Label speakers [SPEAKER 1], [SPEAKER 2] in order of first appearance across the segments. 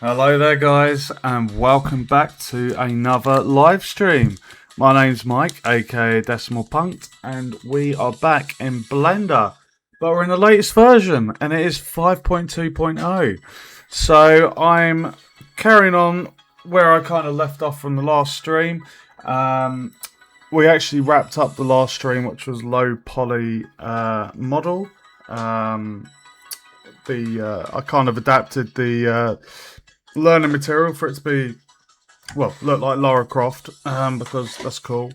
[SPEAKER 1] Hello there, guys, and welcome back to another live stream. My name's Mike, aka Decimal Punked, and we are back in Blender, but we're in the latest version, and it is 5.2.0. So I'm carrying on where I kind of left off from the last stream. We actually wrapped up the last stream, which was low poly model. I kind of adapted the learning material for it to be, well, look like Lara Croft, because that's cool.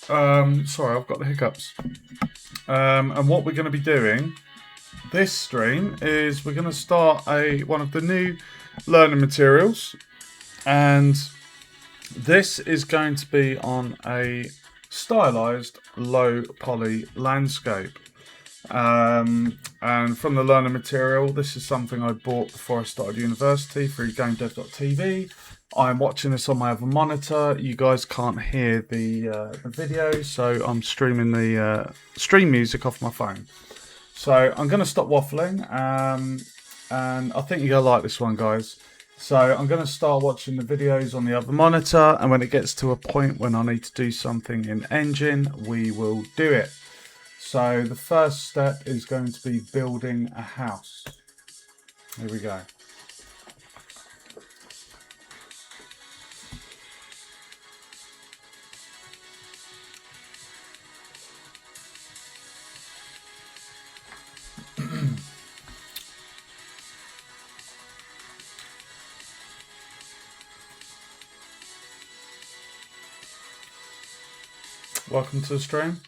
[SPEAKER 1] Sorry, I've got the hiccups. And what we're going to be doing this stream is we're going to start one of the new learning materials, and this is going to be on a stylized low poly landscape. And from the learner material, this is something I bought before I started university through GameDev.tv. I'm watching this on my other monitor. You guys can't hear the video, so I'm streaming the stream music off my phone. So I'm going to stop waffling, and I think you're going to like this one, guys. So I'm going to start watching the videos on the other monitor, and when it gets to a point when I need to do something in Engine, we will do it. So the first step is going to be building a house. Here we go. Welcome to the stream.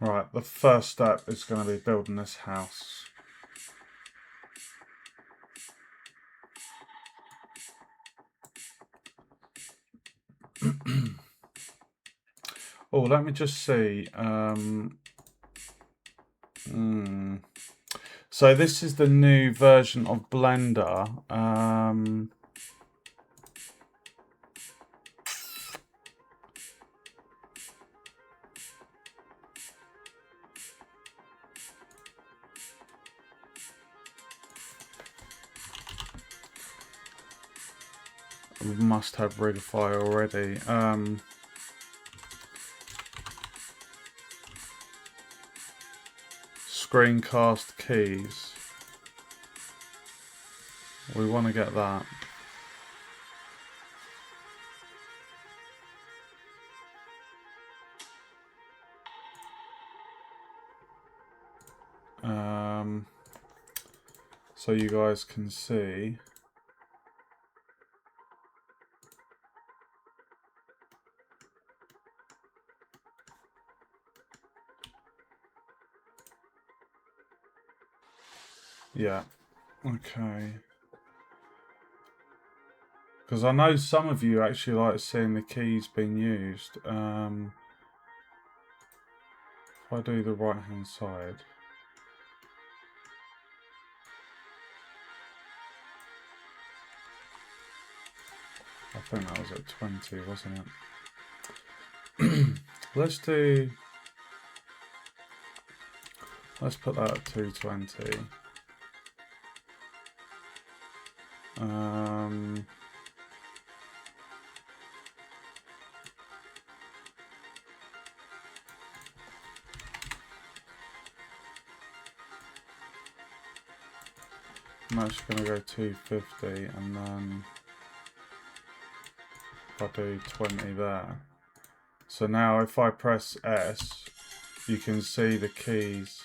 [SPEAKER 1] Right, the first step is going to be building this house. Oh, let me just see. So this is the new version of Blender. We must have Rigify already. Screencast keys. We want to get that. So you guys can see. Yeah, okay. Because I know some of you actually like seeing the keys being used. If I do the right hand side. I think that was at 20, wasn't it? Let's put that at 220. I'm actually going to go 250, and then if I do 20 there. So now if I press S, you can see the keys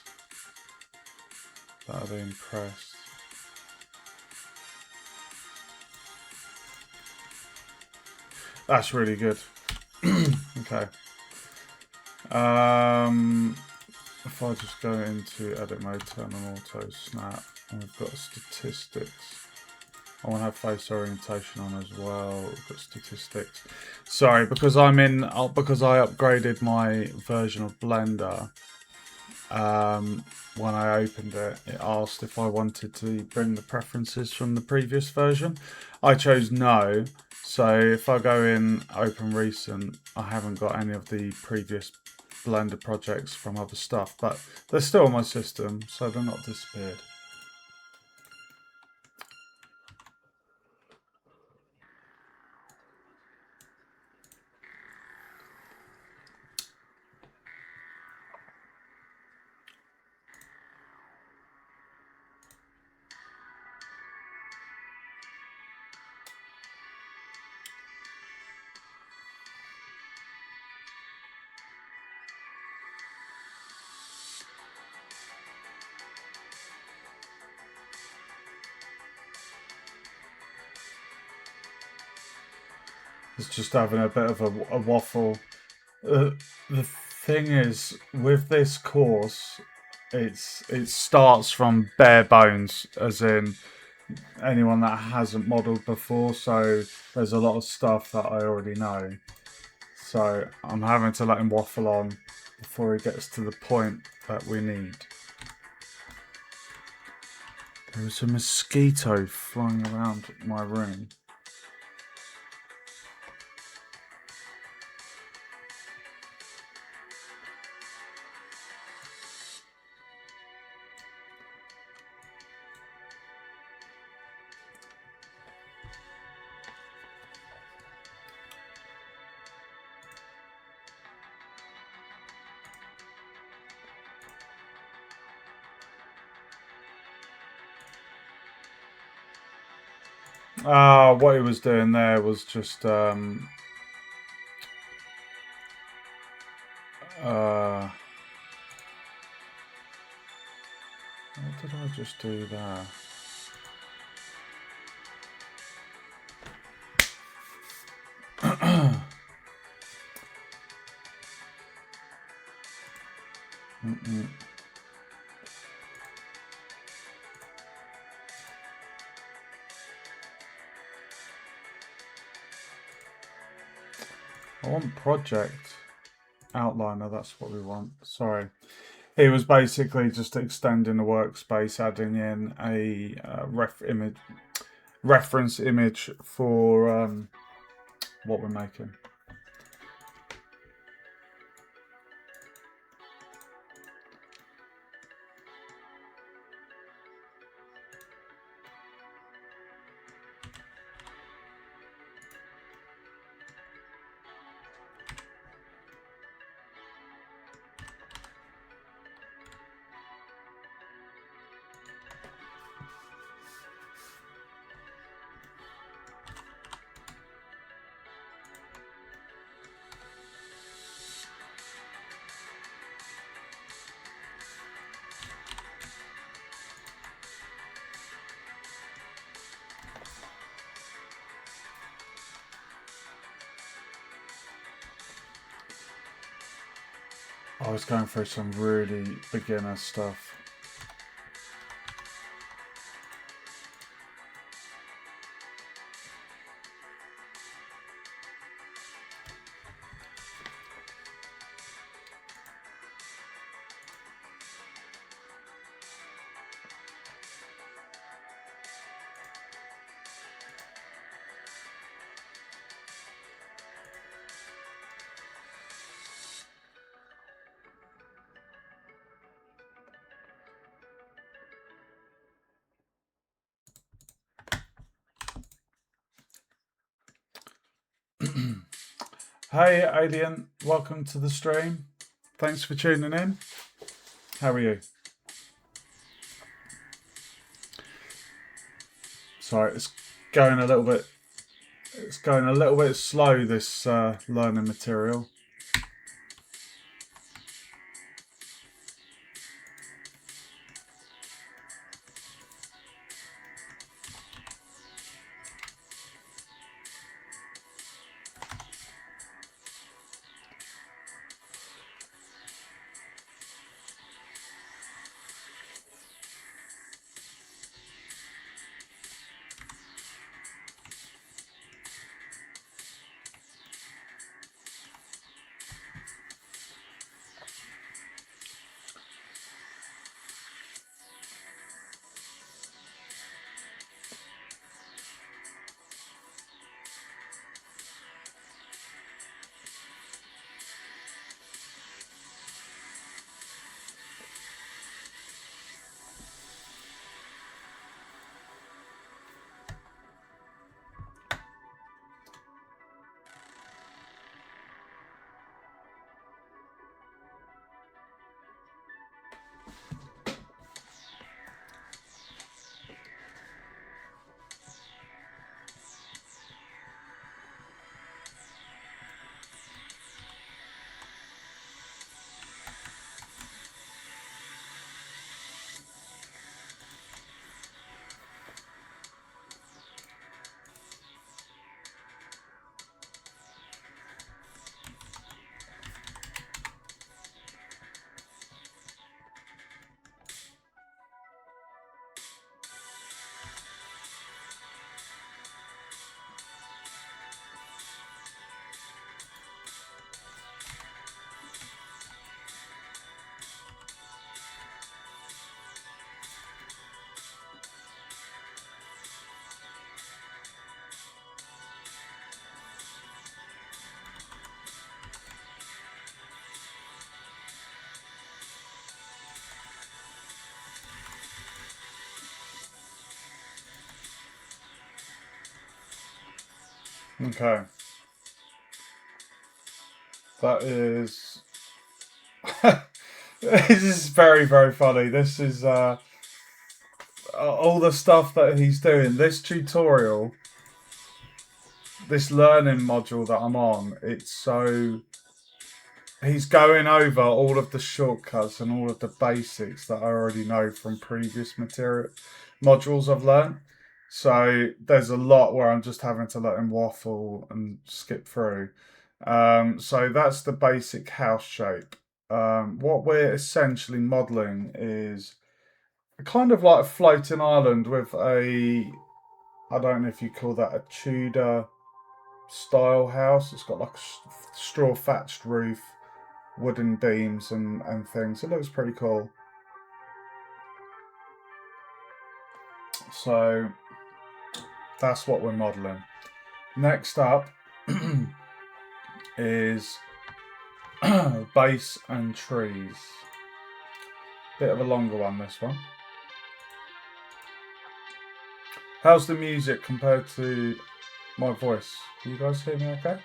[SPEAKER 1] that are being pressed. That's really good. Okay. if I just go into edit mode, turn on auto snap, and we've got statistics. I want to have face orientation on as well. We've got statistics. Sorry, because because I upgraded my version of Blender. When I opened it, it asked if I wanted to bring the preferences from the previous version. I chose no. So if I go in open recent, I haven't got any of the previous Blender projects from other stuff, but they're still on my system, so they're not disappeared. It's just having a bit of a waffle. The thing is, with this course, it starts from bare bones, as in anyone that hasn't modelled before. So there's a lot of stuff that I already know. So I'm having to let him waffle on before he gets to the point that we need. There was a mosquito flying around my room. What he was doing there was just what did I just do there? I want project outliner, that's what we want. Sorry. He was basically just extending the workspace, adding in a reference image for what we're making. I was going through some really beginner stuff. Hey Alien, welcome to the stream. Thanks for tuning in. How are you? Sorry, it's going a little bit slow, this learning material. Okay. That is... This is very, very funny. This is all the stuff that he's doing. This tutorial, this learning module that I'm on, it's so... He's going over all of the shortcuts and all of the basics that I already know from previous modules I've learned. So there's a lot where I'm just having to let him waffle and skip through. So that's the basic house shape. What we're essentially modelling is kind of like a floating island with I don't know if you call that a Tudor style house. It's got like a straw thatched roof, wooden beams and things. It looks pretty cool. So that's what we're modelling. Next up is base and trees. Bit of a longer one, this one. How's the music compared to my voice? Can you guys hear me okay?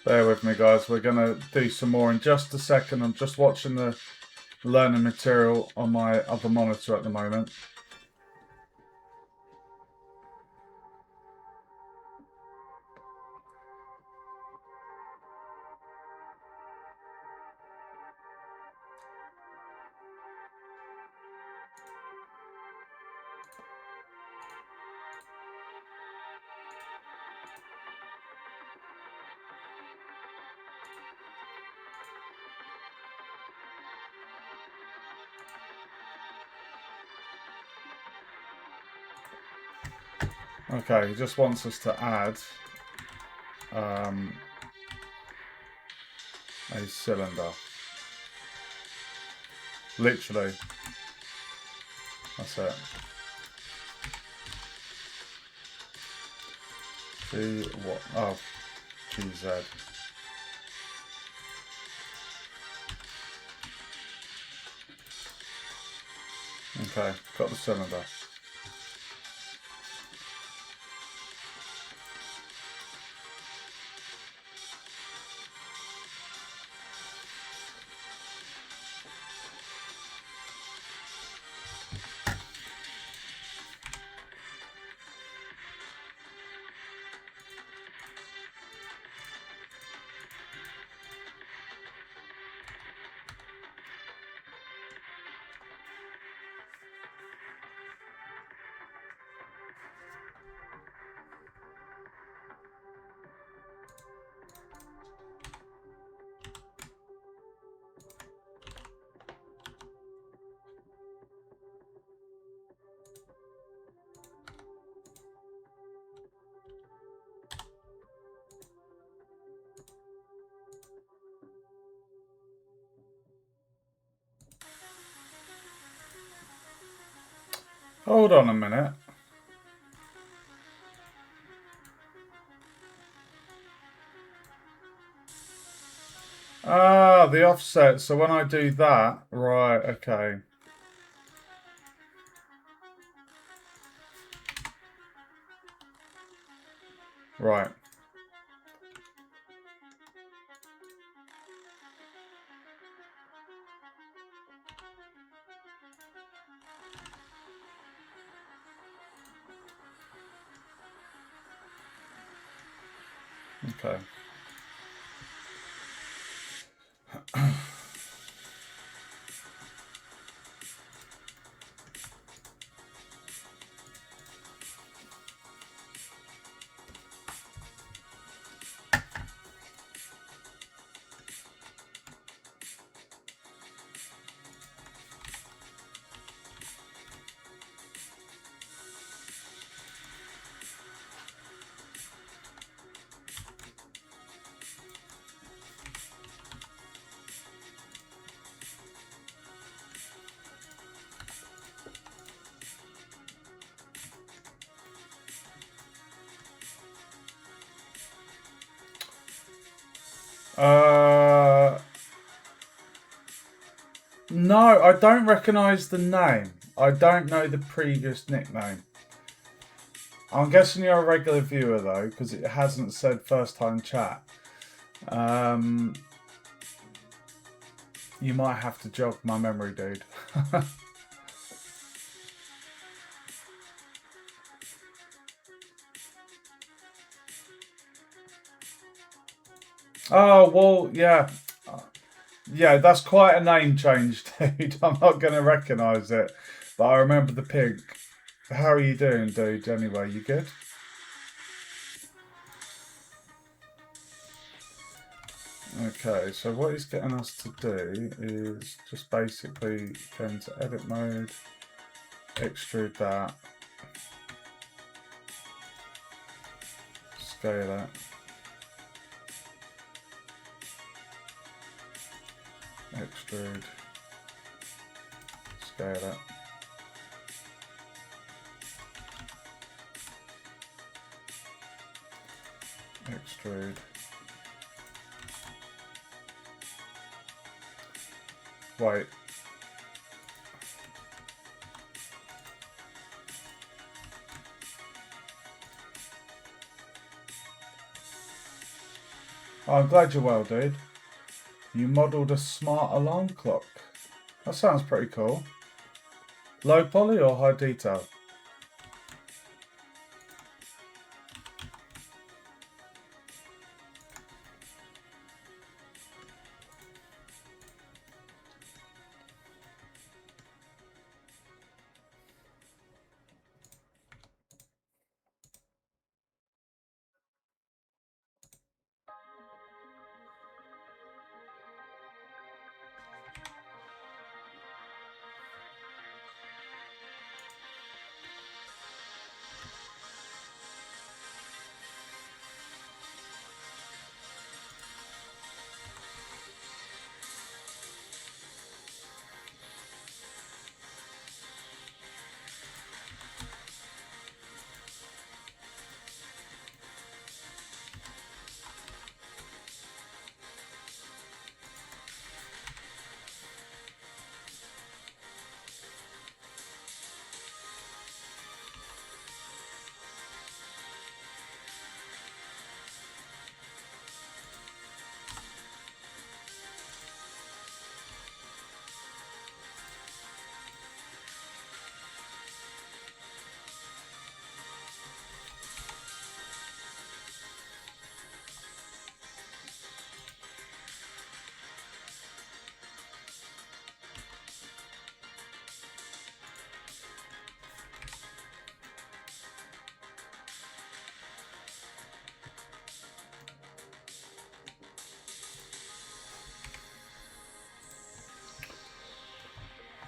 [SPEAKER 1] Bear with me, guys. We're going to do some more in just a second. I'm just watching the learning material on my other monitor at the moment. Okay, he just wants us to add a cylinder. Literally. That's it. See what? Oh, GZ. Okay, got the cylinder. Hold on a minute. Ah, the offset. So when I do that, right, okay. Right. Okay. No, I don't recognise the name. I don't know the previous nickname. I'm guessing you're a regular viewer though, because it hasn't said first time chat. You might have to jog my memory, dude. Oh, well, yeah. Yeah, that's quite a name change, dude. I'm not going to recognise it. But I remember the pig. How are you doing, dude? Anyway, you good? Okay, so what he's getting us to do is just basically go into edit mode, extrude that, scale that, extrude, scale that. Extrude. Wait. Oh, I'm glad you're well, dude. You modelled a smart alarm clock. That sounds pretty cool. Low poly or high detail?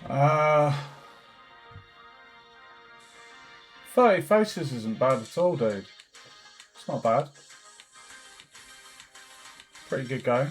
[SPEAKER 1] Uh, 30 faces isn't bad at all, dude. It's not bad. Pretty good going.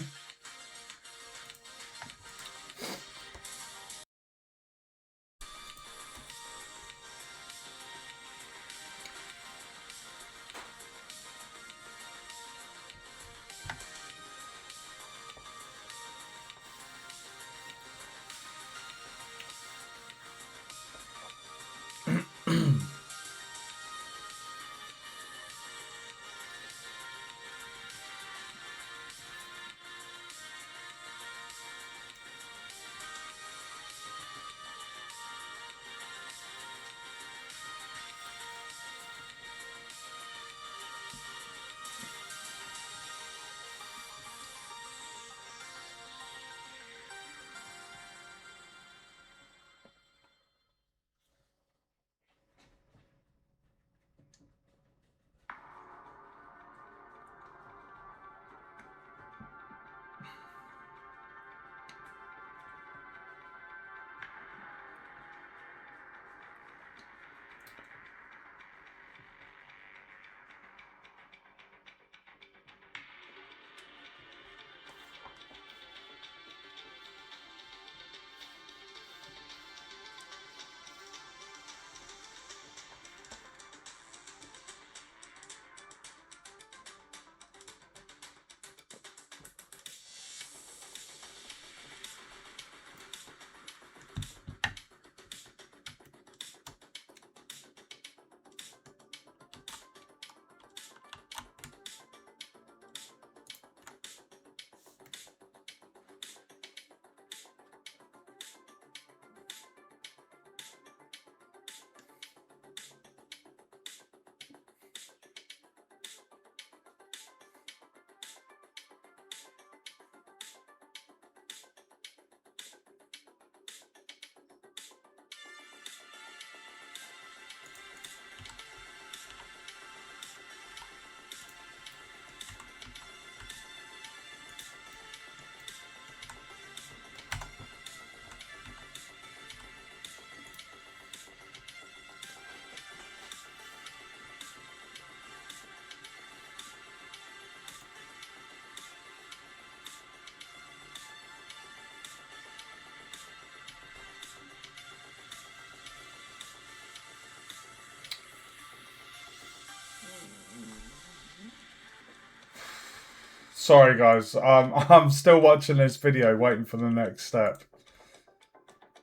[SPEAKER 1] Sorry guys, I'm still watching this video waiting for the next step.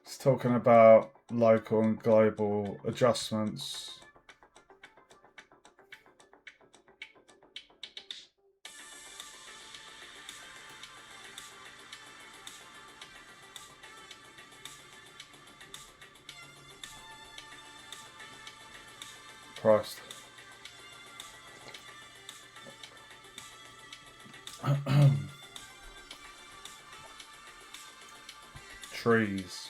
[SPEAKER 1] It's talking about local and global adjustments. Christ. Trees.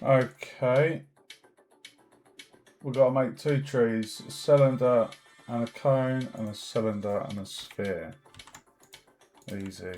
[SPEAKER 1] Okay. We've got to make two trees, a cylinder and a cone, and a cylinder and a sphere. Easy.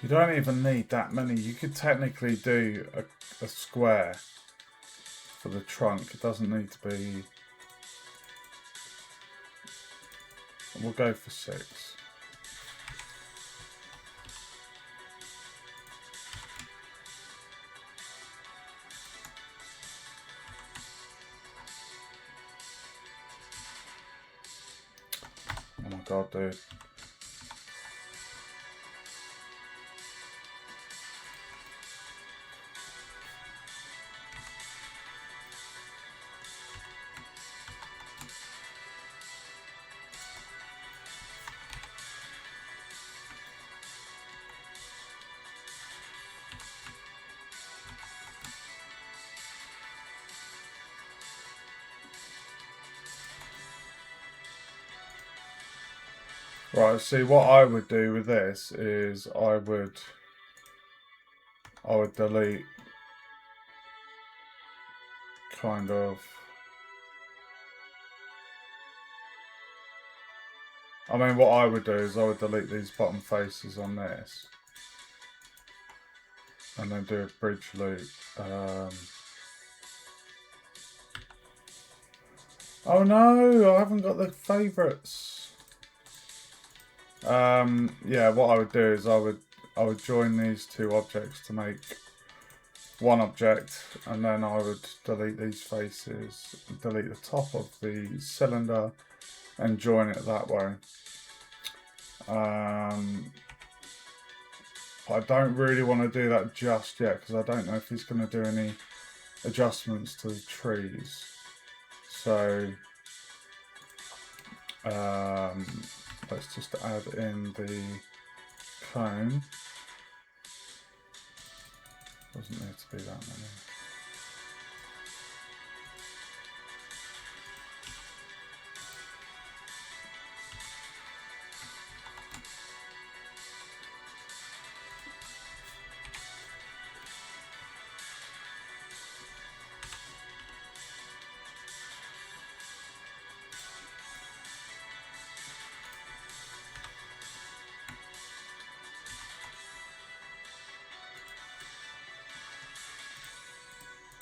[SPEAKER 1] You don't even need that many. You could technically do a square for the trunk. It doesn't need to be... We'll go for 6. Oh my god, dude. Right, see what I would do with this is I would delete kind of, I mean what I would do is I would delete these bottom faces on this and then do a bridge loop. Oh no, I haven't got the favourites. Yeah, what I would do is I would join these two objects to make one object, and then I would delete these faces, delete the top of the cylinder, and join it that way. I don't really want to do that just yet because I don't know if he's going to do any adjustments to the trees. So let's just add in the cone. Doesn't need to be that many.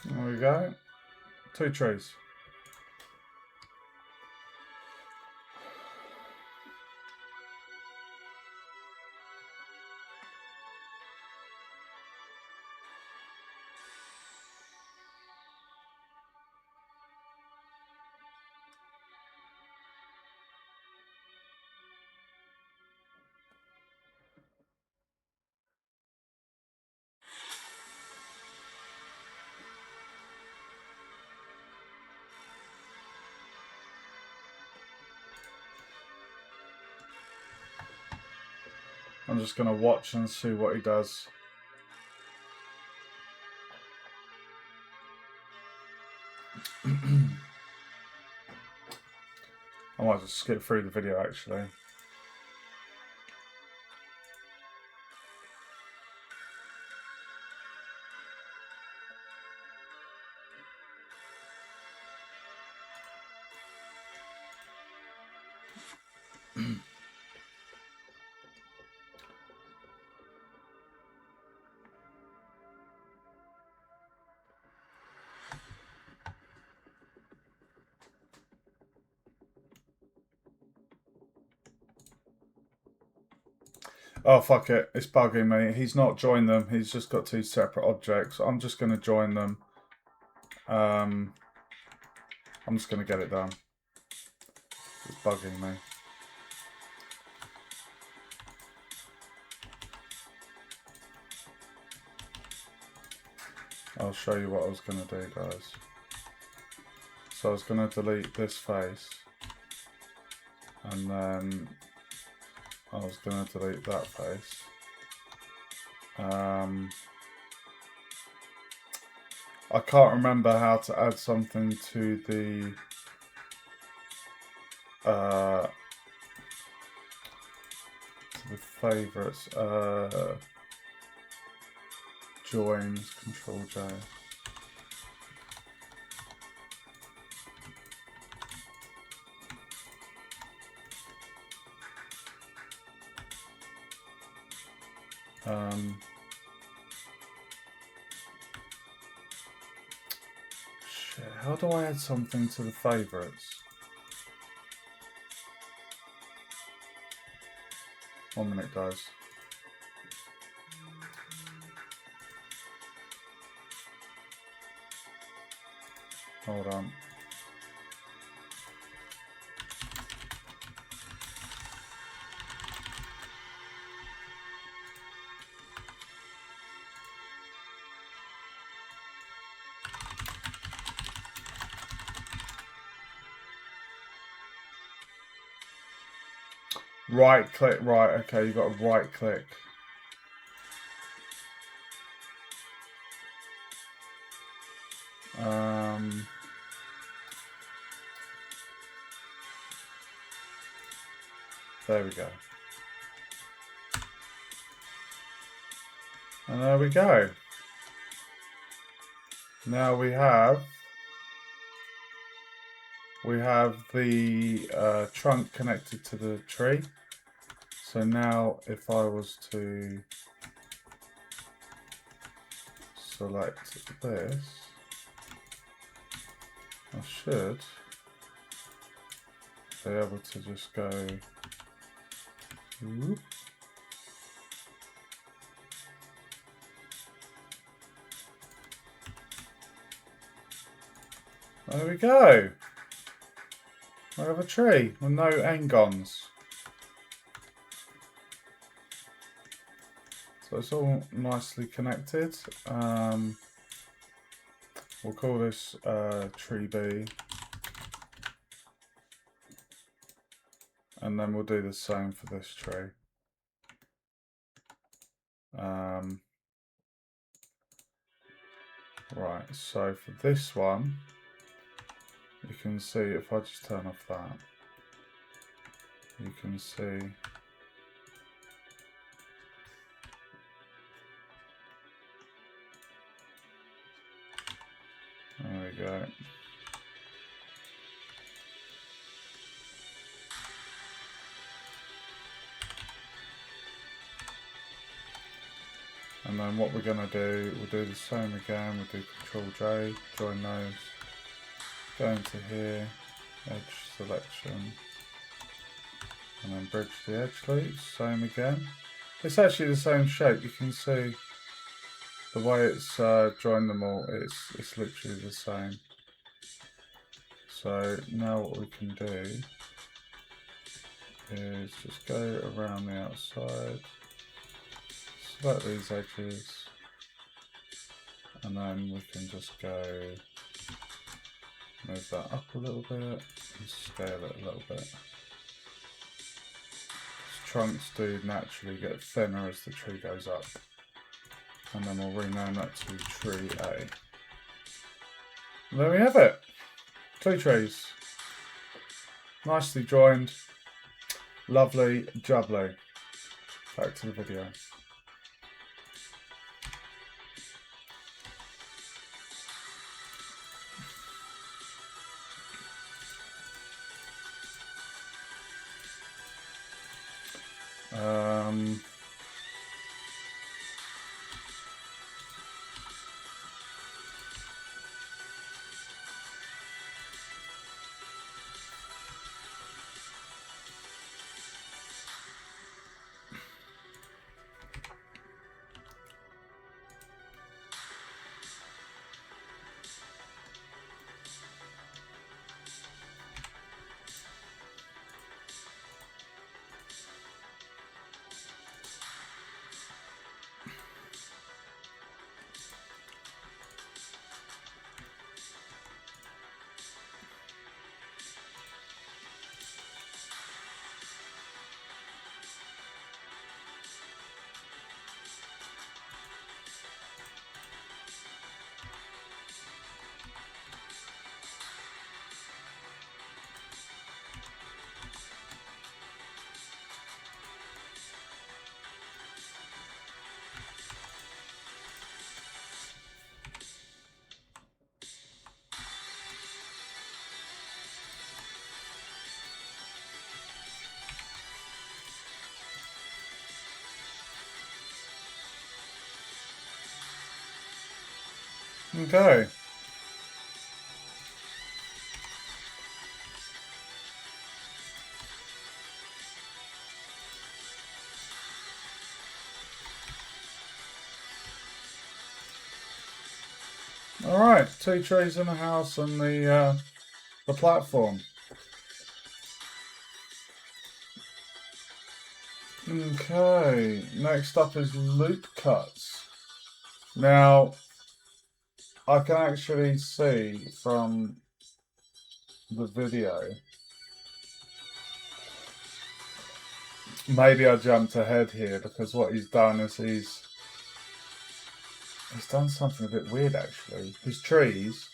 [SPEAKER 1] There we go. 2 trees. I'm just going to watch and see what he does. I might just skip through the video actually. Oh, fuck it. It's bugging me. He's not joined them. He's just got two separate objects. I'm just going to join them. I'm just going to get it done. It's bugging me. I'll show you what I was going to do, guys. So I was going to delete this face. And then I was going to delete that face. I can't remember how to add something to the favorites. Joins, Control J. Shit, how do I add something to the favorites? 1 minute, guys. Hold on. Right click, right, okay, you've got to right click. There we go. And there we go. Now we have the trunk connected to the tree. So now if I was to select this, I should be able to just go whoop. There we go. I have a tree with no n-gons. So it's all nicely connected. We'll call this tree B. And then we'll do the same for this tree. Right, so for this one, you can see if I just turn off that, you can see there we go. And then what we're going to do, we'll do the same again, we'll do Control J, join those, go into here, edge selection, and then bridge the edge loops, same again. It's actually the same shape, you can see the way it's joined them all, it's literally the same. So now what we can do is just go around the outside, select these edges, and then we can just go move that up a little bit and scale it a little bit. Just trunks do naturally get thinner as the tree goes up. And then we'll rename that to tree A. And there we have it. 2 trees. Nicely joined. Lovely jubbly. Back to the video. Okay. Alright, 2 trees in the house and the platform. Okay, next up is loop cuts. Now, I can actually see from the video, maybe I jumped ahead here because what he's done is he's done something a bit weird actually. His trees,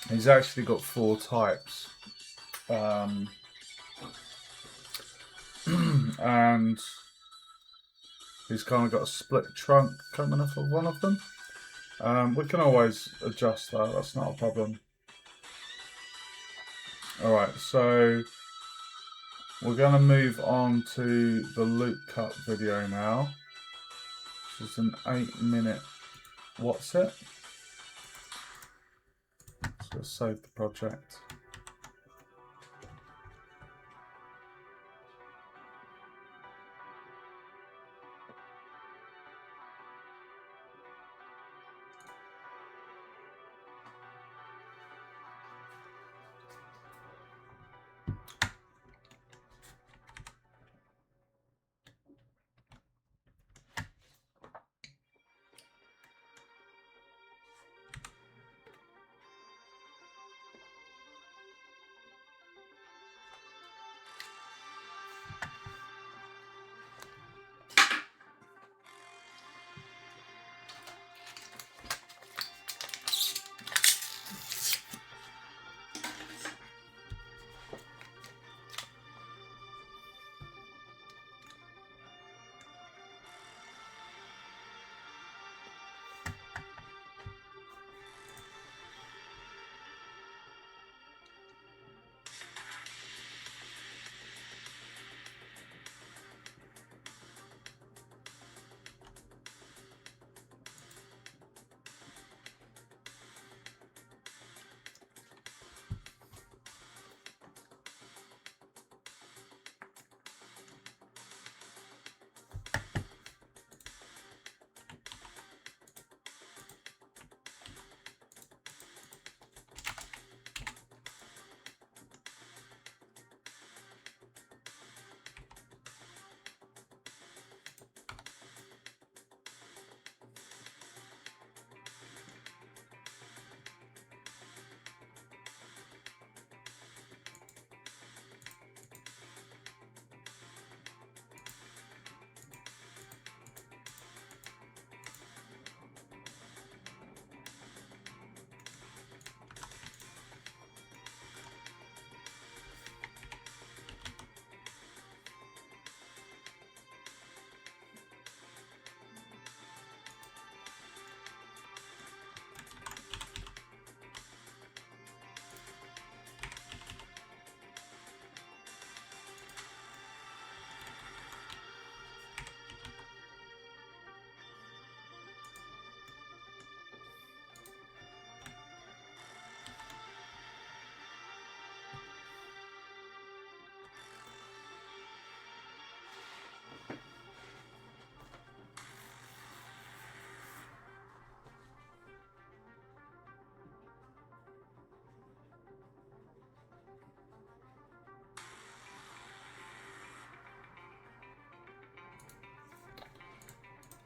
[SPEAKER 1] he's actually got 4 types. And he's kind of got a split trunk coming off of one of them. We can always adjust that, that's not a problem. Alright, so we're going to move on to the loop cut video now, which is an 8-minute what's it. So save the project.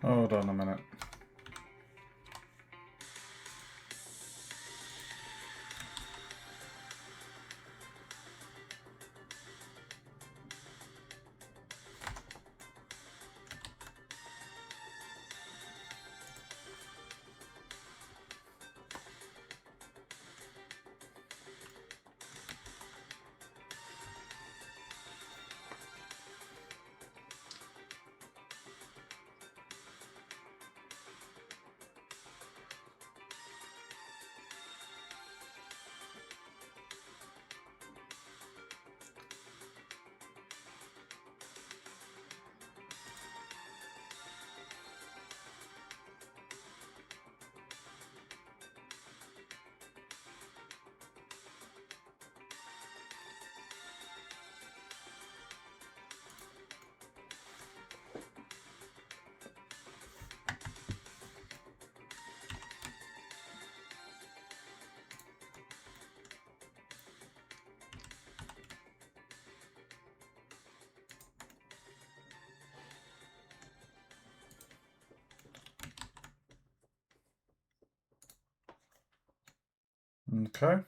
[SPEAKER 1] Hold on a minute. Okay.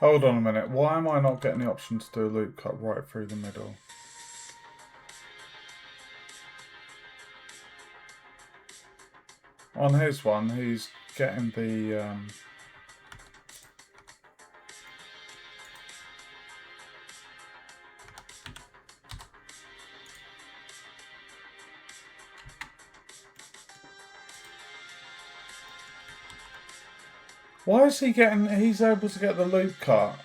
[SPEAKER 1] Hold on a minute. Why am I not getting the option to do a loop cut right through the middle? On his one, he's getting the... Why is he getting... He's able to get the loop cut.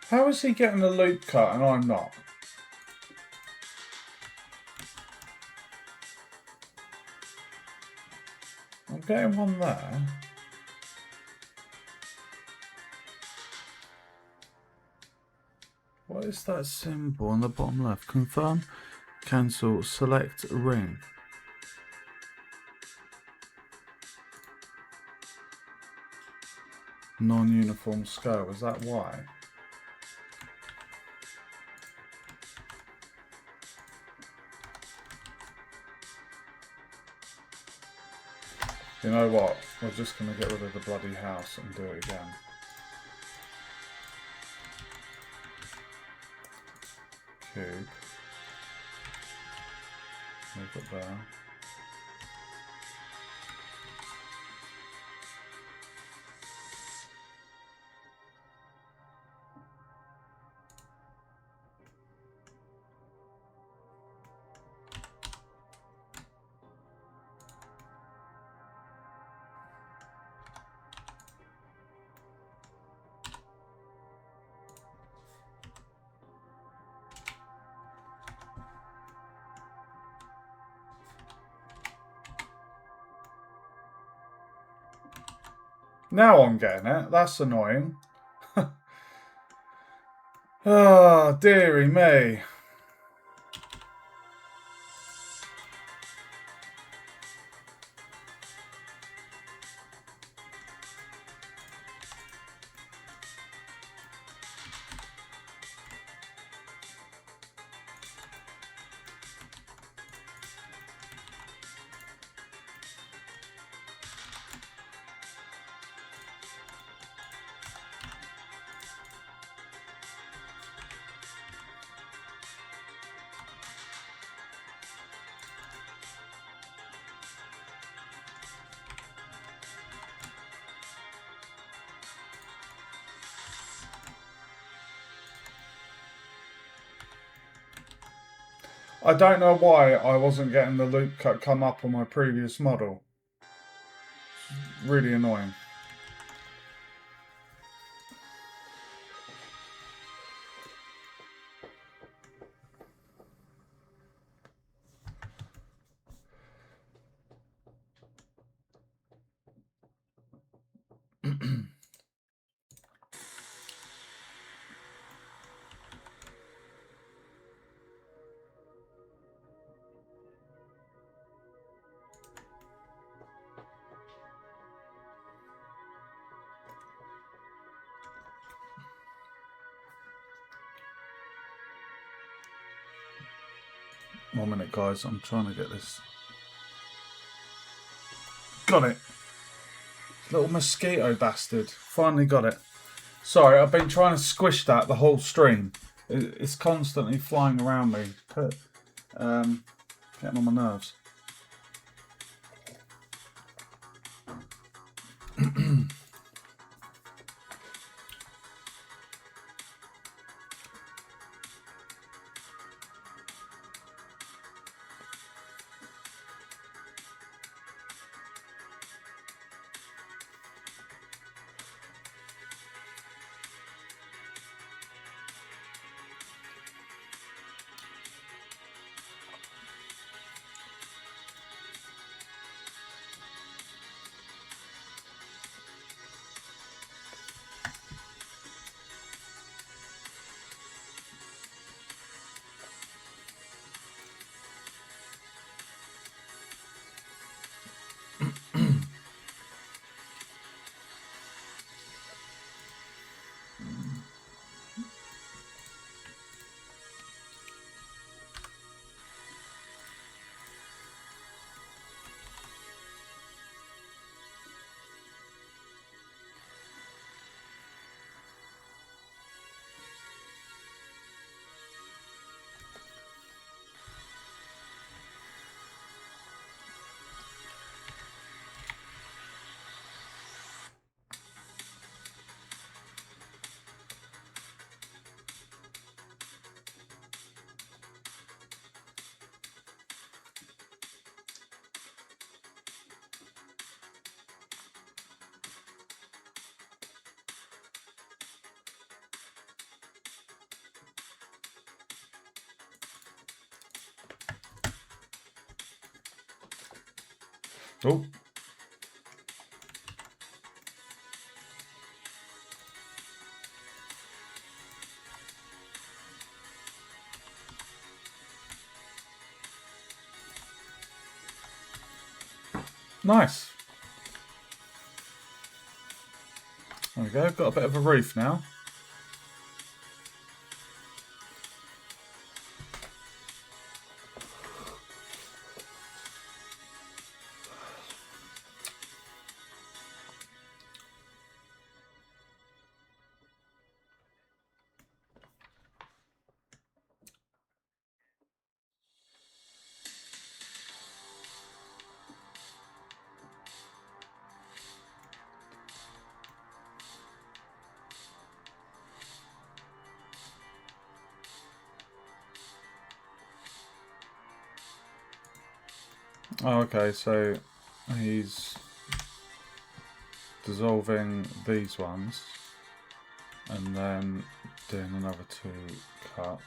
[SPEAKER 1] How is he getting the loop cut and I'm not? I'm getting one there. What is that symbol on the bottom left? Confirm, cancel, select ring. Non-uniform scale, is that why? You know what? We're just going to get rid of the bloody house and do it again. Cube. Move it there. Now I'm getting it. That's annoying. Ah, dearie me. I don't know why I wasn't getting the loop cut come up on my previous model. Really annoying. One minute, guys. I'm trying to get this. Got it. Little mosquito bastard. Finally got it. Sorry, I've been trying to squish that the whole stream. It's constantly flying around me. Getting on my nerves. Oh. Nice. There we go. Got a bit of a roof now. Oh, okay, so he's dissolving these ones and then doing another 2 cuts.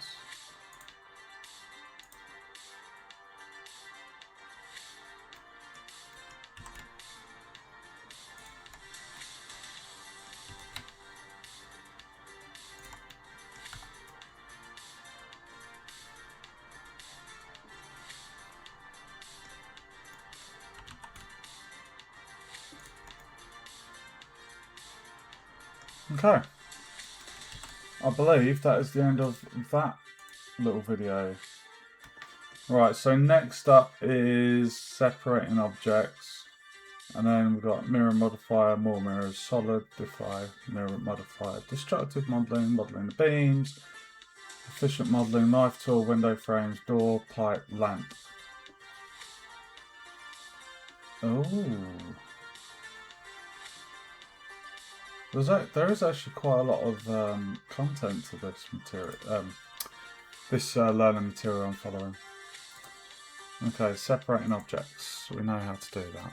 [SPEAKER 1] Okay, I believe that is the end of that little video. Right, so next up is separating objects, and then we've got mirror modifier, more mirrors, solid, defy, mirror modifier, destructive modelling, modelling the beams, efficient modelling, knife tool, window frames, door, pipe, lamp. Oh. There is actually quite a lot of content to this material, this learning material I'm following. Okay, separating objects. We know how to do that.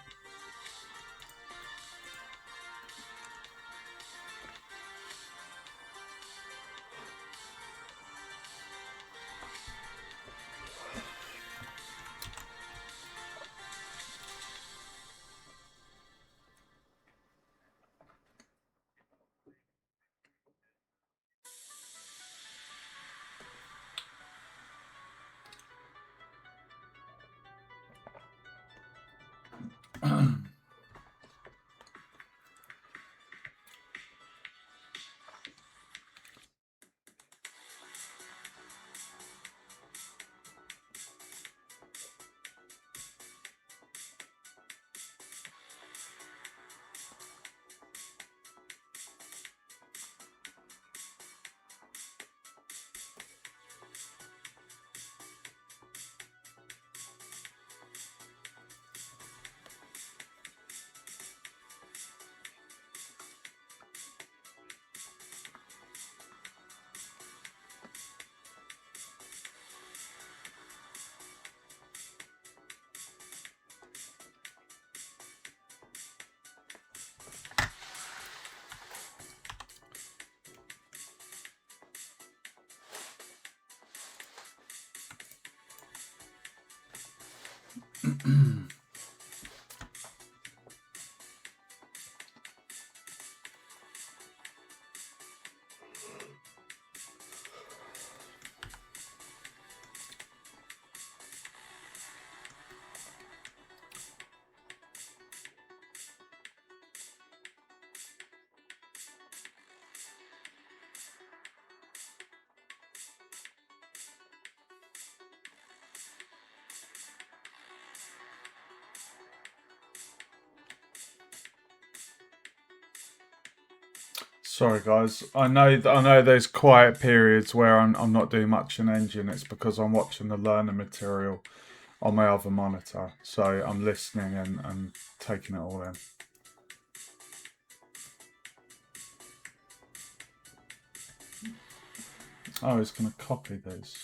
[SPEAKER 1] Sorry, guys. I know. There's quiet periods where I'm not doing much in Engine. It's because I'm watching the learning material on my other monitor, so I'm listening and taking it all in. Oh, it's going to copy these.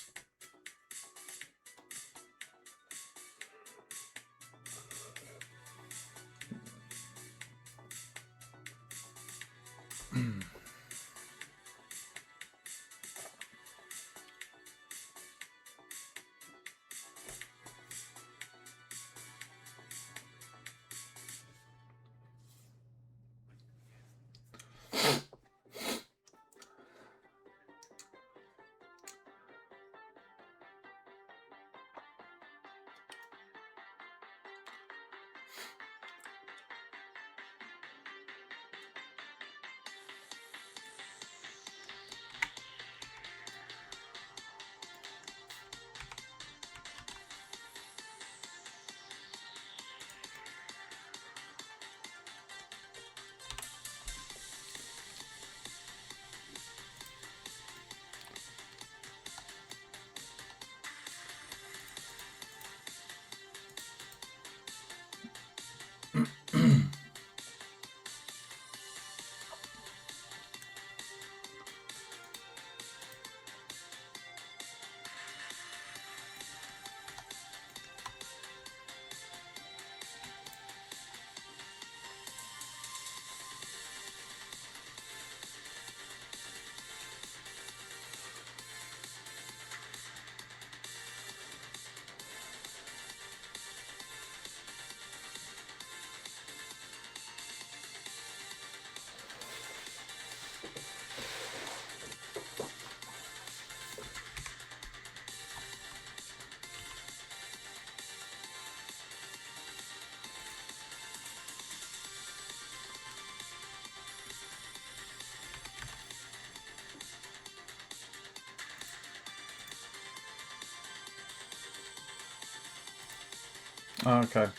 [SPEAKER 1] Oh, okay.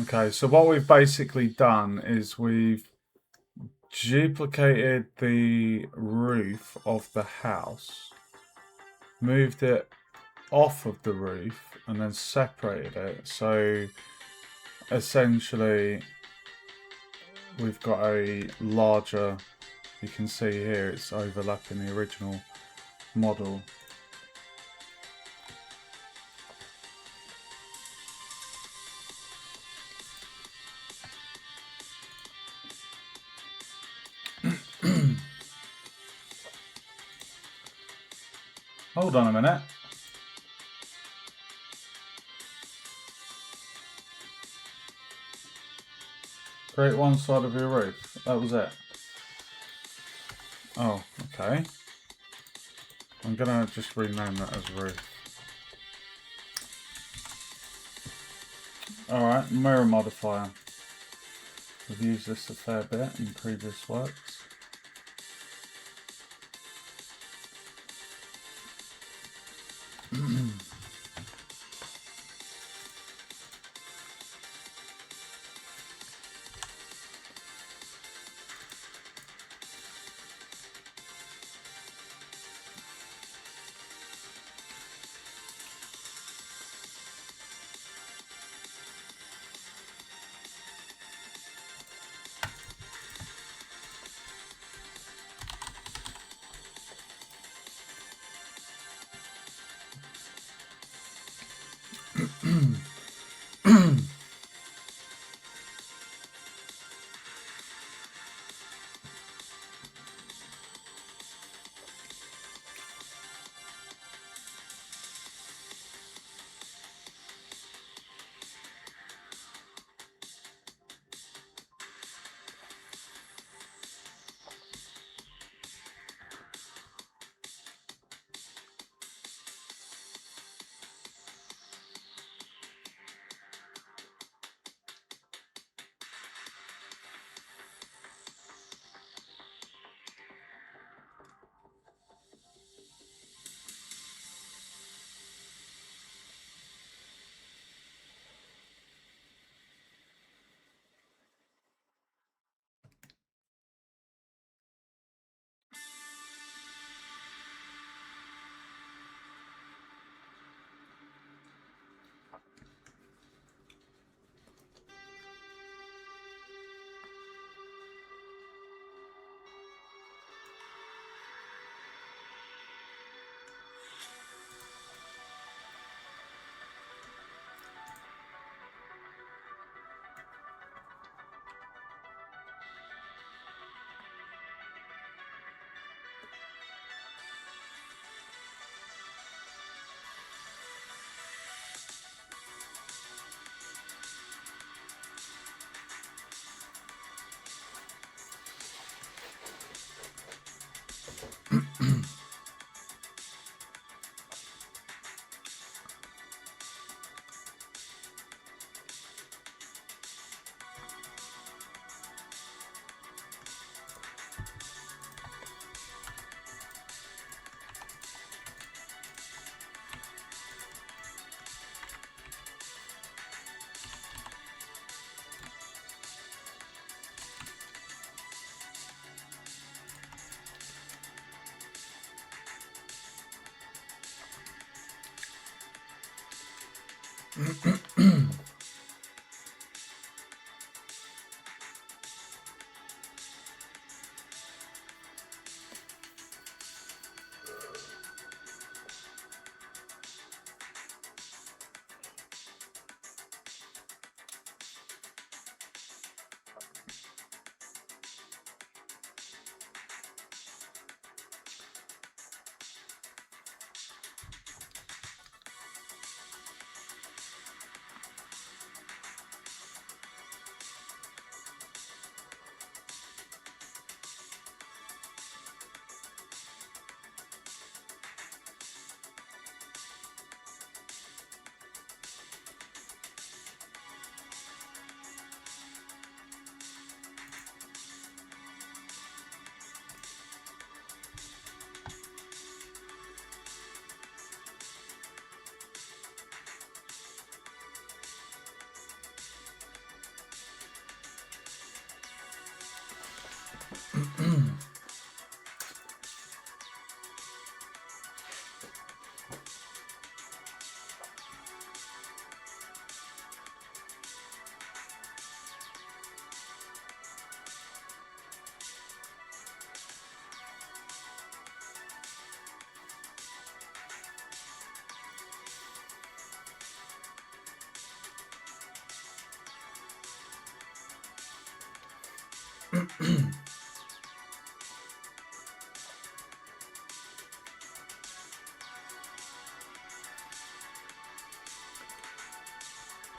[SPEAKER 1] Okay, so what we've basically done is we've duplicated the roof of the house, moved it off of the roof and then separated it. So essentially we've got a larger, you can see here it's overlapping the original model. Hold on a minute. Create one side of your roof. That was it. Oh, okay. I'm gonna just rename that as roof. Alright, mirror modifier. We've used this a fair bit in previous works.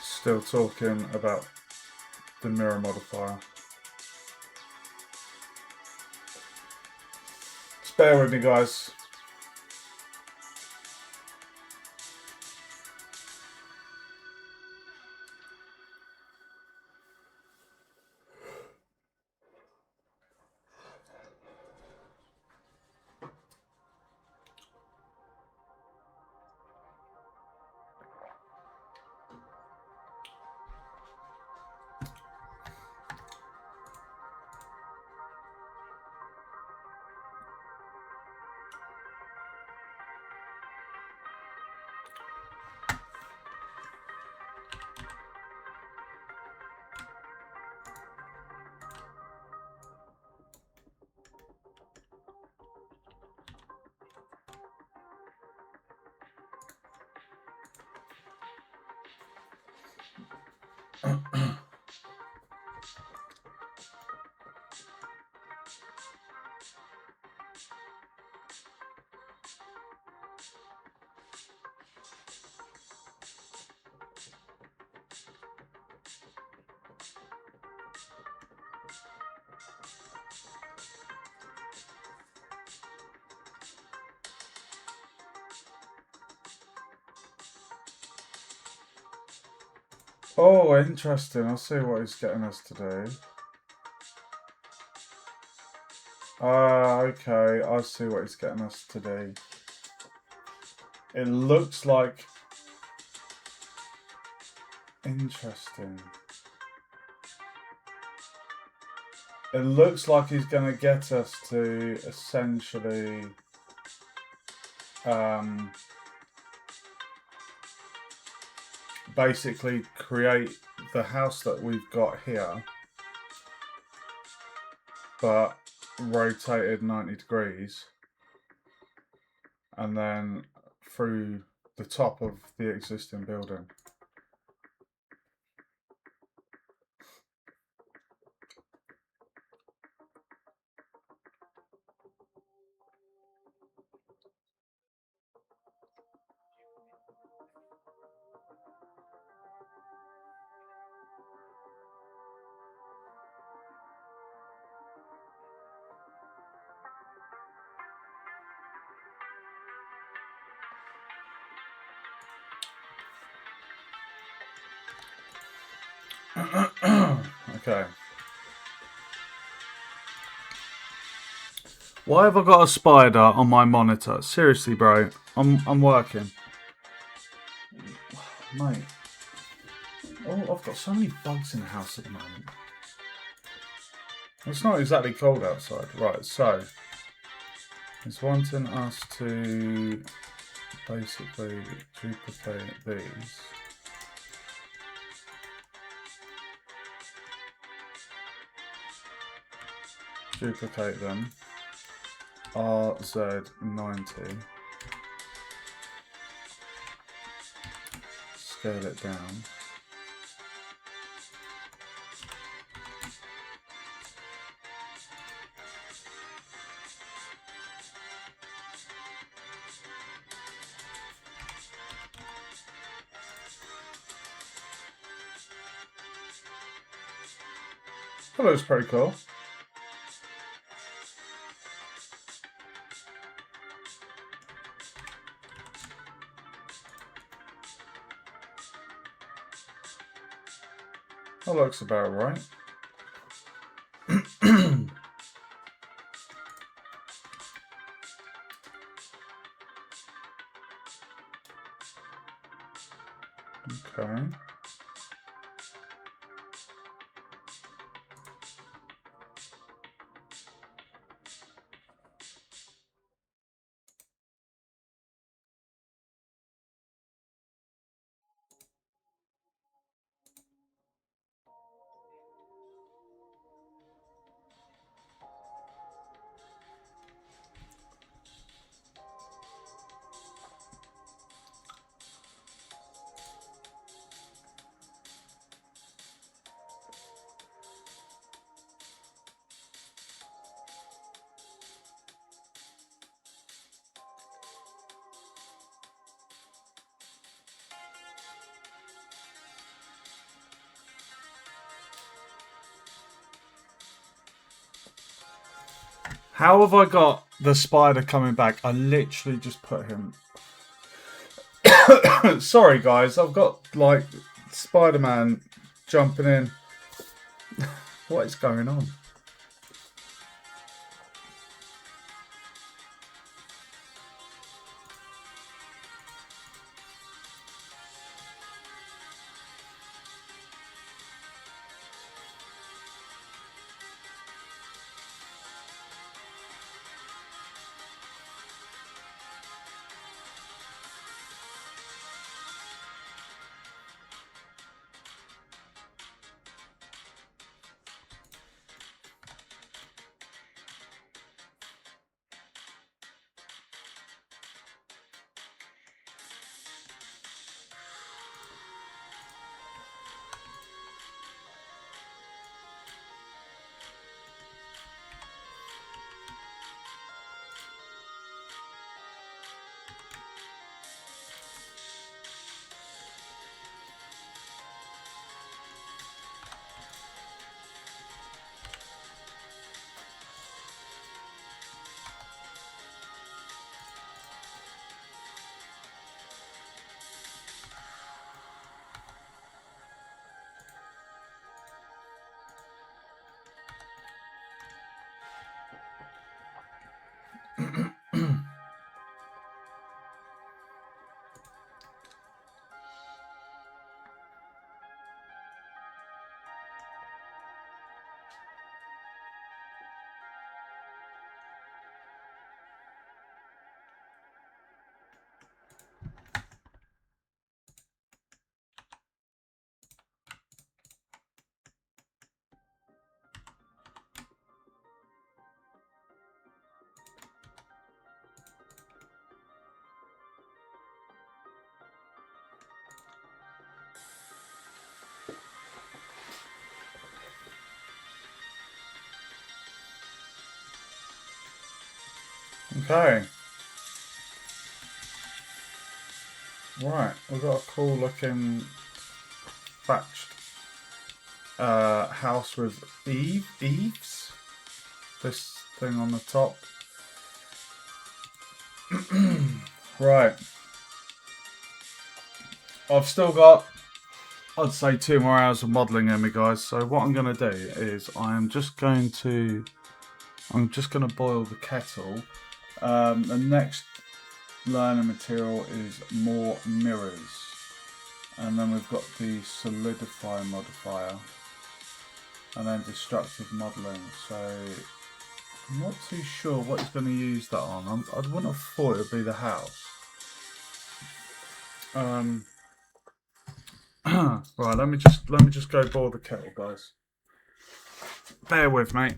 [SPEAKER 1] Still talking about the mirror modifier. Just bear with me, guys. Oh, interesting. I'll see what he's getting us to do. Okay, I see what he's getting us to do. It looks like... Interesting. It looks like he's going to get us to essentially... basically create the house that we've got here, but rotated 90 degrees, and then through the top of the existing building. Okay. Why have I got a spider on my monitor? Seriously, bro. I'm working. Mate. Oh, I've got so many bugs in the house at the moment. It's not exactly cold outside. Right, so it's wanting us to basically duplicate these. Duplicate them. RZ90. Scale it down. That looks pretty cool. That looks about right. Okay. How have I got the spider coming back? I literally just put him... Sorry guys, I've got like Spider-Man jumping in. What is going on? Okay. Right, we've got a cool looking thatched house with eaves. This thing on the top. Right. I've still got, I'd say, 2 more hours of modelling in me, guys. So what I'm going to do is I'm just going to boil the kettle. The next learning material is more mirrors. And then we've got the solidify modifier. And then destructive modelling. So I'm not too sure what he's going to use that on. I wouldn't have thought it would be the house. Right, let me just go boil the kettle, guys. Bear with me.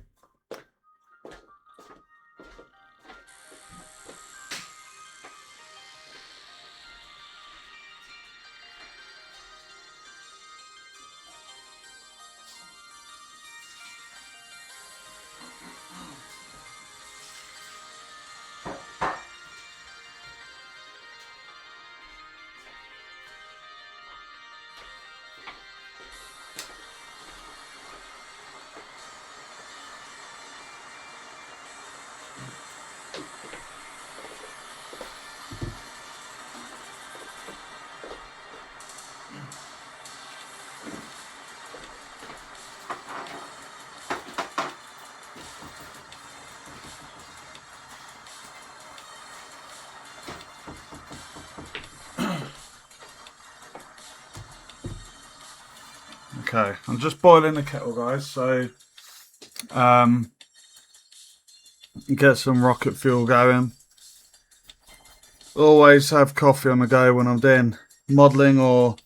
[SPEAKER 1] Okay, I'm just boiling the kettle, guys, so get some rocket fuel going. Always have coffee on the go when I'm doing modelling or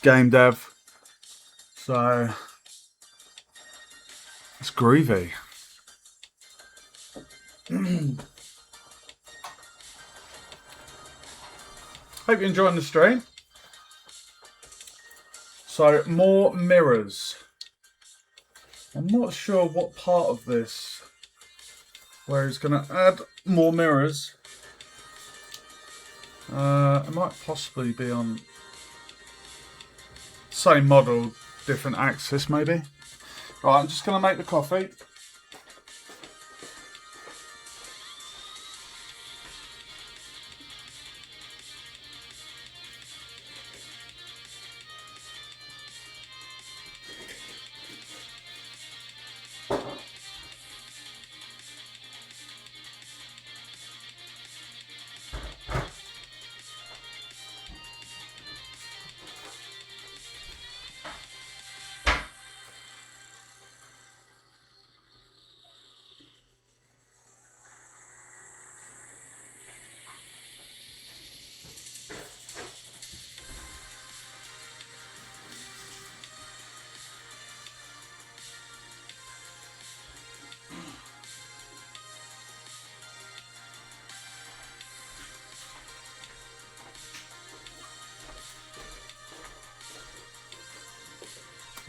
[SPEAKER 1] game dev. So it's groovy. Hope you're enjoying the stream. So more mirrors. I'm not sure what part of this where he's going to add more mirrors. It might possibly be on same model, different axis maybe. Right, I'm just going to make the coffee.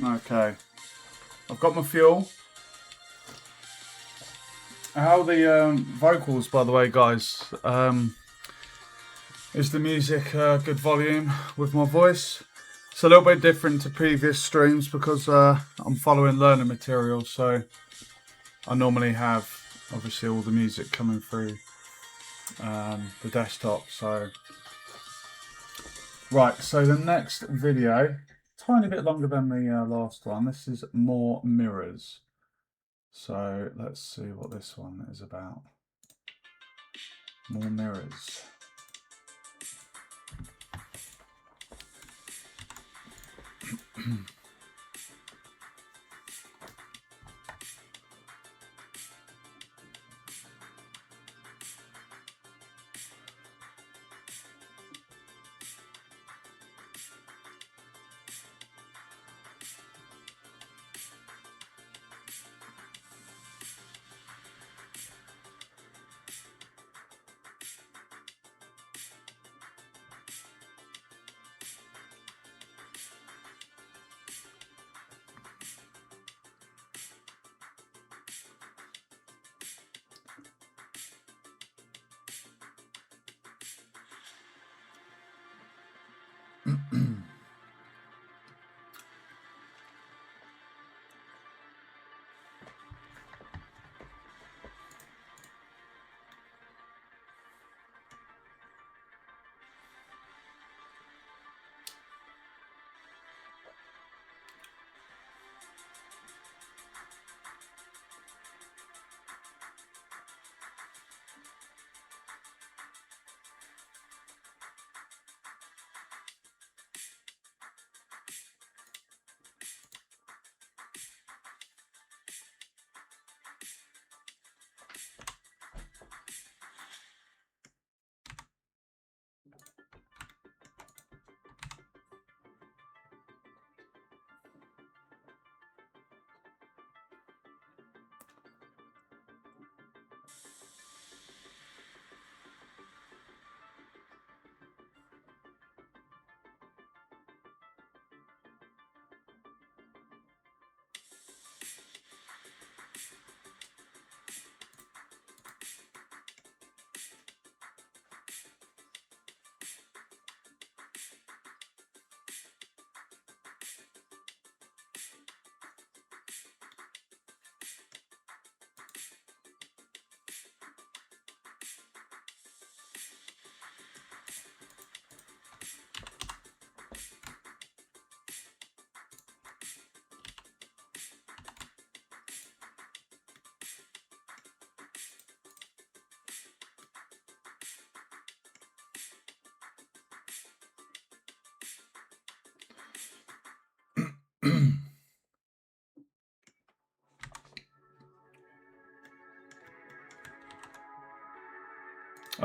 [SPEAKER 1] Okay, I've got my fuel. How the vocals, by the way, guys? Is the music good volume with my voice? It's a little bit different to previous streams because I'm following learning material, so I normally have obviously all the music coming through the desktop. So right, so the next video, tiny bit longer than the last one. This is more mirrors. So let's see what this one is about. More mirrors.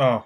[SPEAKER 1] Oh.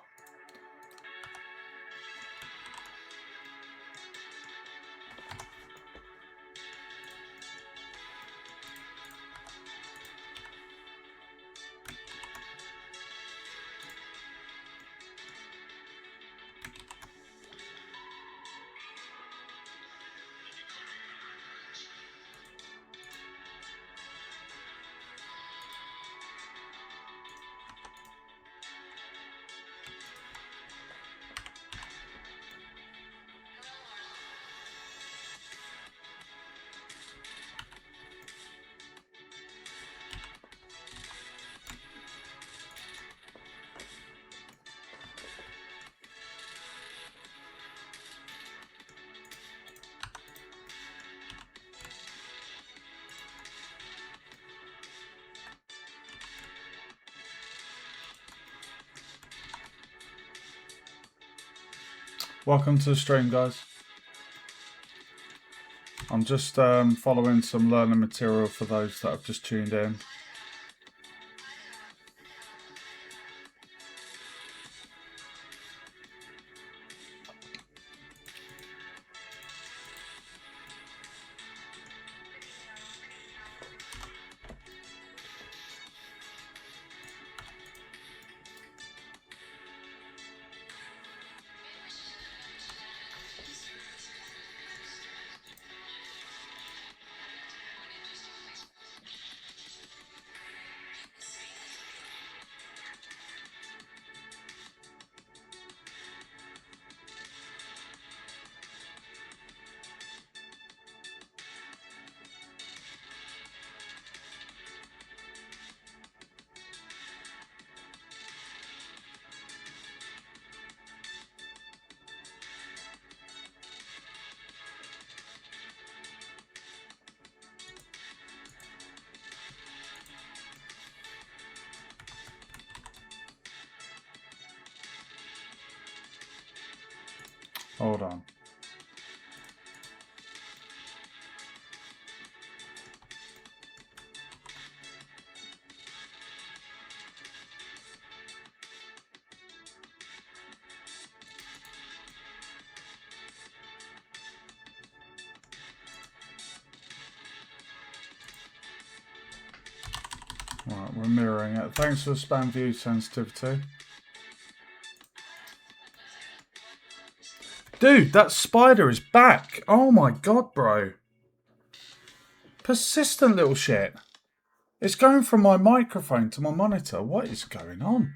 [SPEAKER 1] Welcome to the stream, guys. I'm just following some learning material for those that have just tuned in. Hold on. Right, we're mirroring it. Thanks for the spam view sensitivity. Dude, that spider is back. Oh my god, bro. Persistent little shit. It's going from my microphone to my monitor. What is going on?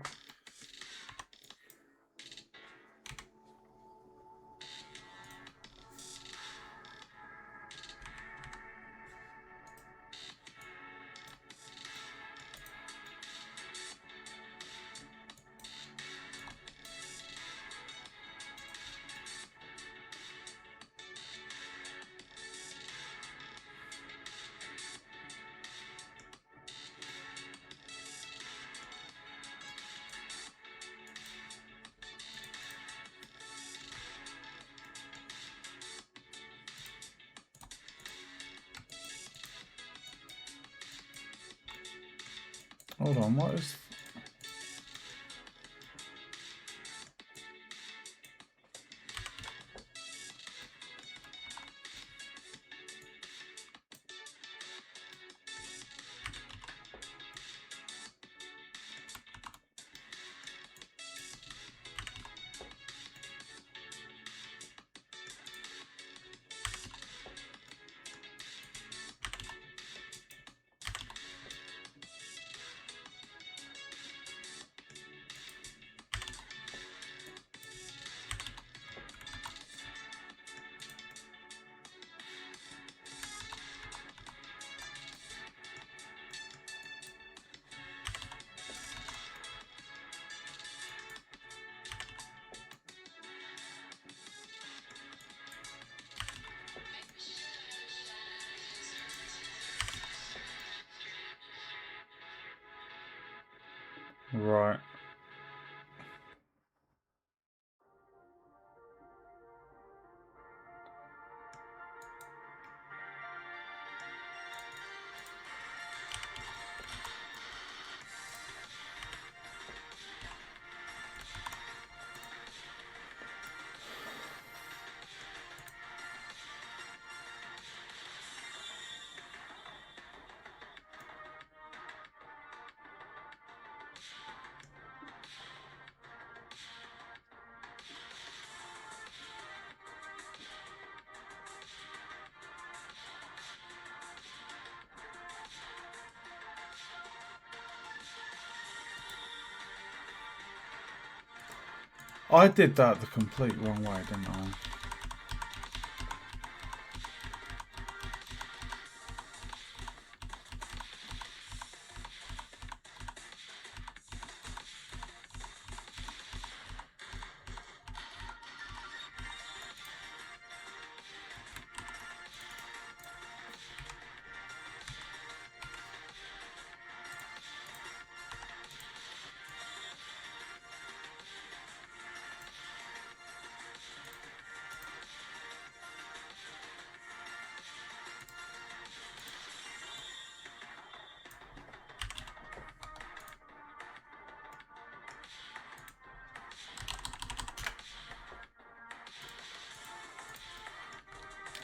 [SPEAKER 1] Hold on, what is... Right. I did that the complete wrong way, didn't I?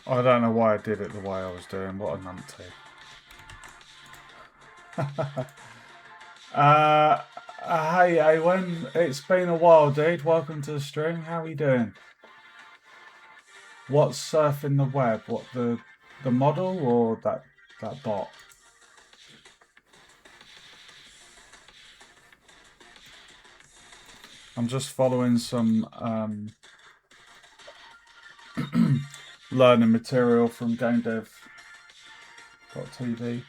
[SPEAKER 1] I don't know why I did it the way I was doing. What a numpty. Hey, Awen. It's been a while, dude. Welcome to the stream. How are you doing? What's surfing the web? What, the model or that bot? I'm just following some learning material from GameDev.tv.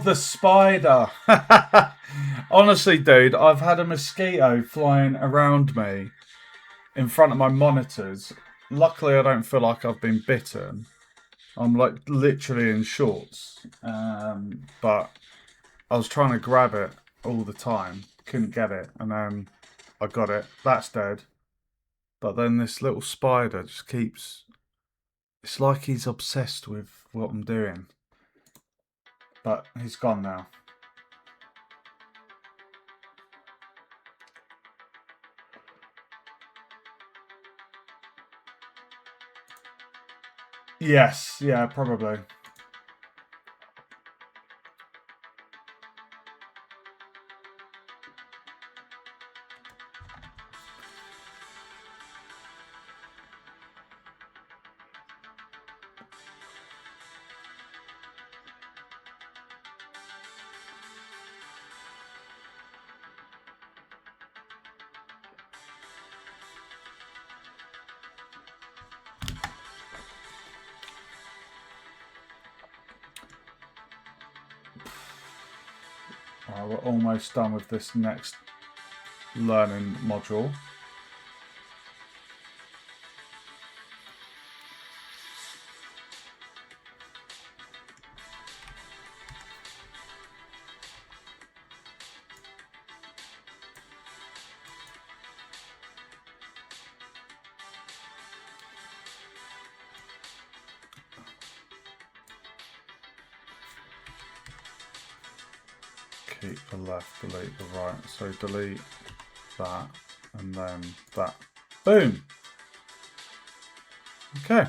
[SPEAKER 1] The spider. Honestly, dude, I've had a mosquito flying around me in front of my monitors. Luckily, I don't feel like I've been bitten. I'm like literally in shorts. But I was trying to grab it all the time. Couldn't get it. And then I got it. That's dead. But then this little spider just keeps... It's like he's obsessed with what I'm doing. But he's gone now. Yes, yeah, probably. We're almost done with this next learning module. Keep the left, delete the right. So delete that and then that. Boom. Okay.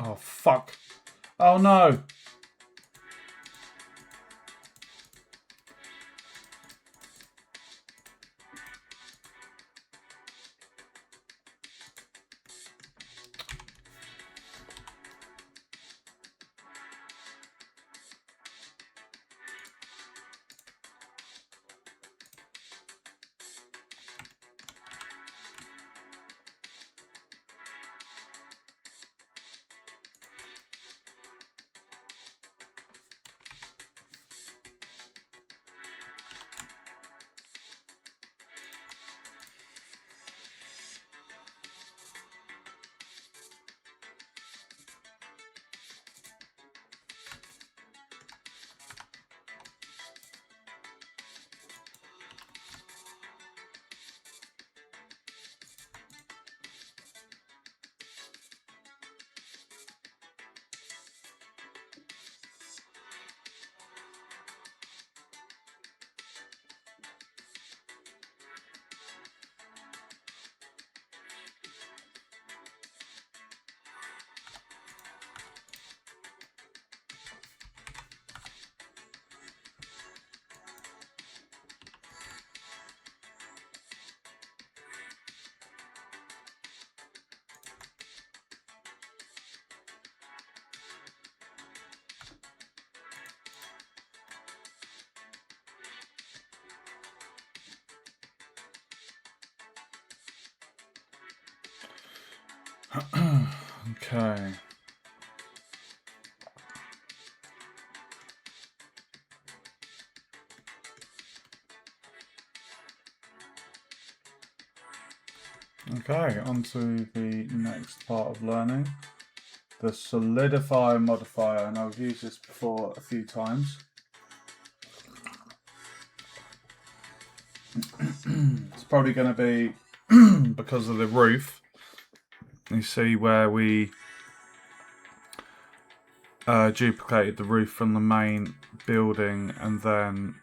[SPEAKER 1] Oh, fuck. Oh, no. Okay. Okay, on to the next part of learning. The solidify modifier, and I've used this before a few times. It's probably going to be because of the roof. You see where we duplicated the roof from the main building, and then,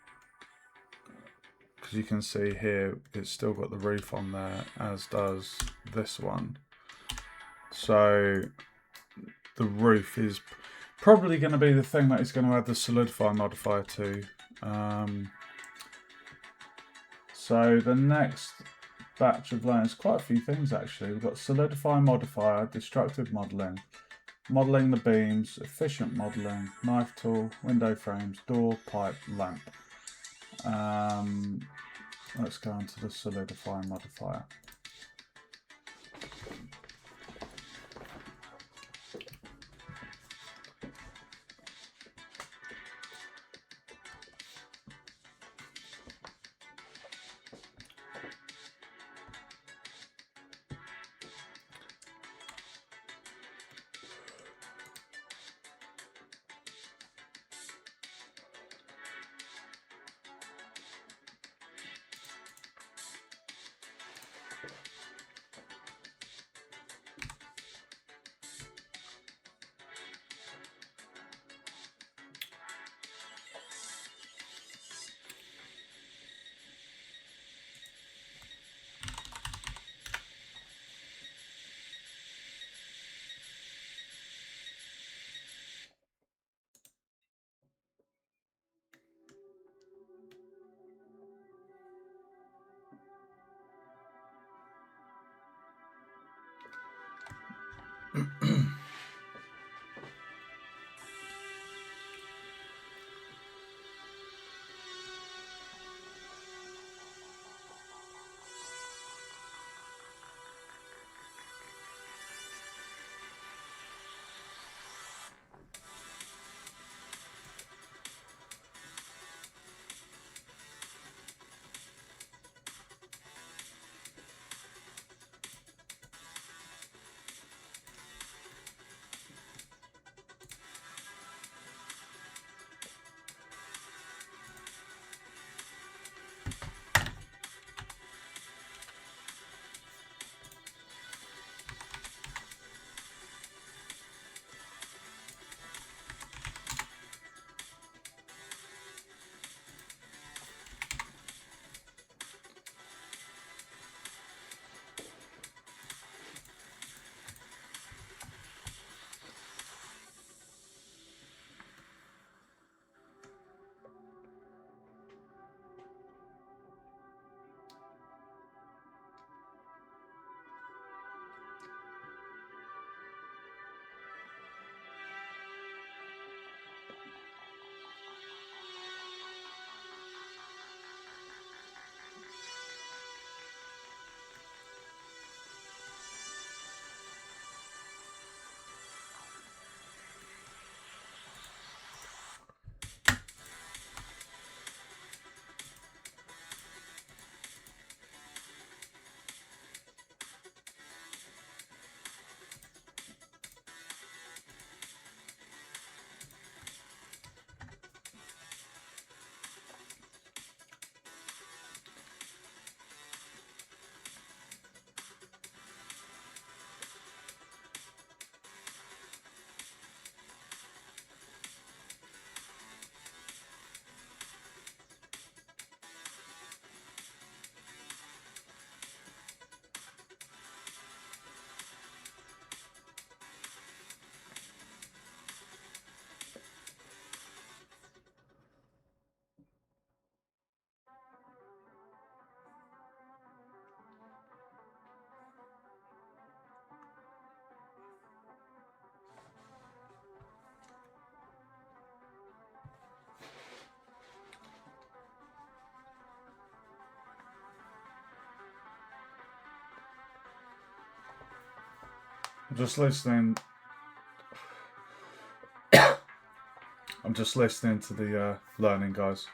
[SPEAKER 1] because you can see here, it's still got the roof on there, as does this one. So the roof is probably going to be the thing that is going to add the solidify modifier to. So the next batch of learning is quite a few things actually. We've got solidify modifier, destructive modelling, modelling the beams, efficient modelling, knife tool, window frames, door, pipe, lamp. Let's go on to the solidify modifier. I'm just listening. I'm just listening to the learning, guys.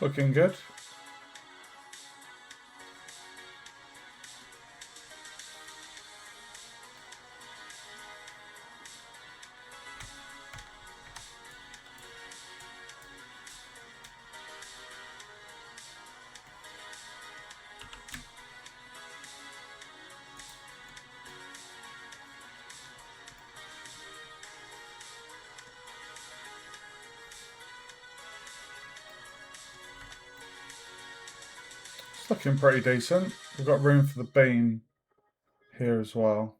[SPEAKER 1] Looking good. It's looking pretty decent. We've got room for the bean here as well.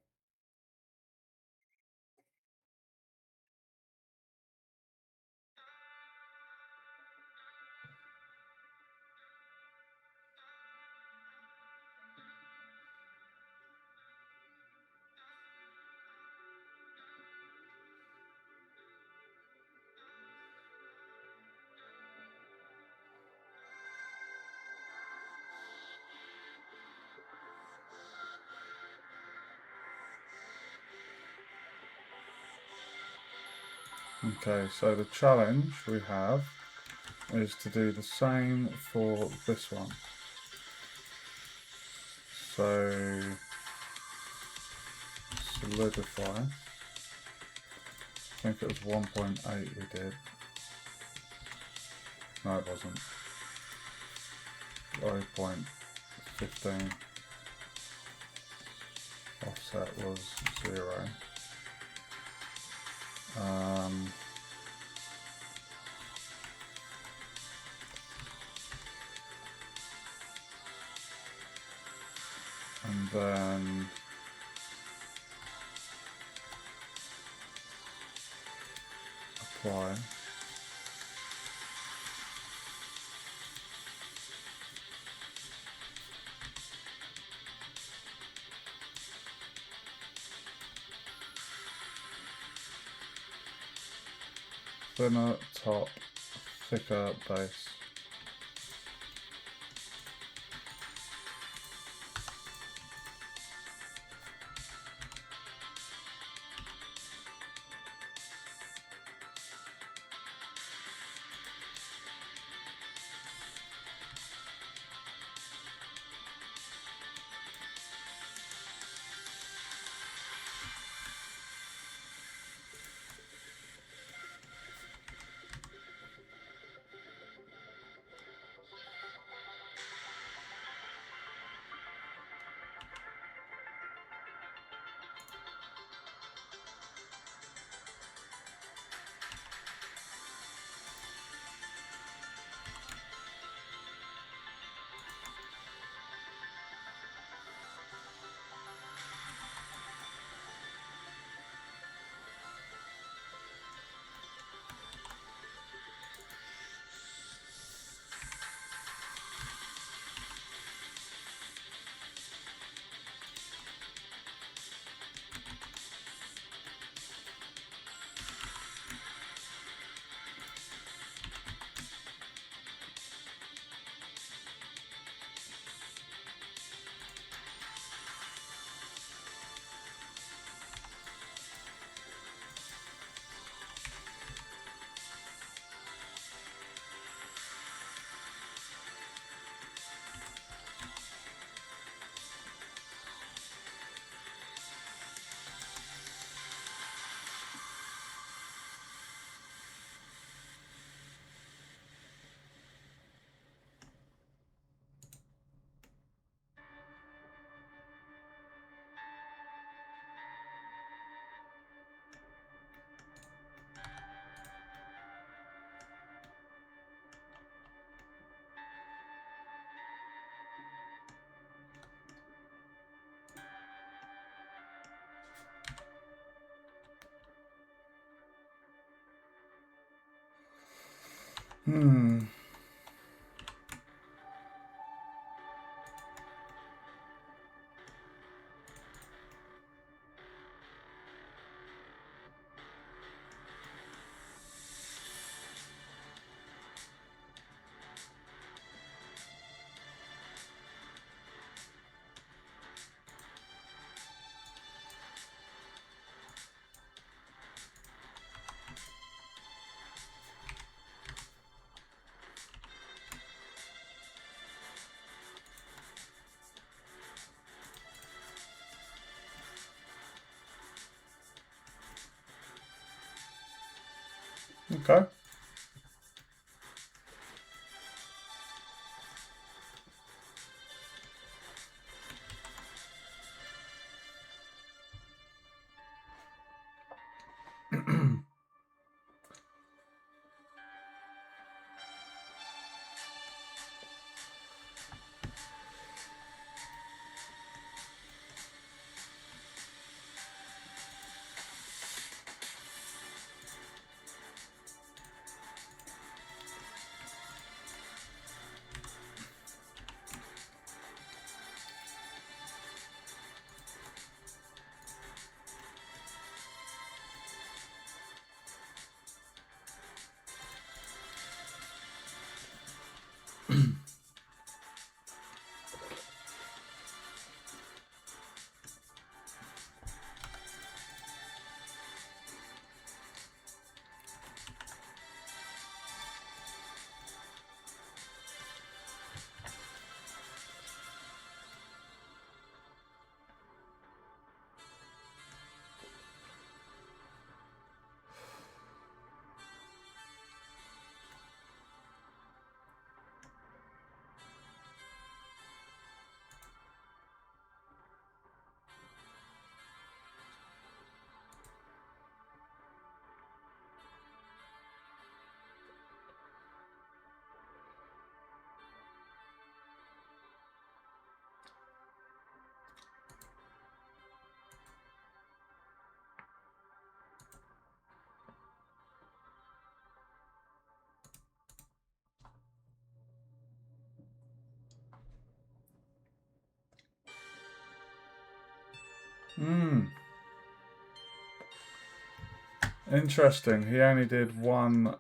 [SPEAKER 1] Okay, so the challenge we have is to do the same for this one. So solidify. I think it was 1.8 we did. No, it wasn't. 0.15. Offset was 0. And then apply. Thinner top, thicker base. Okay. Interesting. He only did one.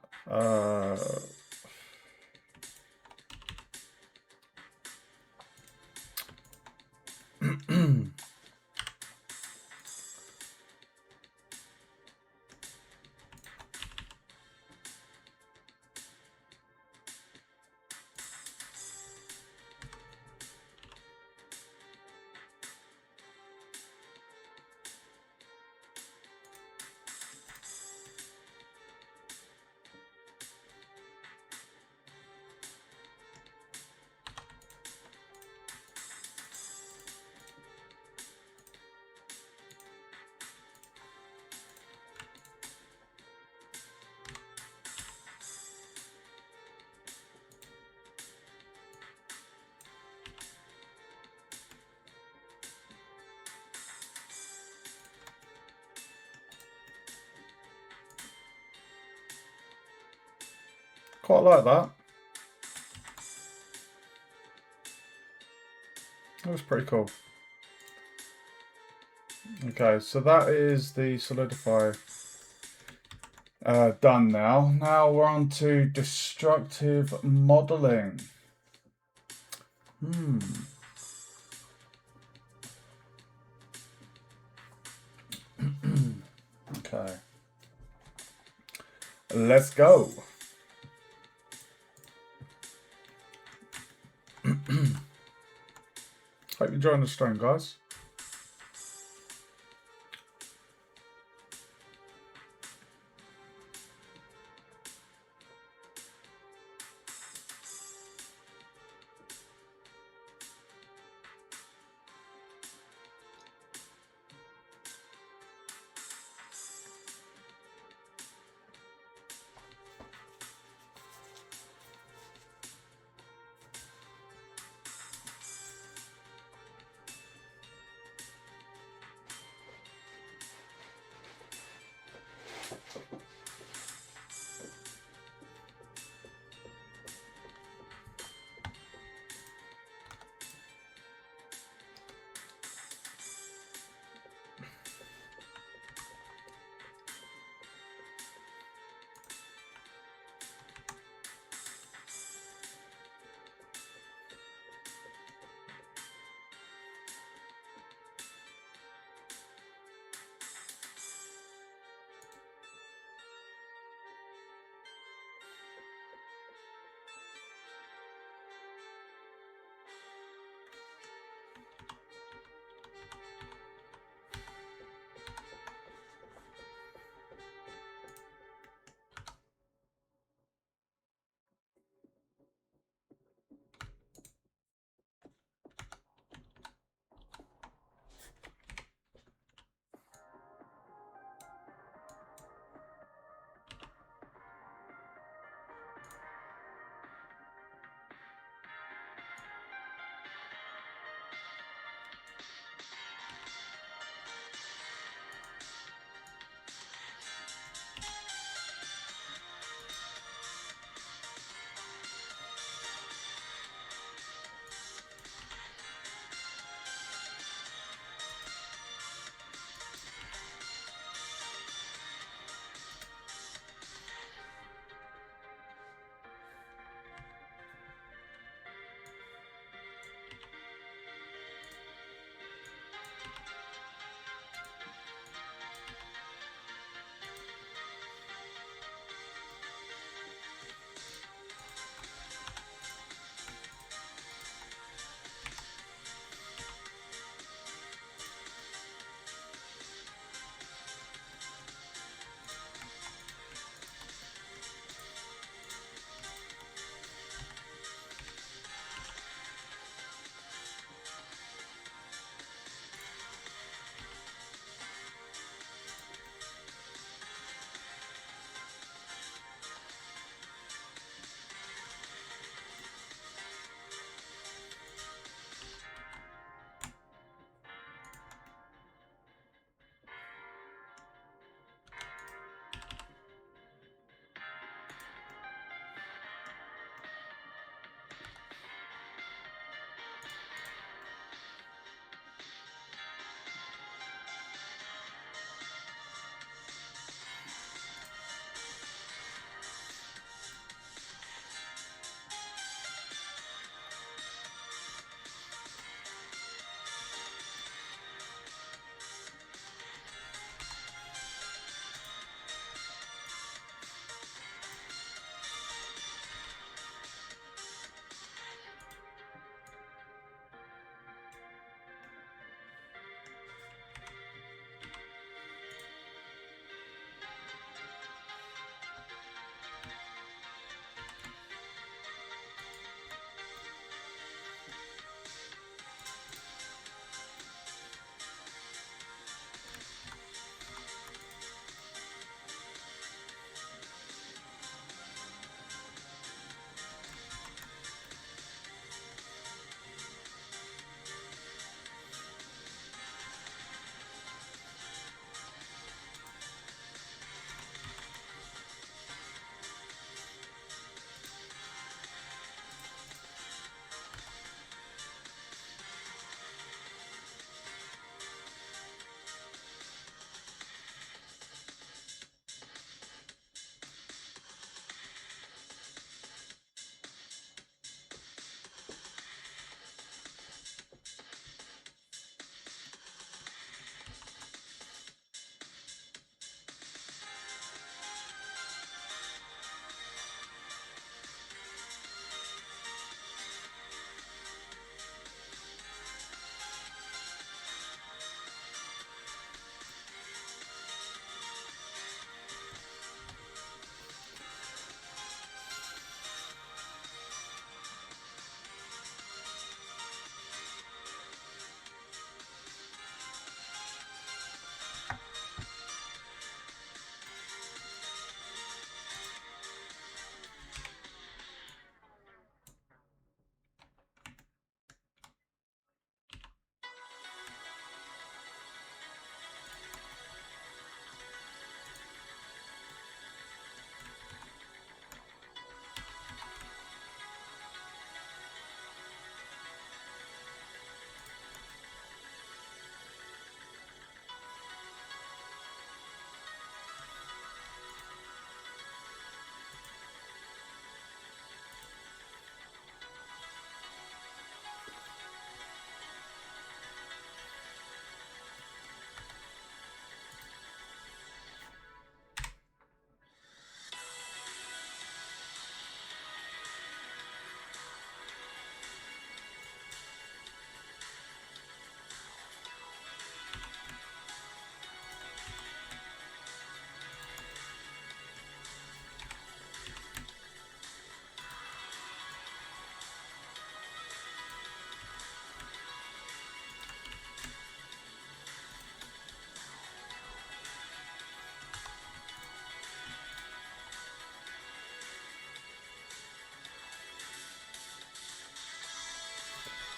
[SPEAKER 1] Quite like that. That was pretty cool. Okay, so that is the solidify done now. Now we're on to destructive modeling. Okay. Let's go. Hope you enjoying the stream, guys.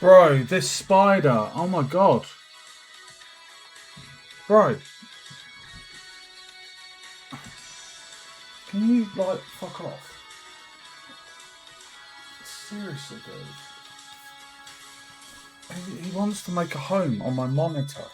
[SPEAKER 1] Bro, this spider. Oh my god. Bro. Can you, like, fuck off? Seriously, dude. He wants to make a home on my monitor.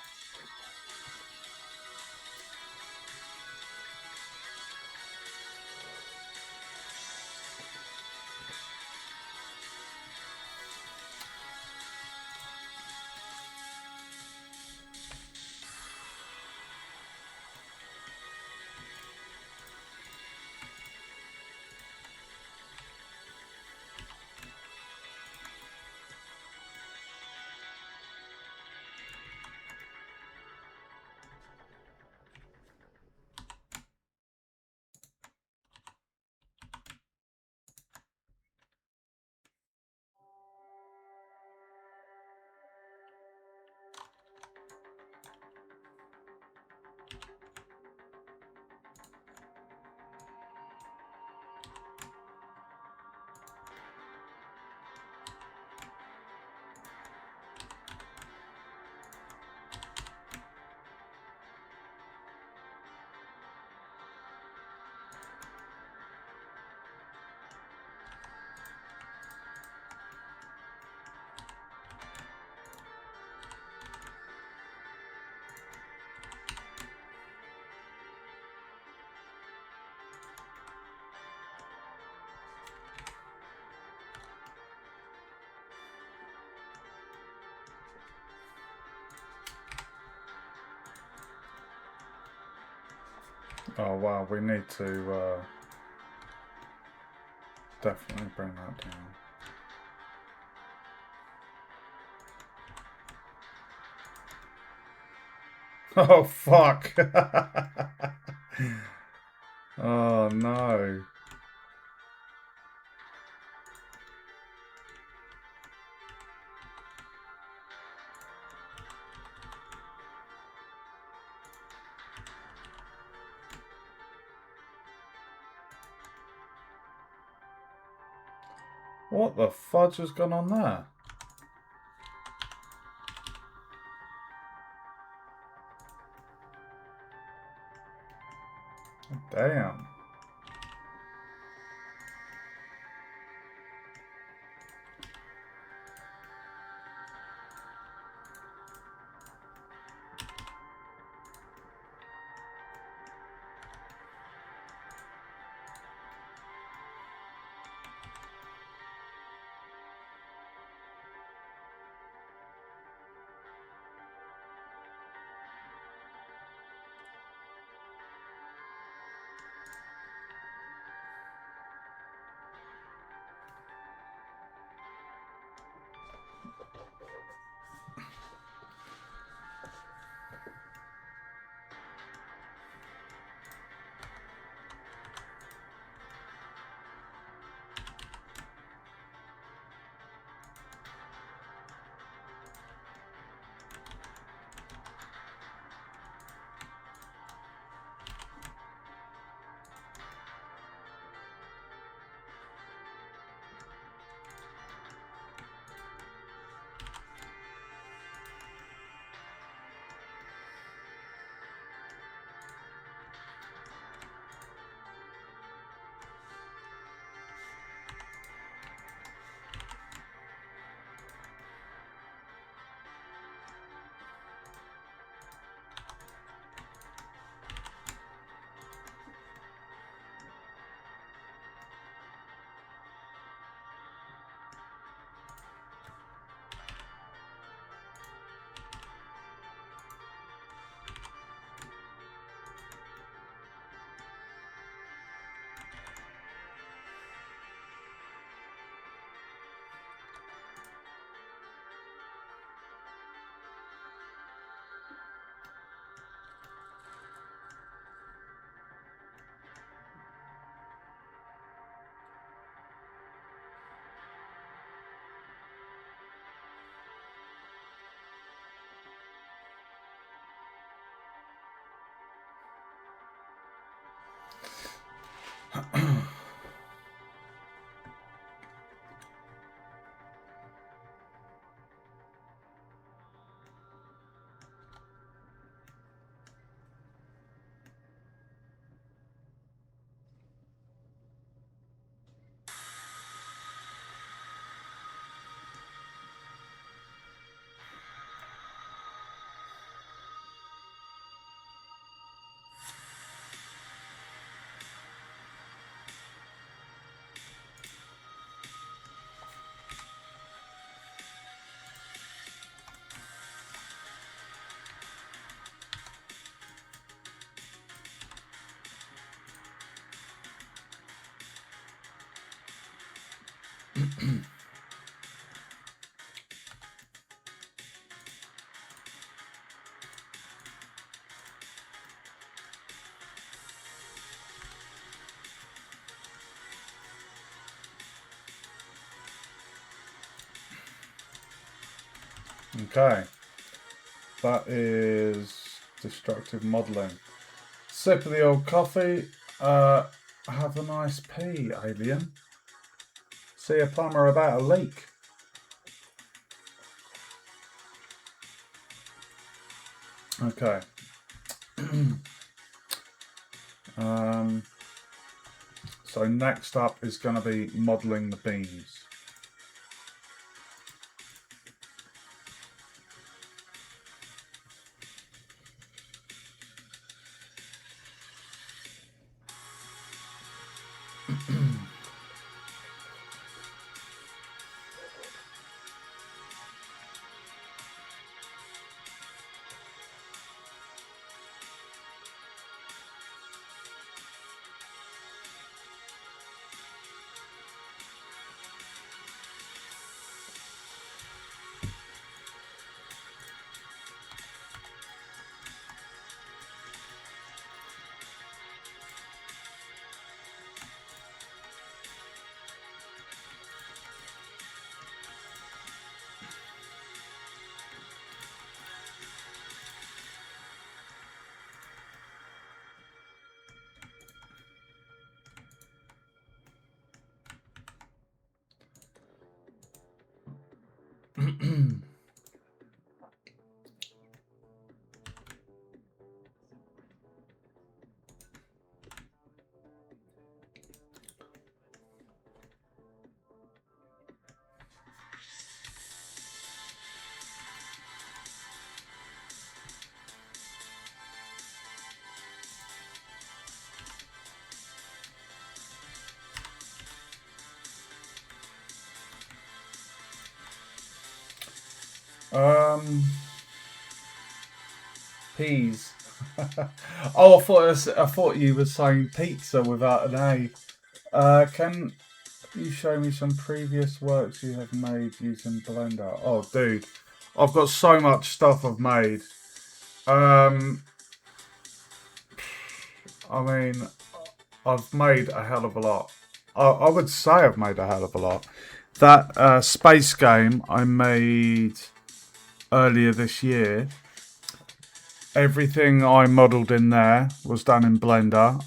[SPEAKER 1] Oh wow, we need to definitely bring that down. Oh fuck! Oh no. What the fudge has gone on there? Damn. Okay, that is destructive modelling. Sip of the old coffee. Have a nice pee, alien. See a plumber about a leak. Okay. So next up is going to be modelling the beams. Peas. Oh, I thought you were saying pizza without an A. Can you show me some previous works you have made using Blender? Oh, dude, I've got so much stuff I've made. I mean, I've made a hell of a lot. I would say I've made a hell of a lot. That space game I made earlier this year, everything I modelled in there was done in Blender.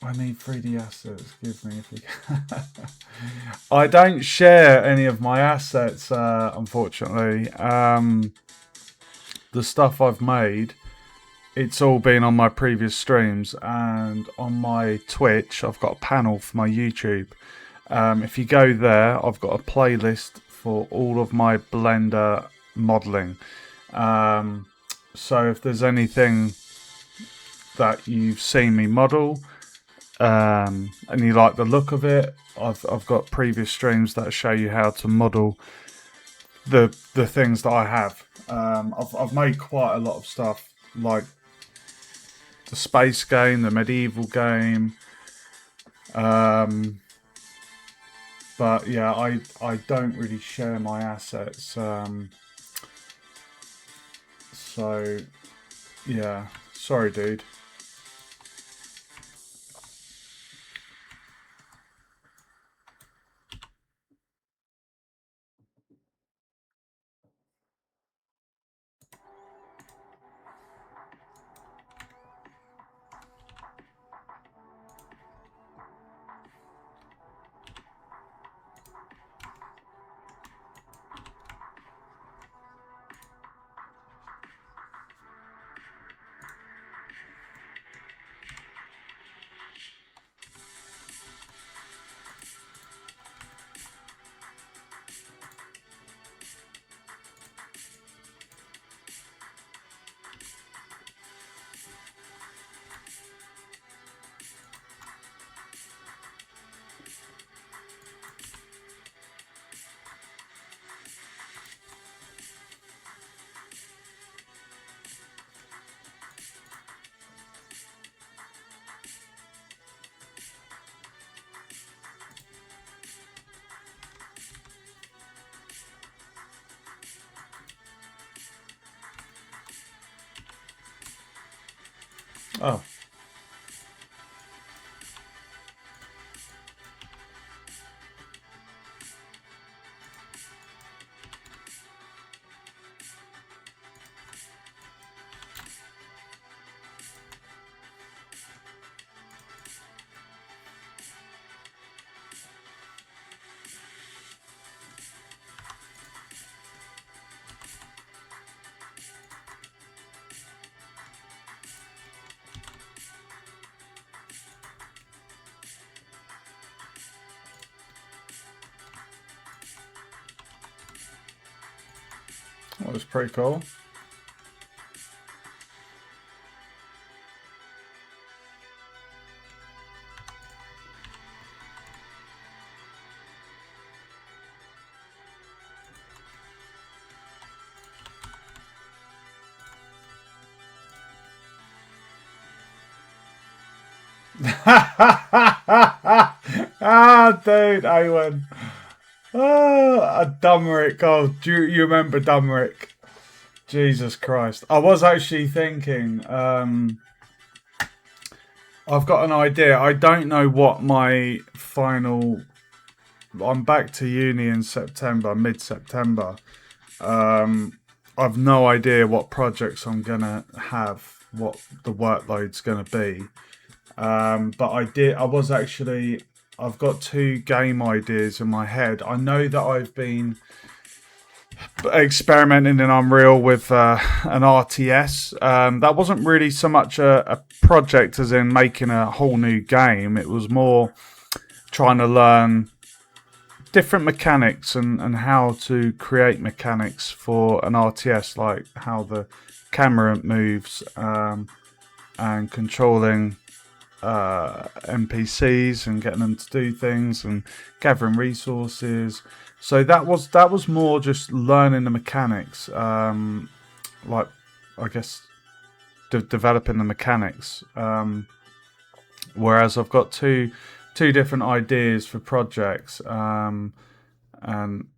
[SPEAKER 1] I need 3D assets. Give me if you can. I don't share any of my assets, unfortunately. The stuff I've made, it's all been on my previous streams, and on my Twitch I've got a panel for my YouTube. If you go there, I've got a playlist for all of my Blender modelling. So if there's anything that you've seen me model and you like the look of it, I've got previous streams that show you how to model the things that I have. I've made quite a lot of stuff, like the space game, the medieval game. But yeah, I don't really share my assets. So yeah, sorry, dude. Oh. That was pretty cool. Ah, dude, Owen. Ah, a Dumerick. Oh, do you remember Dumerick? Jesus Christ. I was actually thinking, I've got an idea. I don't know what my final. I'm back to uni in September, mid September. I've no idea what projects I'm gonna have, what the workload's gonna be. But I was actually. I've got two game ideas in my head. I know that I've been experimenting in Unreal with an RTS. That wasn't really so much a project as in making a whole new game. It was more trying to learn different mechanics and how to create mechanics for an RTS, like how the camera moves and controlling NPCs and getting them to do things and gathering resources. So that was more just learning the mechanics, like I guess developing the mechanics. Whereas I've got two different ideas for projects, and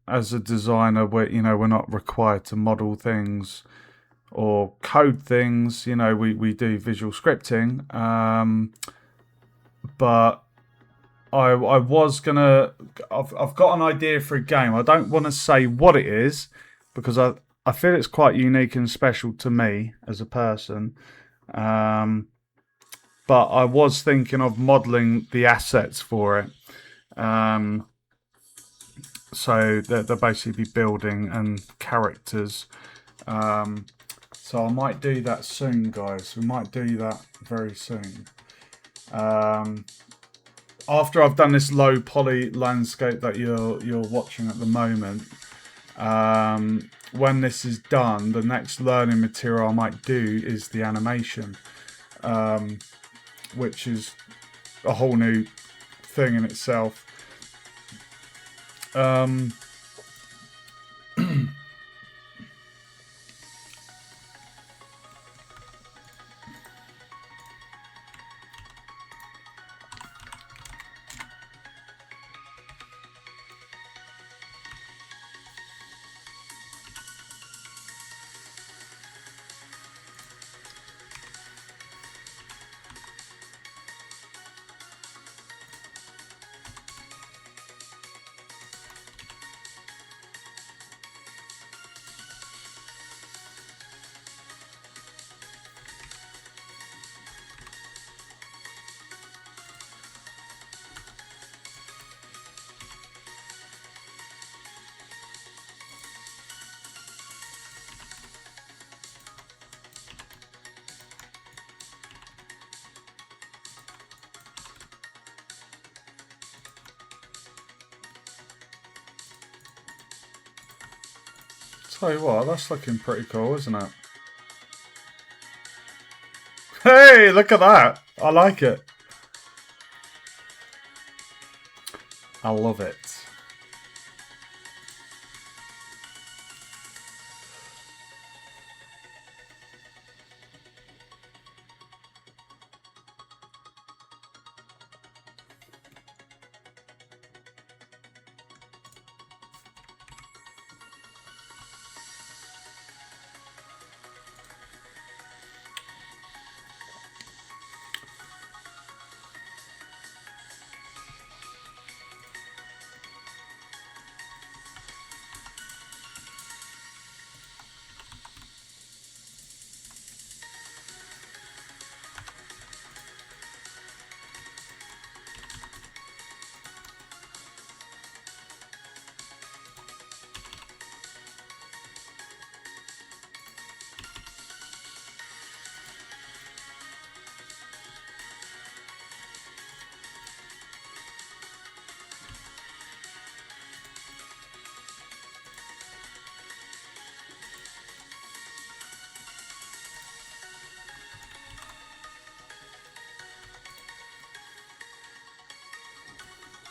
[SPEAKER 1] as a designer, we're not required to model things or code things. We do visual scripting. But I was gonna. I've got an idea for a game. I don't want to say what it is because I feel it's quite unique and special to me as a person. But I was thinking of modelling the assets for it. So they'll basically be building and characters. So I might do that soon, guys. We might do that very soon. After I've done this low poly landscape that you're watching at the moment, when this is done, the next learning material I might do is the animation, which is a whole new thing in itself. Tell you what, that's looking pretty cool, isn't it? Hey, look at that! I like it. I love it.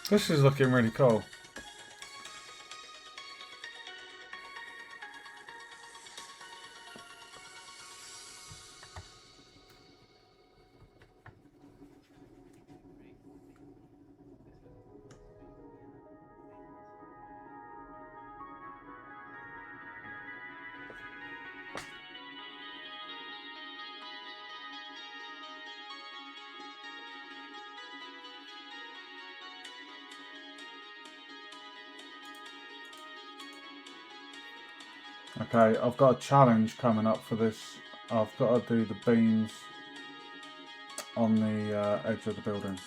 [SPEAKER 1] This is looking really cool. Okay, I've got a challenge coming up for this. I've got to do the beams on the edge of the building.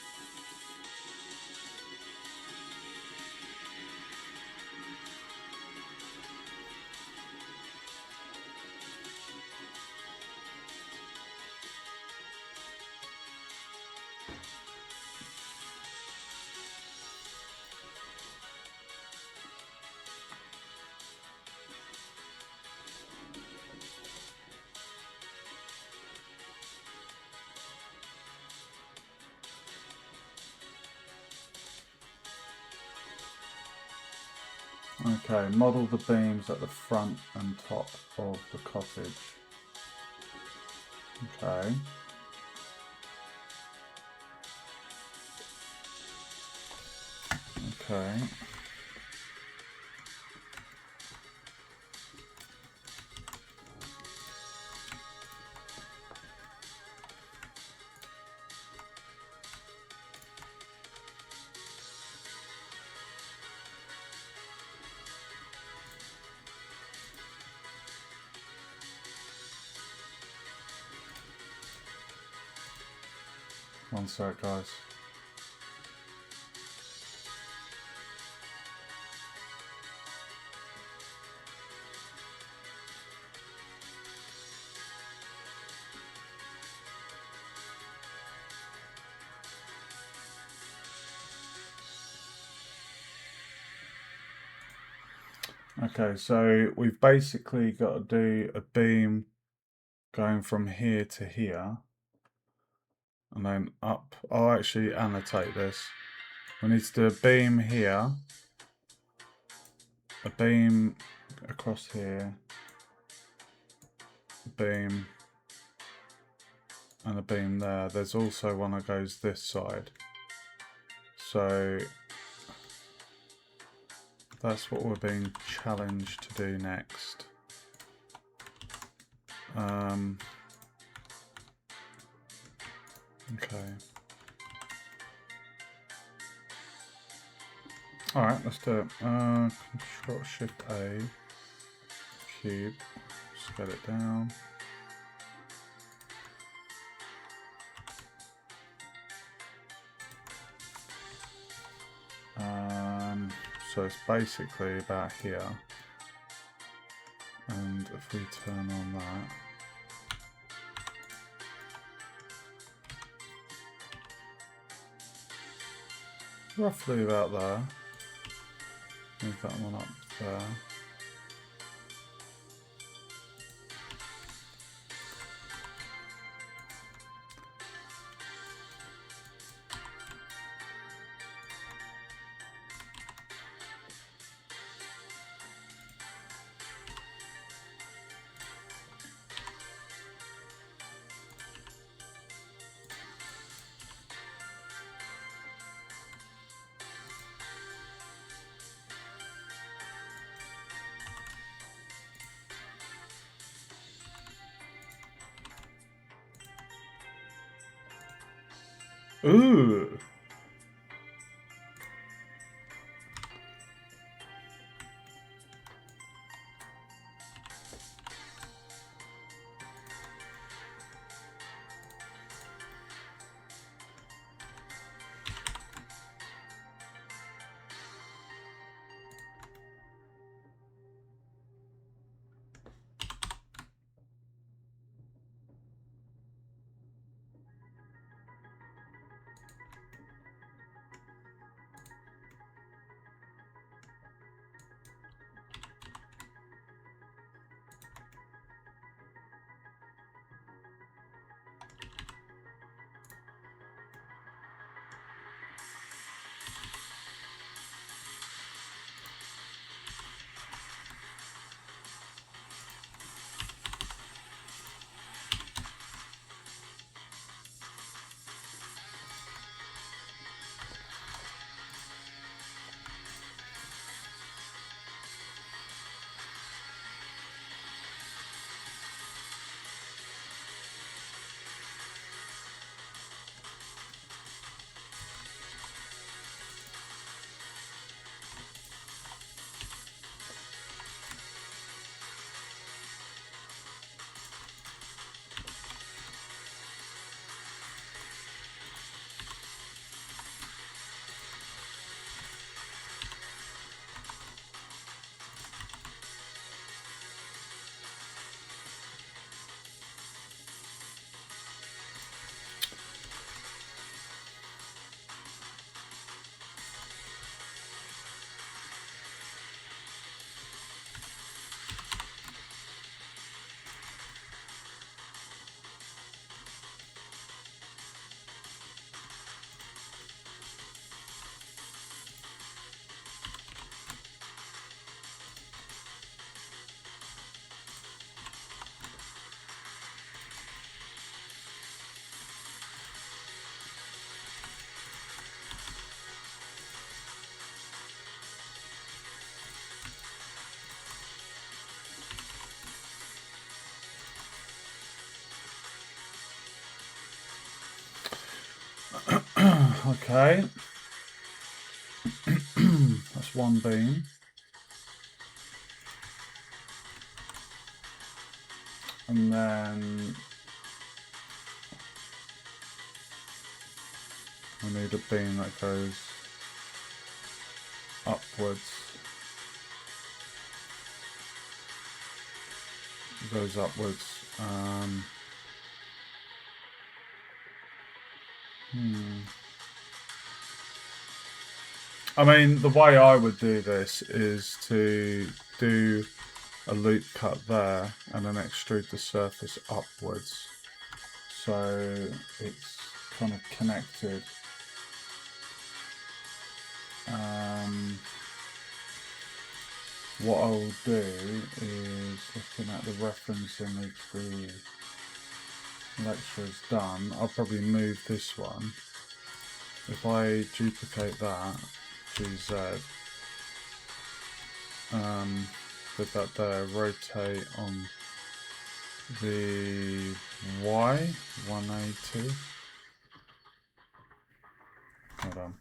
[SPEAKER 1] Okay, model the beams at the front and top of the cottage. Okay. Okay. One sec, guys. Okay, so we've basically got to do a beam going from here to here and then up. I'll actually annotate this. We need to do a beam here, a beam across here, a beam, and a beam there. There's also one that goes this side. So that's what we're being challenged to do next. Okay. Alright, let's do it. Control Shift A, cube, scale it down. So it's basically about here. And if we turn on that, roughly about there. Move that one up there. Ooh! Okay. That's one beam. And then I need a beam that goes upwards. Goes upwards. I mean, the way I would do this is to do a loop cut there and then extrude the surface upwards. So it's kind of connected. What I'll do is, looking at the reference image the lecture's done, I'll probably move this one. If I duplicate that, GZ, did that there, rotate on the Y, 180. Hold on.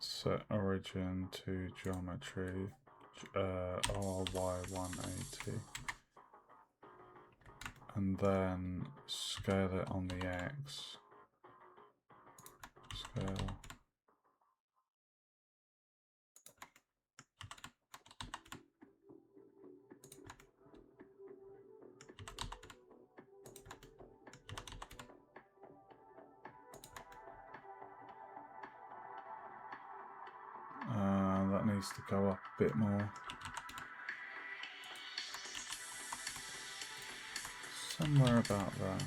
[SPEAKER 1] Set origin to geometry, RY 180. And then scale it on the X. Scale. That needs to go up a bit more. Somewhere about there.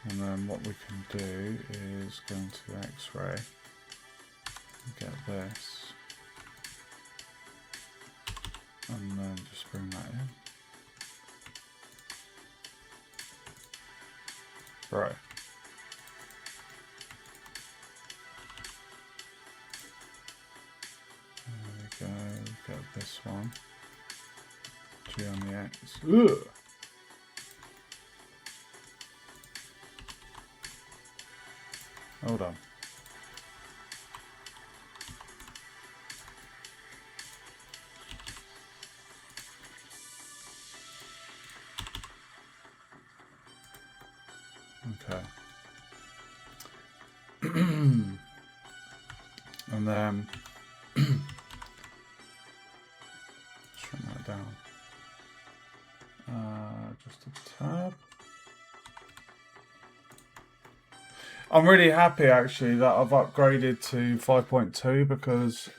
[SPEAKER 1] And then what we can do is go into X-ray and get this. And then just bring that in. Right. There we go, we've got this one. G on the X. Ugh. Hold on. Okay. And then shrink that down. Just a tab. I'm really happy actually that I've upgraded to 5.2 because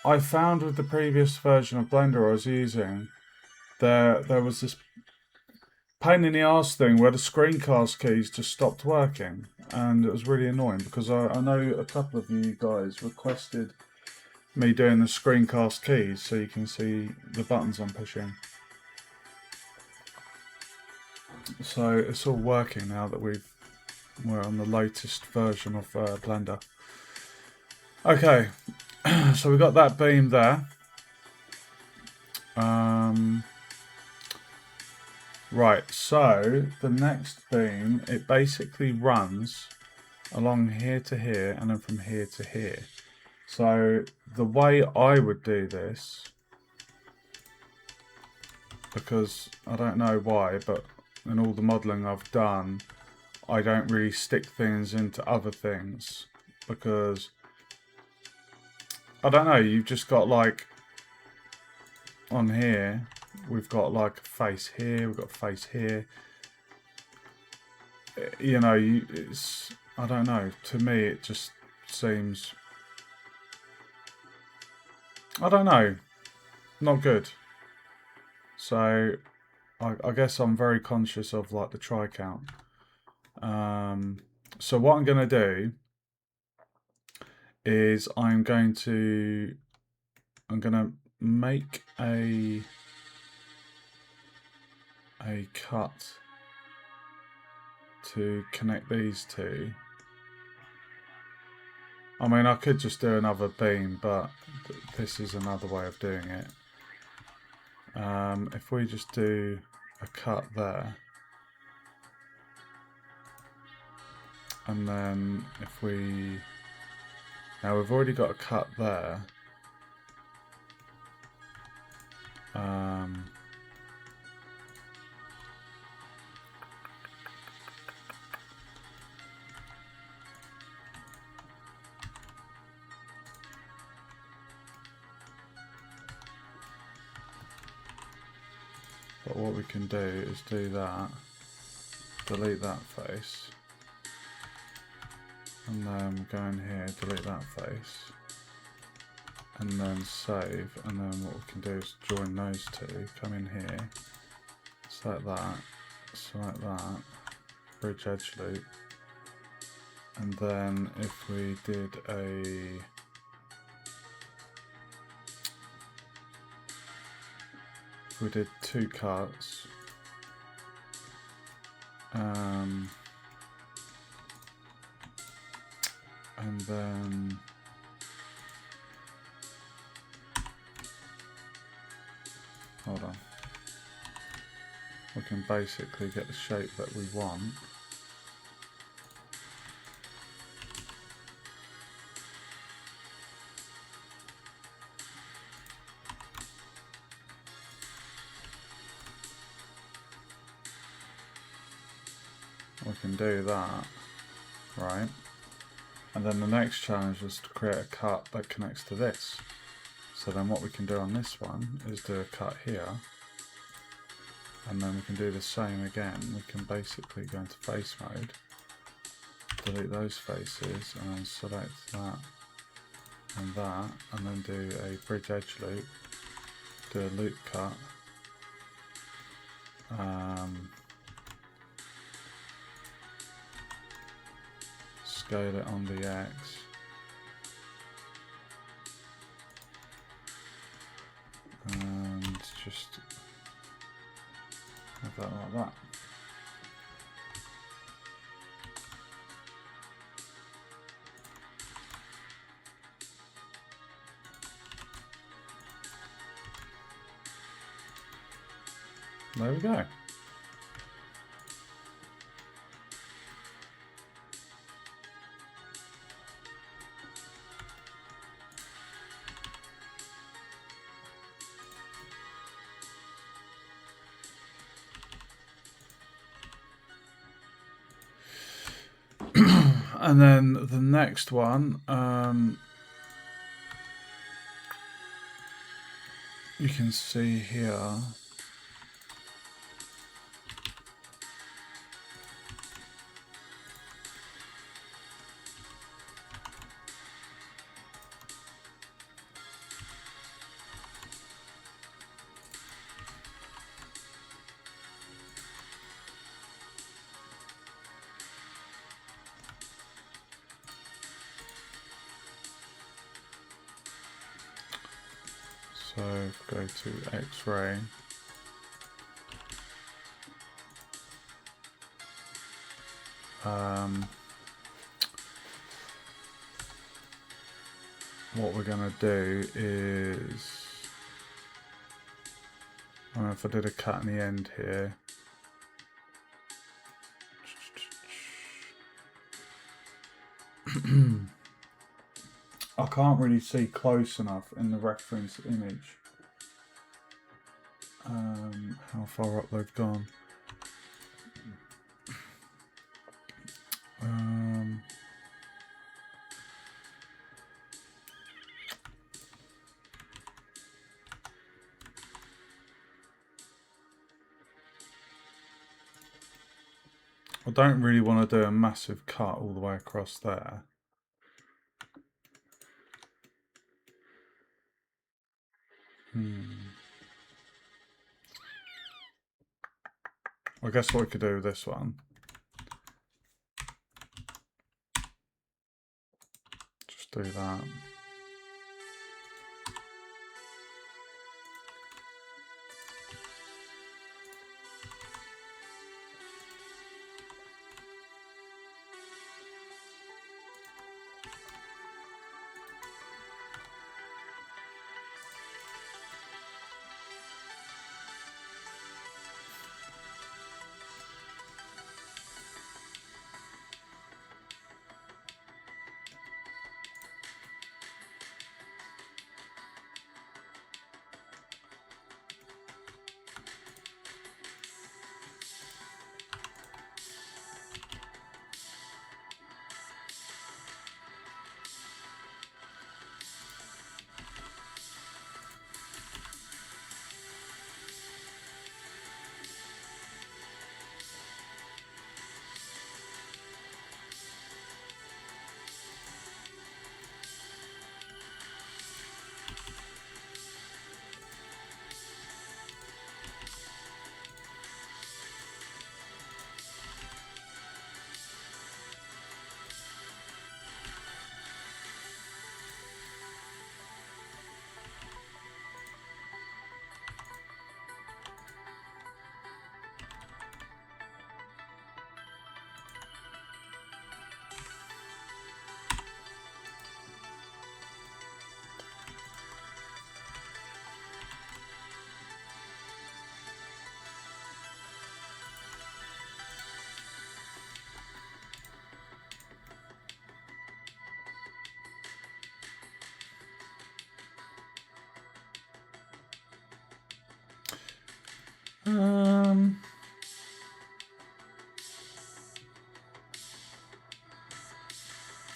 [SPEAKER 1] I found with the previous version of Blender I was using there was this pain in the arse thing where the screencast keys just stopped working, and it was really annoying because I know a couple of you guys requested me doing the screencast keys so you can see the buttons I'm pushing. So it's all working now that we're on the latest version of Blender. Okay, so we got that beam there. Right, so the next beam, it basically runs along here to here and then from here to here. So the way I would do this, because I don't know why, but in all the modelling I've done, I don't really stick things into other things because, I don't know, you've just got like, on here, we've got like a face here, we've got a face here. You know, it's, I don't know, to me it just seems, I don't know, not good. So I guess I'm very conscious of like the try count. So what I'm going to do is I'm going to make a cut to connect these two. I mean, I could just do another beam, but this is another way of doing it. If we just do a cut there, and then if we... Now we've already got a cut there. But what we can do is do that, delete that face, and then go in here, delete that face, and then save, and then what we can do is join those two, come in here, select that, bridge edge loop, and then if we did two cuts, and then hold on, we can basically get the shape that we want. We can do that, right? And then the next challenge is to create a cut that connects to this. So then what we can do on this one is do a cut here, and then we can do the same again. We can basically go into face mode, delete those faces, and then select that, and then do a bridge edge loop, do a loop cut, scale it on the X, and just have that like that. There we go. And then the next one, you can see here, so go to X-ray, what we're going to do is, I don't know if I did a cut in the end here, I can't really see close enough in the reference image how far up they've gone. I don't really want to do a massive cut all the way across there. I guess what we could do with this one, just do that.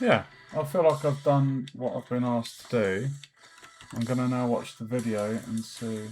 [SPEAKER 1] yeah, I feel like I've done what I've been asked to do. I'm going to now watch the video and see.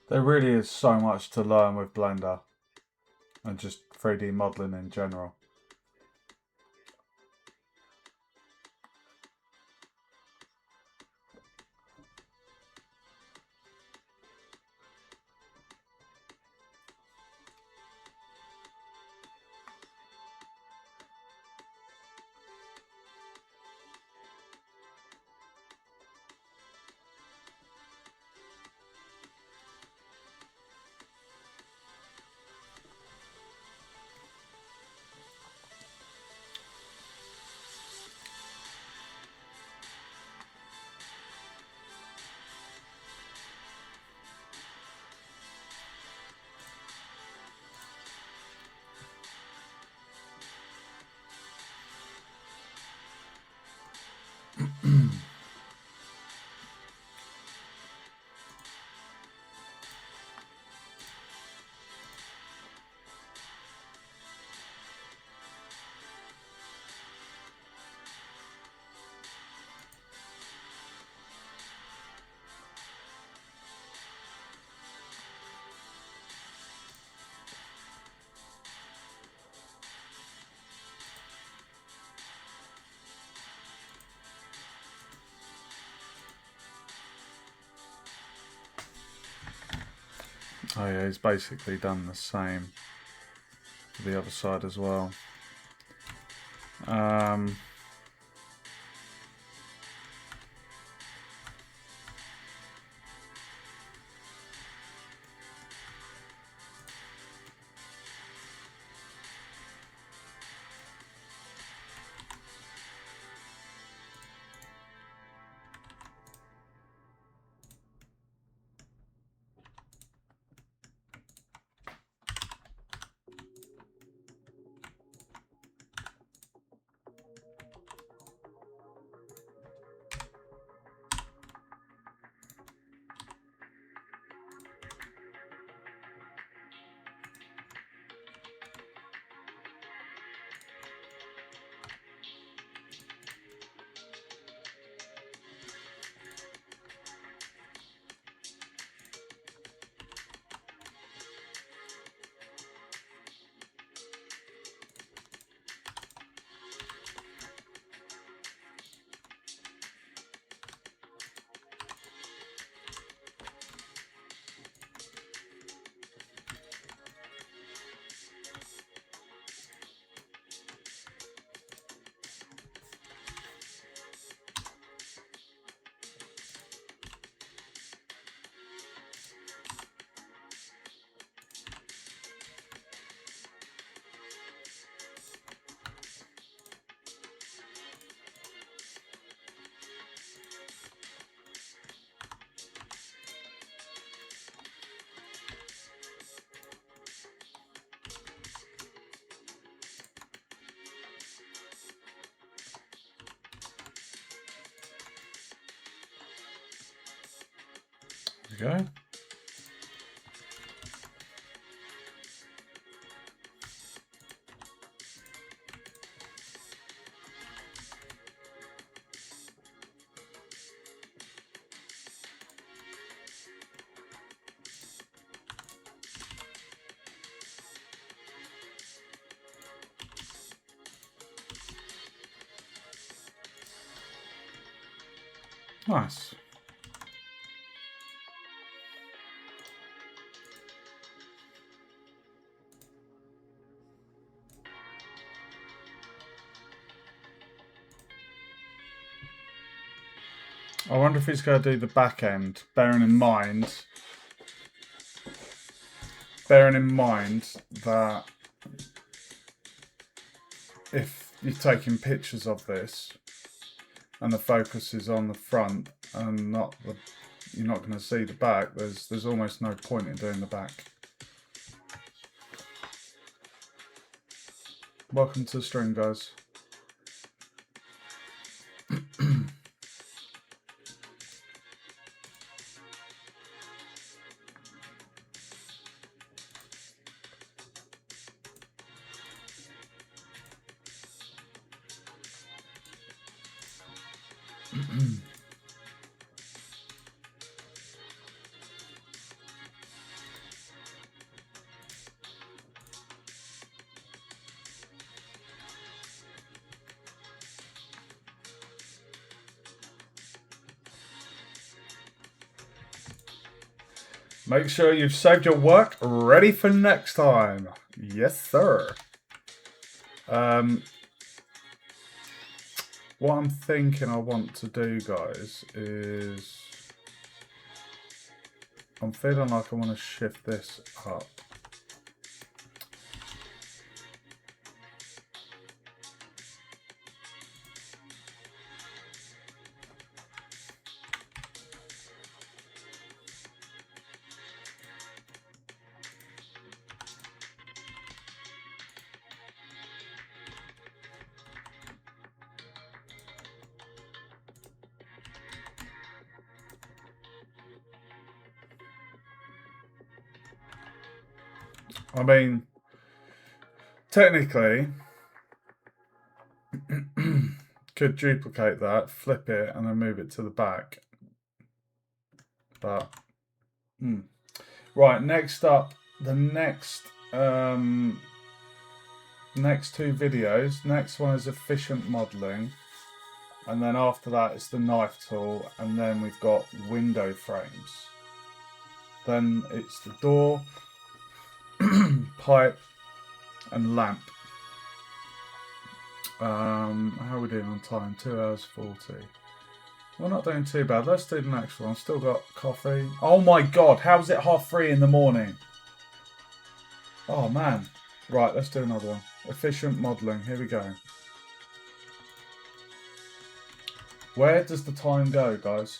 [SPEAKER 1] There really is so much to learn with Blender and just 3D modeling in general. Oh yeah, he's basically done the same for the other side as well. we go. Nice. I wonder if he's going to do the back end, bearing in mind that if you're taking pictures of this and the focus is on the front and you're not going to see the back, there's almost no point in doing the back. Welcome to the stream, guys. Make sure you've saved your work ready for next time. Yes, sir. What I'm thinking I want to do, guys, is I'm feeling like I want to shift this up. I mean, technically, could duplicate that, flip it, and then move it to the back. But, right, next up, the next two videos. Next one is efficient modelling. And then after that, it's the knife tool. And then we've got window frames. Then it's the door, pipe, and lamp. How are we doing on time? 2 hours 40. We're not doing too bad. Let's do the next one. I've still got coffee. Oh my god, how's it 3:30 in the morning? Oh man. Right, let's do another one. Efficient modelling. Here we go. Where does the time go, guys?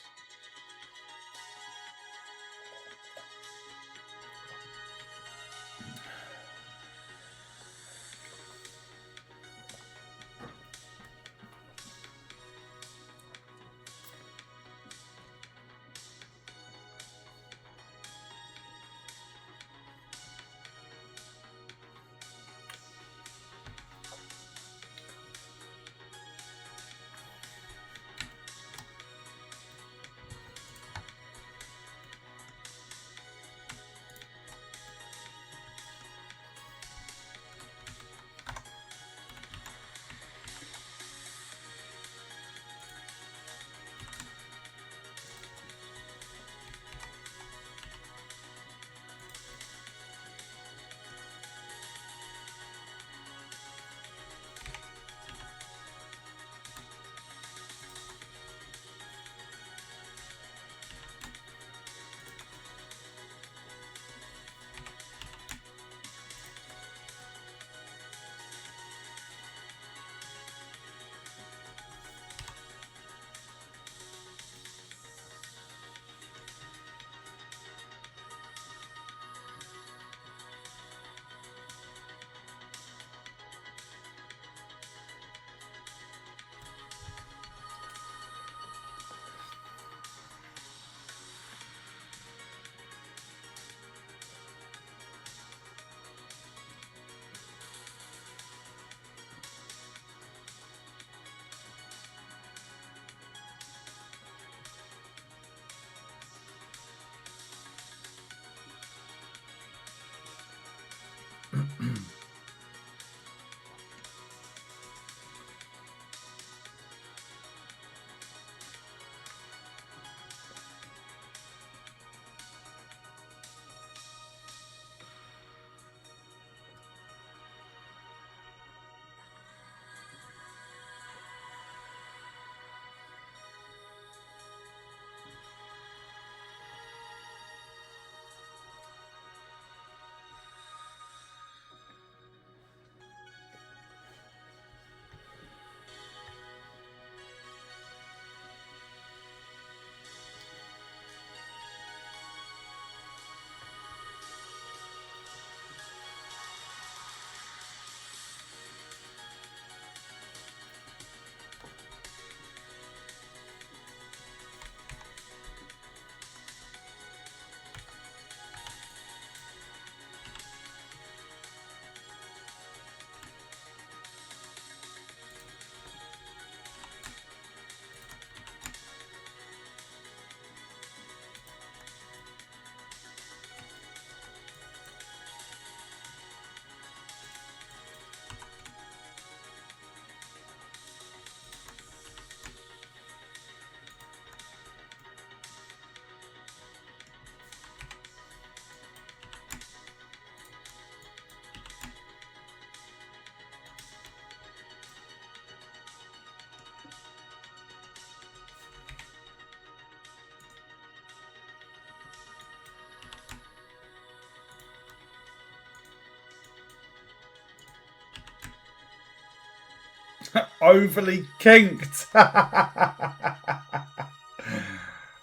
[SPEAKER 1] Overly kinked.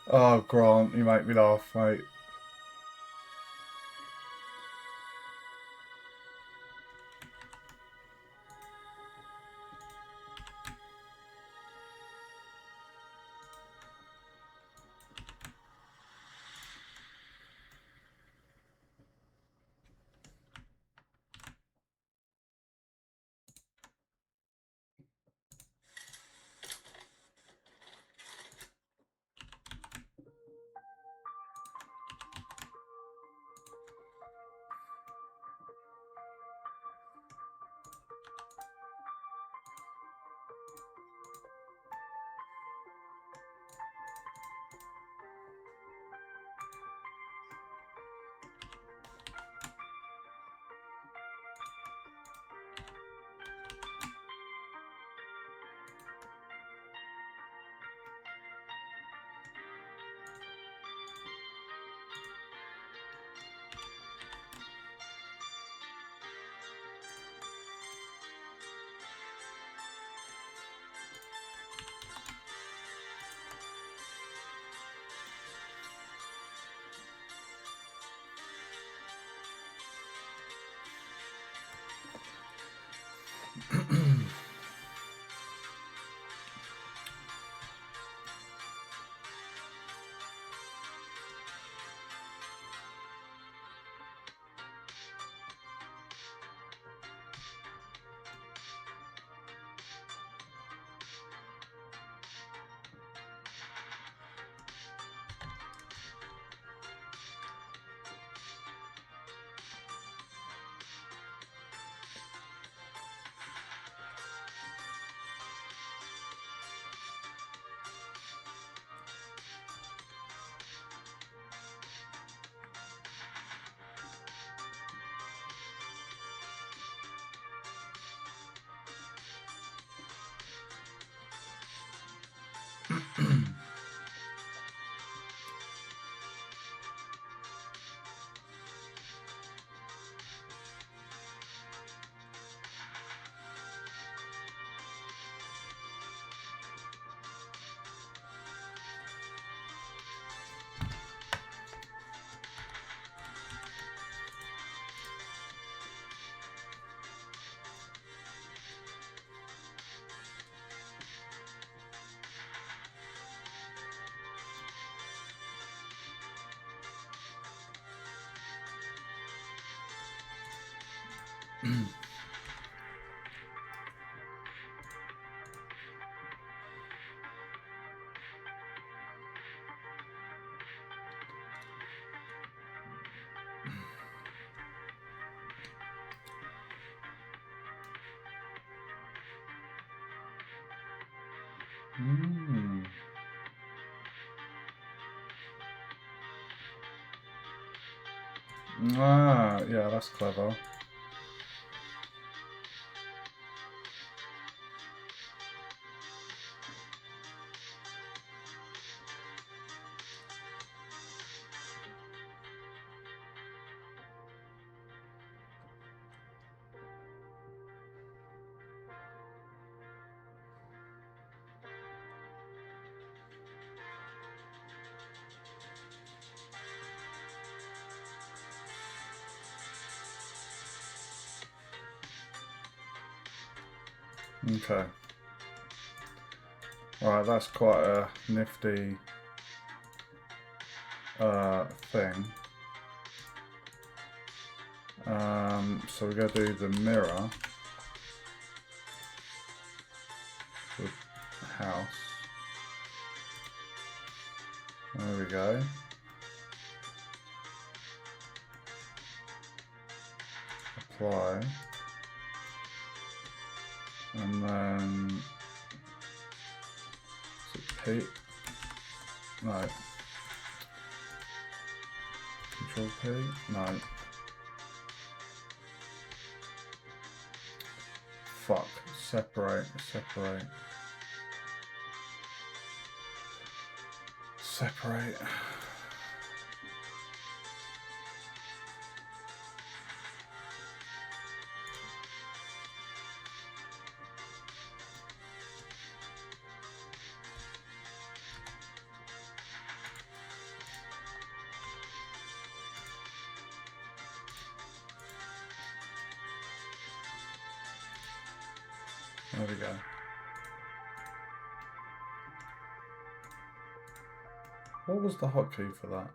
[SPEAKER 1] Oh, Grant, you make me laugh, mate. Ah, yeah, that's clever. Okay. Right, that's quite a nifty thing. So we're going to do the mirror with house. There we go. Apply. And then is it P? No. Control P? No. Fuck. Separate. There we go. What was the hotkey for that?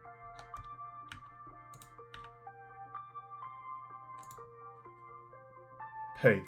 [SPEAKER 1] P.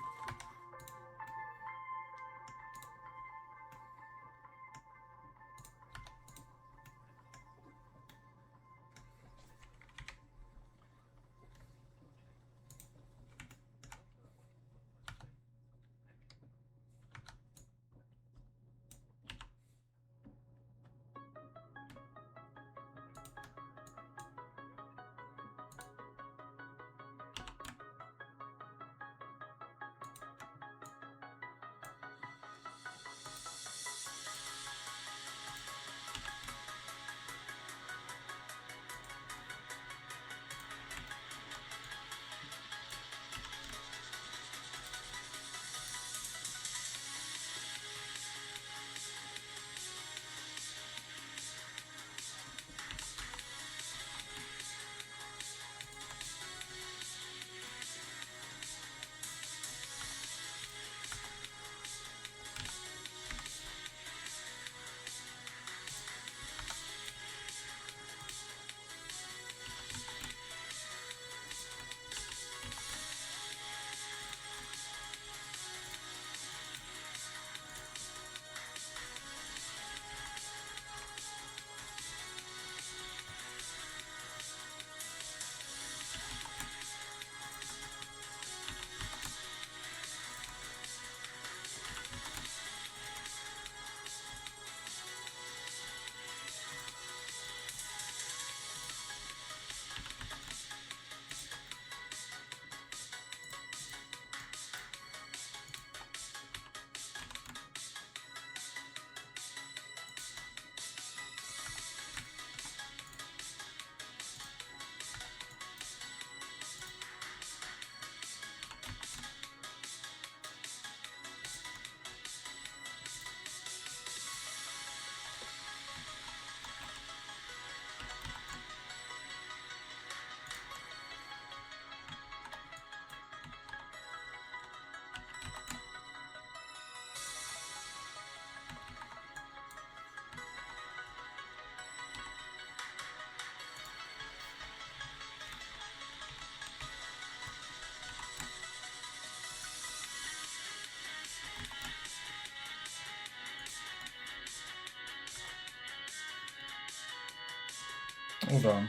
[SPEAKER 1] Hold on.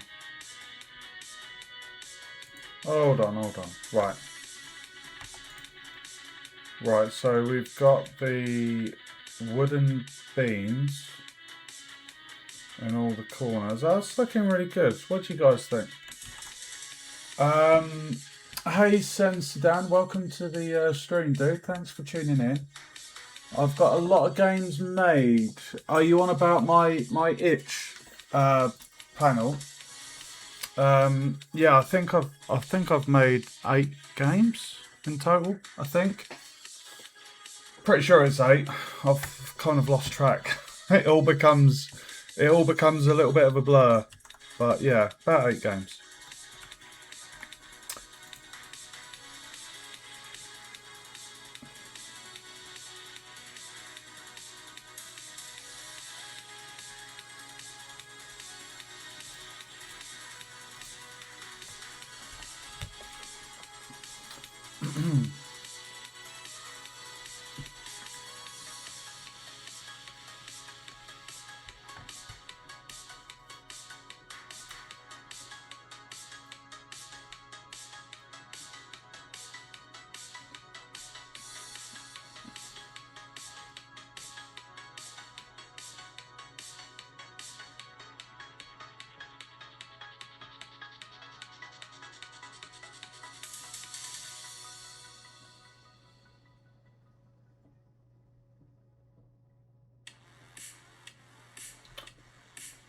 [SPEAKER 1] Hold on, hold on. Right. Right, so we've got the wooden beams in all the corners. That's looking really good. What do you guys think? Hey Sensidan, welcome to the stream, dude. Thanks for tuning in. I've got a lot of games made. Are you on about my itch panel? Yeah, I think I've made 8 games in total. I think. Pretty sure it's 8. I've kind of lost track. It all becomes a little bit of a blur. But yeah, about 8 games.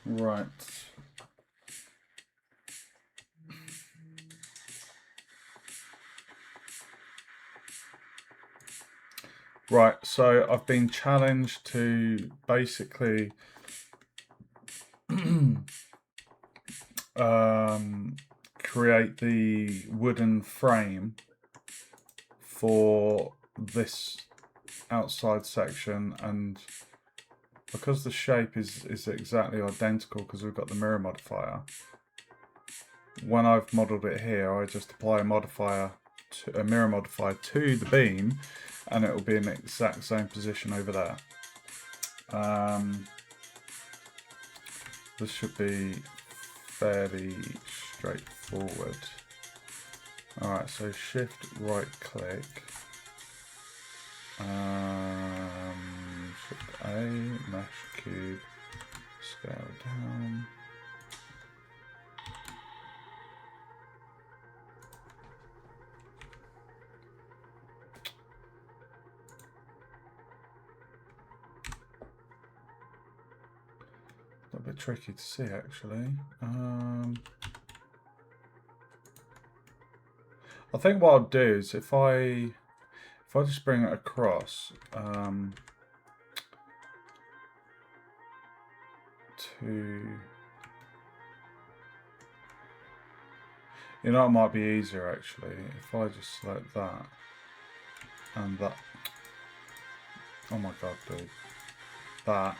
[SPEAKER 1] Right. Right, so I've been challenged to basically create the wooden frame for this outside section, and because the shape is exactly identical because we've got the mirror modifier, when I've modelled it here, I just apply a mirror modifier to the beam, and it will be in the exact same position over there. This should be fairly straightforward. Alright, so shift right click, shift A, mesh cube, scale down. A bit tricky to see actually. I think what I'll do is if I just bring it across to, you know, it might be easier actually if I just select that and that. Oh my god, dude. That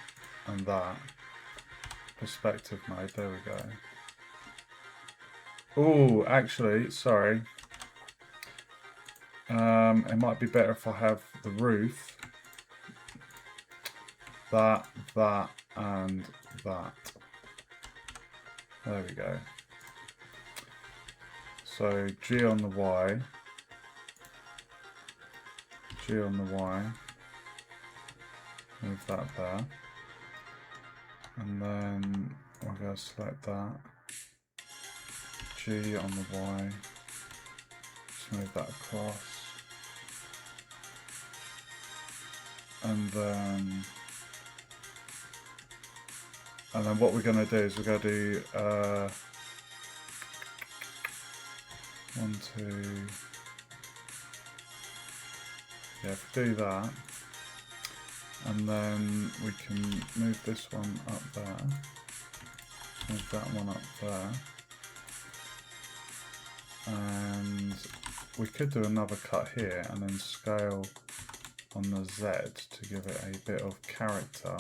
[SPEAKER 1] and that. Perspective mode, there we go. Oh, actually, sorry. It might be better if I have the roof. That, and that. There we go. So G on the Y. G on the Y. Move that there. And then we're going to select that. G on the Y. Just move that across. And then what we're going to do is we're going to do 1, 2. Yeah, if we do that. And then we can move this one up there, move that one up there, and we could do another cut here and then scale on the Z to give it a bit of character.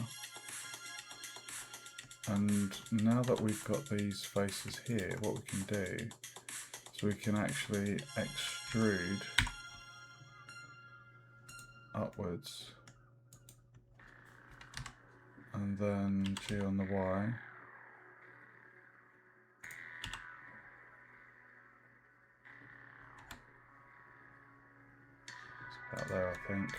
[SPEAKER 1] And now that we've got these faces here, what we can do is we can actually extrude upwards. And then G on the Y. It's about there, I think.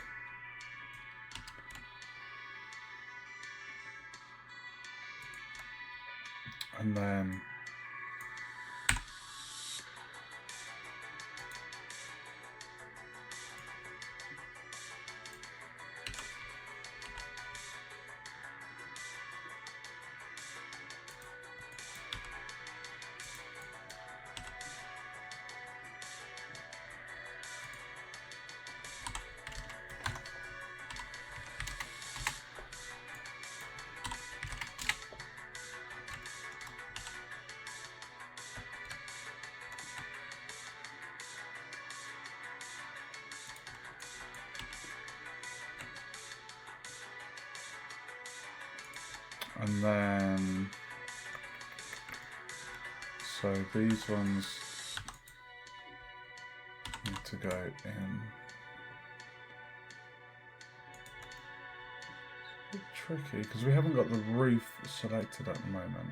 [SPEAKER 1] And then so these ones need to go in. It's a bit tricky because we haven't got the roof selected at the moment.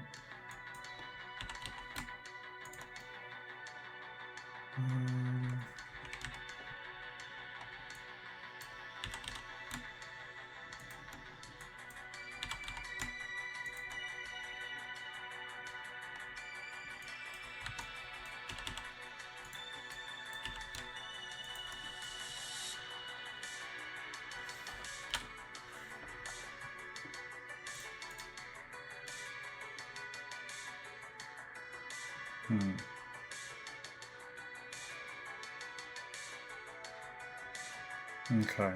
[SPEAKER 1] Okay.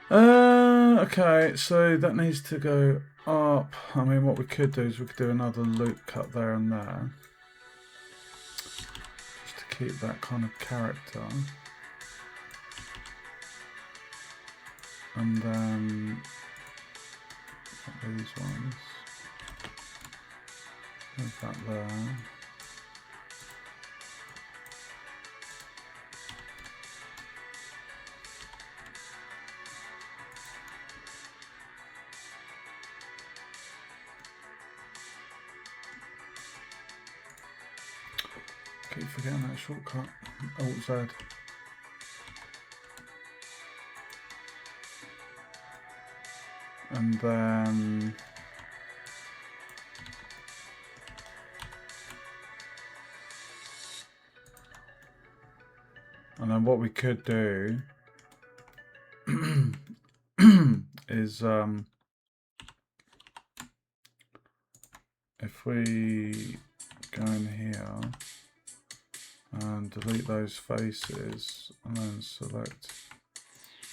[SPEAKER 1] Okay, so that needs to go up. I mean, what we could do is we could do another loop cut there and there. Just to keep that kind of character. And then these ones. Move that there. Keep forgetting that shortcut. Alt Z. And then what we could do is if we go in here and delete those faces and then select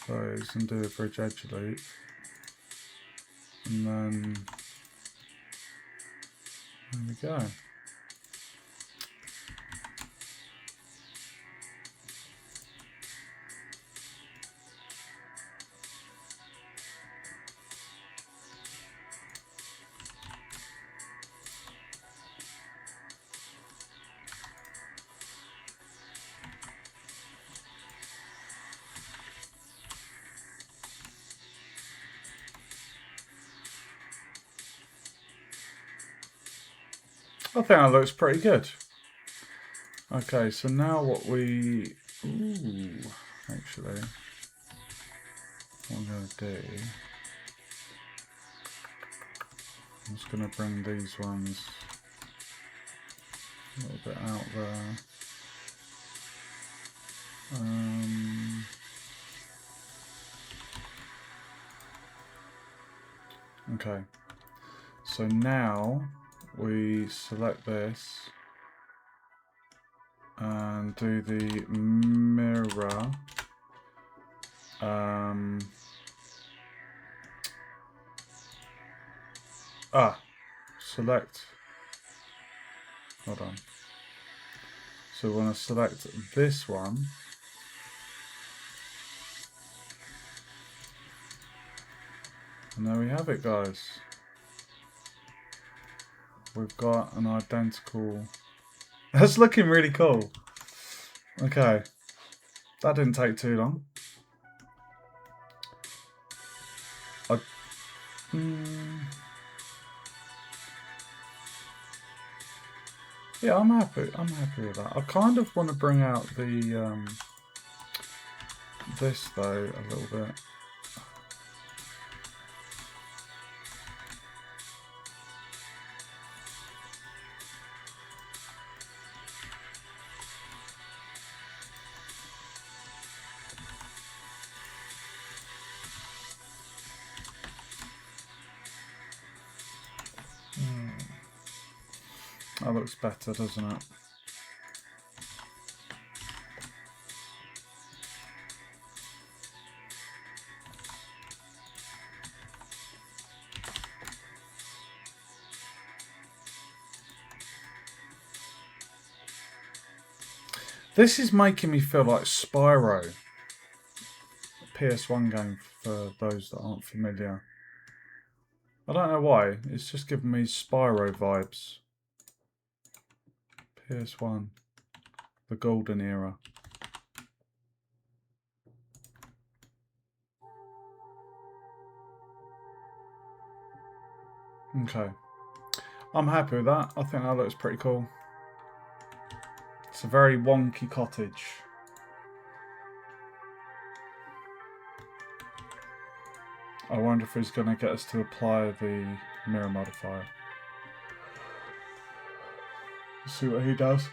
[SPEAKER 1] those and do a bridge edge loop, and then there we go. I think that looks pretty good. Okay, so now what we... actually, what I'm going to do... I'm just going to bring these ones a little bit out there. Okay, so now we select this and do the mirror. Select. Hold on. So we want to select this one. And there we have it, guys. We've got an identical... That's looking really cool. Okay. That didn't take too long. Yeah, I'm happy. I'm happy with that. I kind of want to bring out the this though a little bit. That looks better, doesn't it? This is making me feel like Spyro. PS1 game for those that aren't familiar. I don't know why. It's just giving me Spyro vibes. PS1. The golden era. Okay. I'm happy with that. I think that looks pretty cool. It's a very wonky cottage. I wonder if he's going to get us to apply the mirror modifier. Let's see what he does.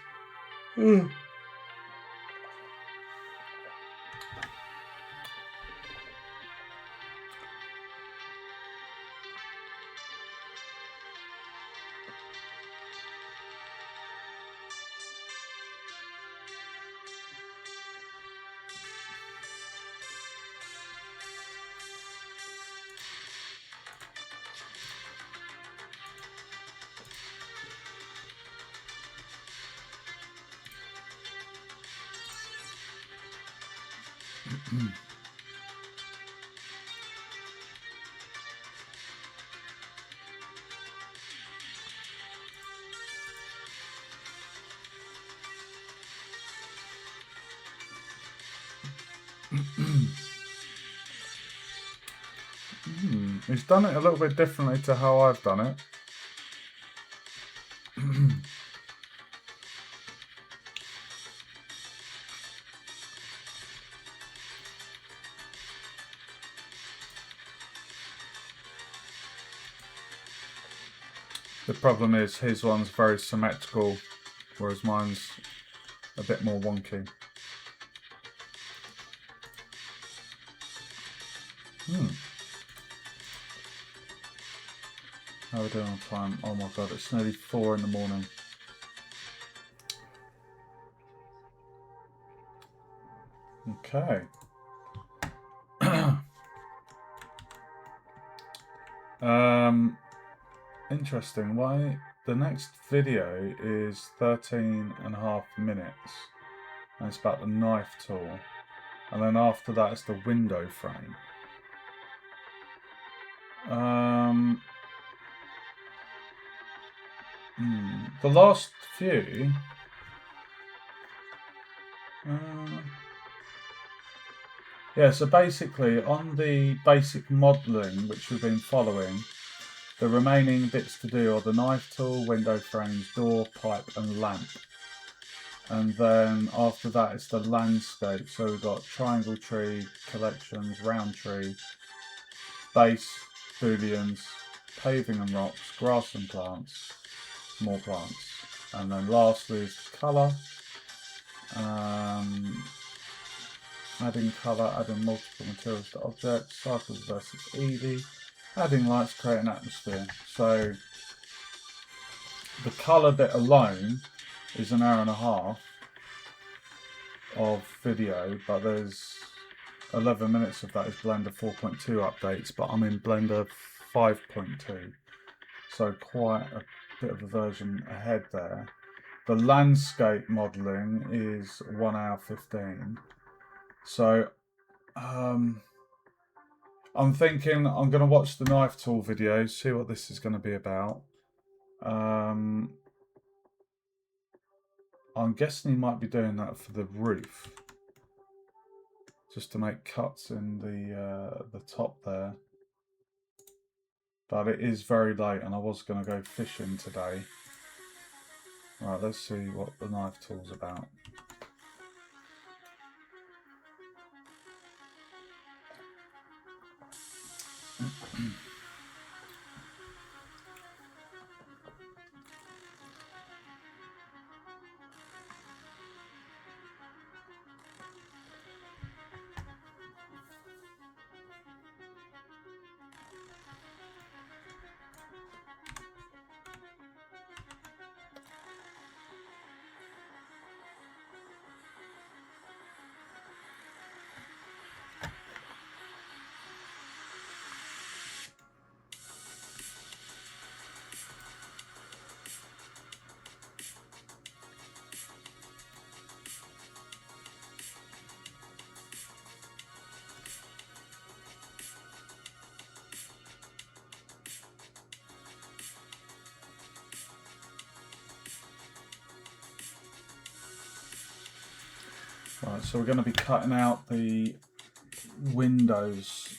[SPEAKER 1] He's done it a little bit differently to how I've done it. The problem is his one's very symmetrical, whereas mine's a bit more wonky. How are we doing on time? Oh my god, it's nearly 4 in the morning. Okay. Interesting. Why the next video is 13.5 minutes, and it's about the knife tool, and then after that it's the window frame. The last few. Yeah, so basically on the basic modelling which we've been following, the remaining bits to do are the knife tool, window frames, door, pipe and lamp. And then after that it's the landscape. So we've got triangle tree, collections, round tree, base, booleans, paving and rocks, grass and plants, more plants. And then lastly is colour. Adding colour, adding multiple materials to objects, cycles versus easy, adding lights, create an atmosphere. So the colour bit alone is an hour and a half of video, but there's 11 minutes of that is Blender 4.2 updates, but I'm in Blender 5.2, so quite a bit of a version ahead there. The landscape modelling is 1 hour 15. So I'm thinking I'm going to watch the knife tool video, see what this is going to be about. I'm guessing he might be doing that for the roof, just to make cuts in the top there. But it is very late and I was going to go fishing today. Right, let's see what the knife tool's about. Right, so we're going to be cutting out the windows.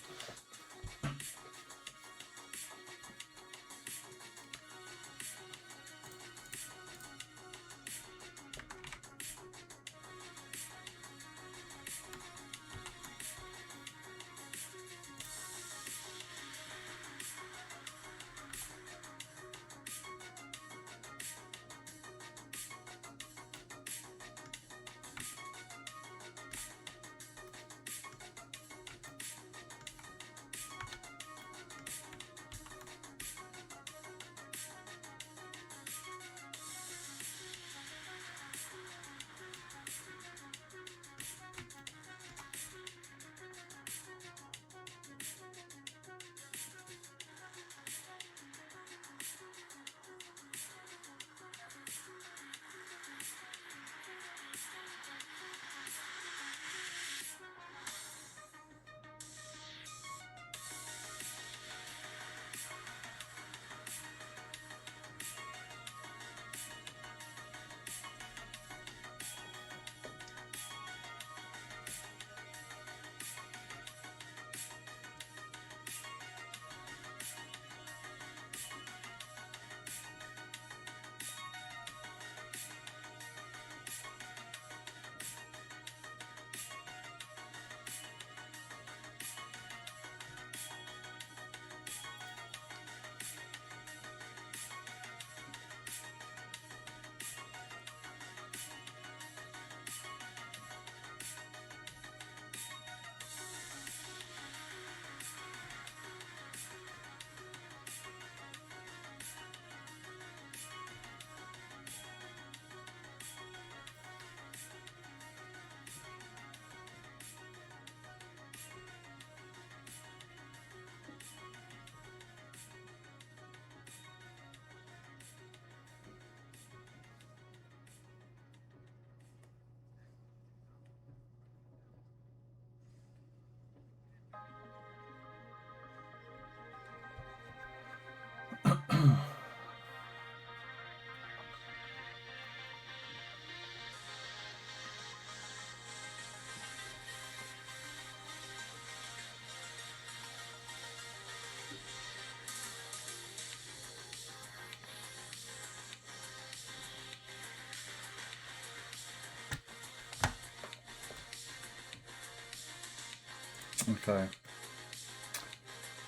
[SPEAKER 1] Okay.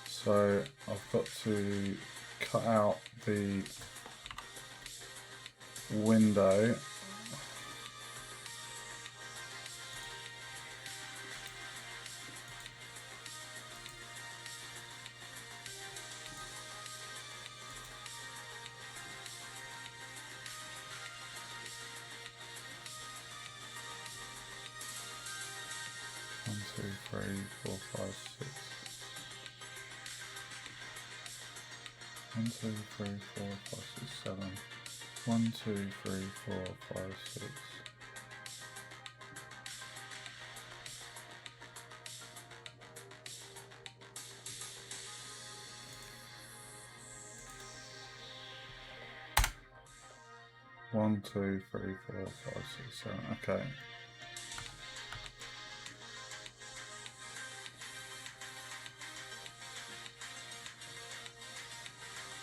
[SPEAKER 1] So I've got to cut out the window. One, two, three, four, five, six. 1, 2, 3, 4, 5, 6, 7. 1, 2, 3, 4, 5, 6. One, two, three, four, five, six, seven. Okay.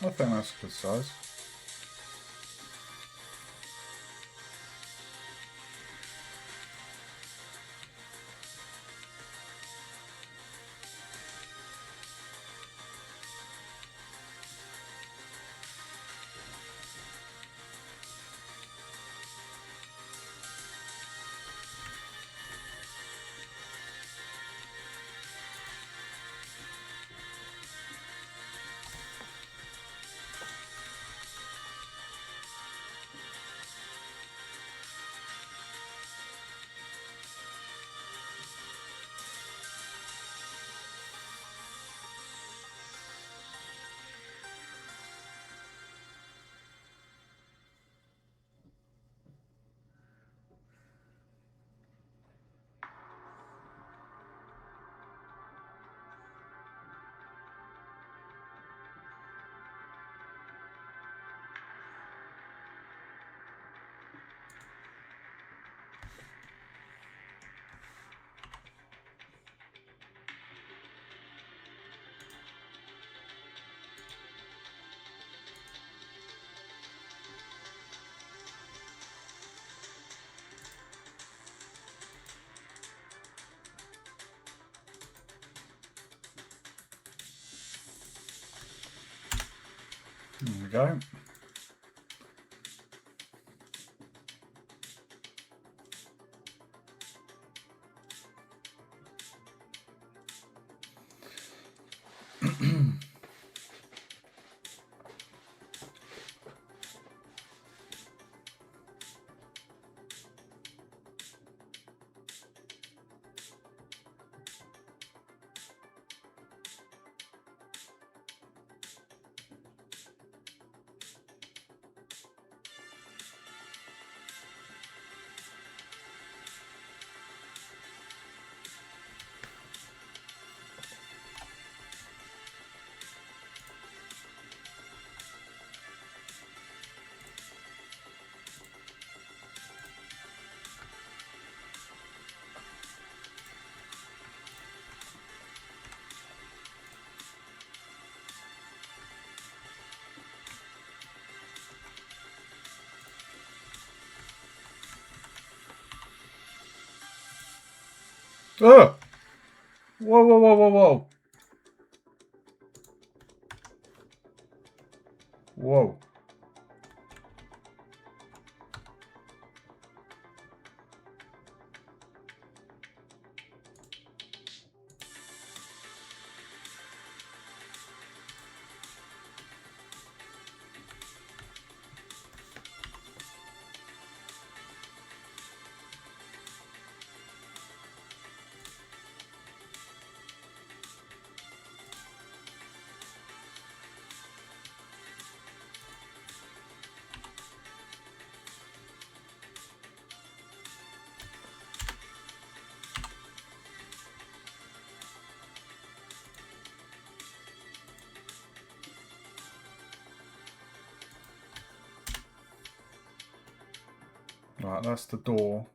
[SPEAKER 1] I think that's a good size. There we go. Oh! Whoa, whoa, whoa, whoa, whoa. Whoa. Right, that's the door.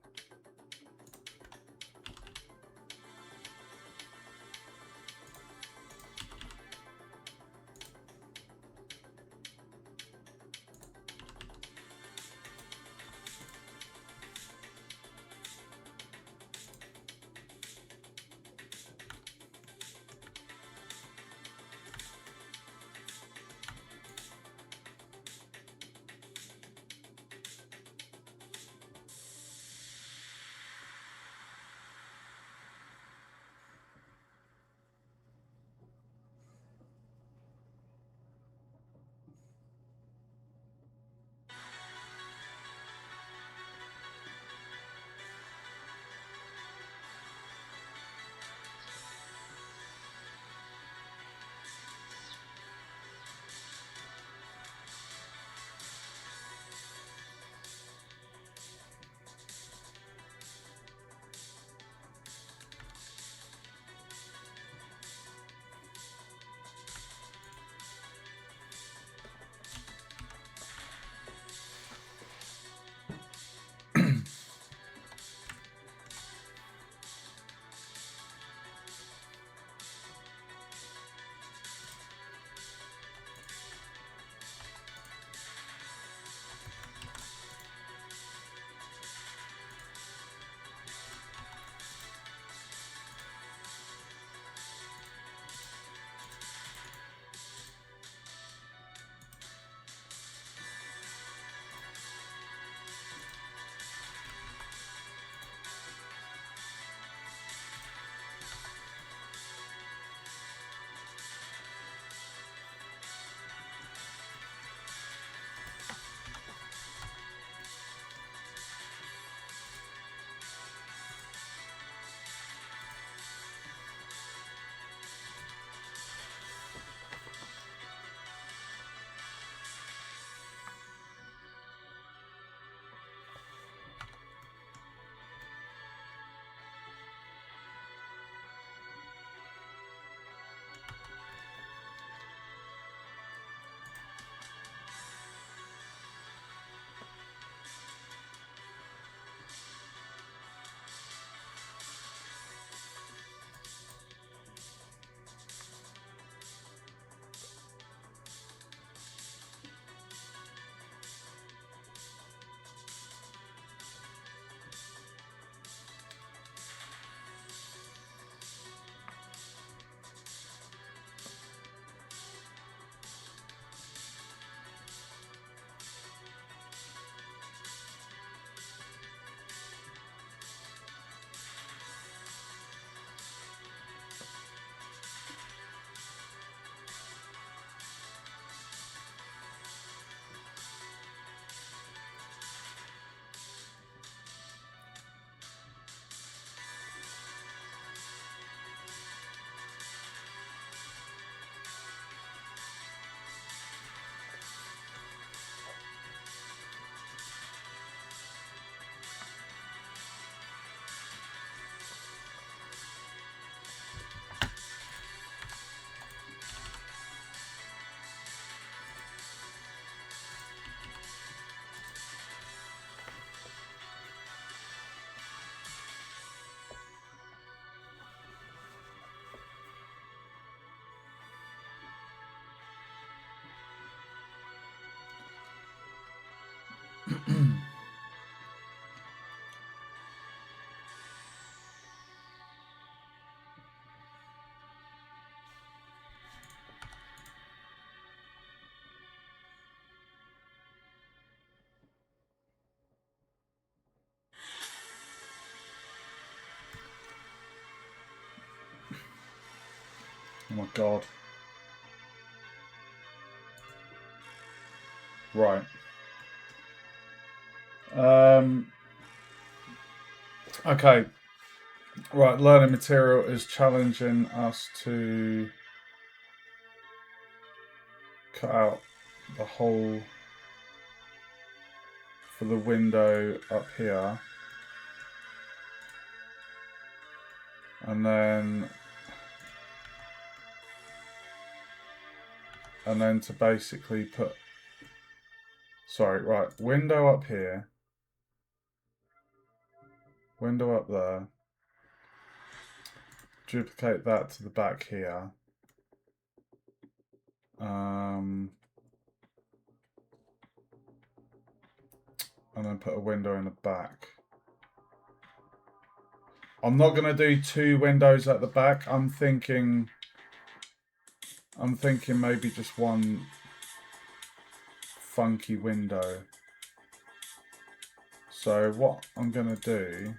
[SPEAKER 1] Oh my god. Right. Okay. Right, learning material is challenging us to cut out the hole for the window up here. And then to basically put, sorry, right, window up here, window up there, duplicate that to the back here, and then put a window in the back. I'm not gonna do 2 windows at the back. I'm thinking maybe just one funky window. So what I'm gonna do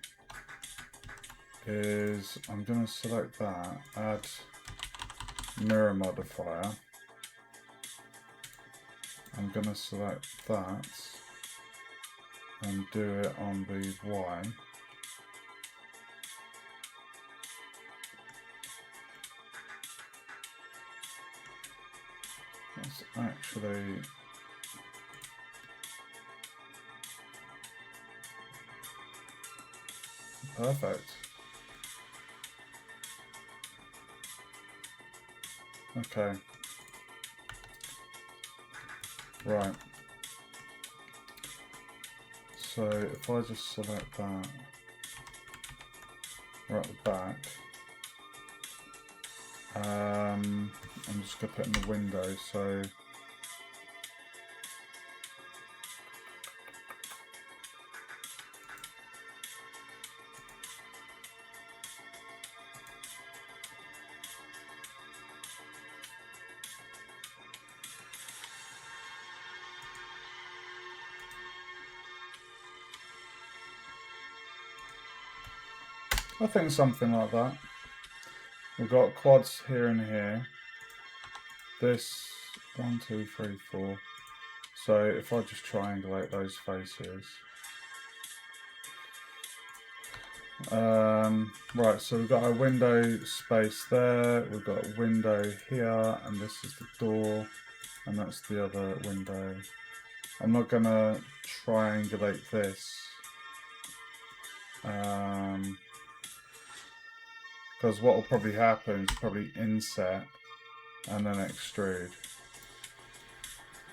[SPEAKER 1] is I'm gonna select that, add mirror modifier. I'm gonna select that and do it on the Y. That's actually perfect. Okay. Right. So if I just select that right at the back, I'm just going to put in the window. So I think something like that. We've got quads here and here. This 1, 2, 3, 4. So if I just triangulate those faces. Right, so we've got a window space there, we've got a window here, and this is the door, and that's the other window. I'm not gonna triangulate this, because what will probably happen is probably inset and then extrude.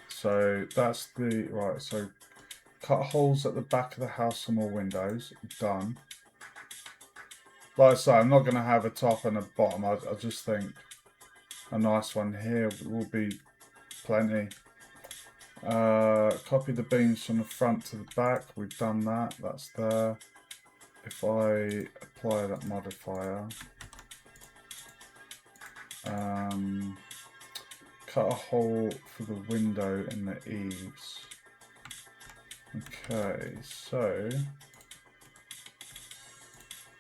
[SPEAKER 1] So that's the, right, so cut holes at the back of the house on all windows, done. Like I say, I'm not going to have a top and a bottom. I just think a nice one here will be plenty. Copy the beams from the front to the back. We've done that. That's there. If I apply that modifier, cut a hole for the window in the eaves. Okay, so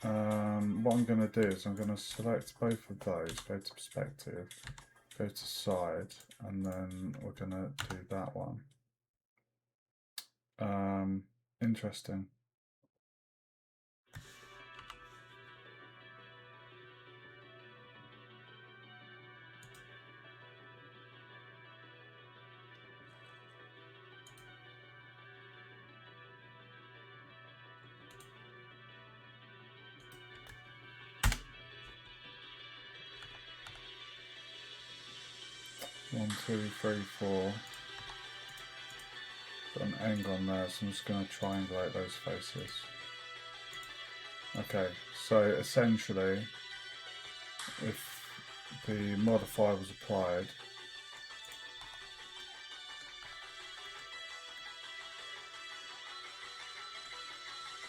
[SPEAKER 1] what I'm going to do is I'm going to select both of those, go to perspective, go to side, and then we're going to do that one. Interesting. One, two, three, four. Got an angle on there, so I'm just going to triangulate those faces. Okay, so essentially, if the modifier was applied,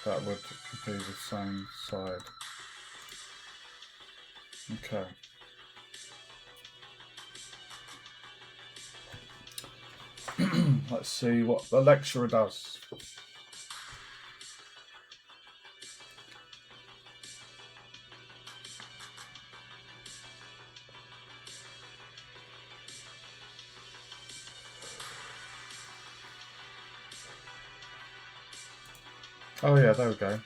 [SPEAKER 1] that would be the same side. Okay. Let's see what the lecturer does. Oh yeah, there we go.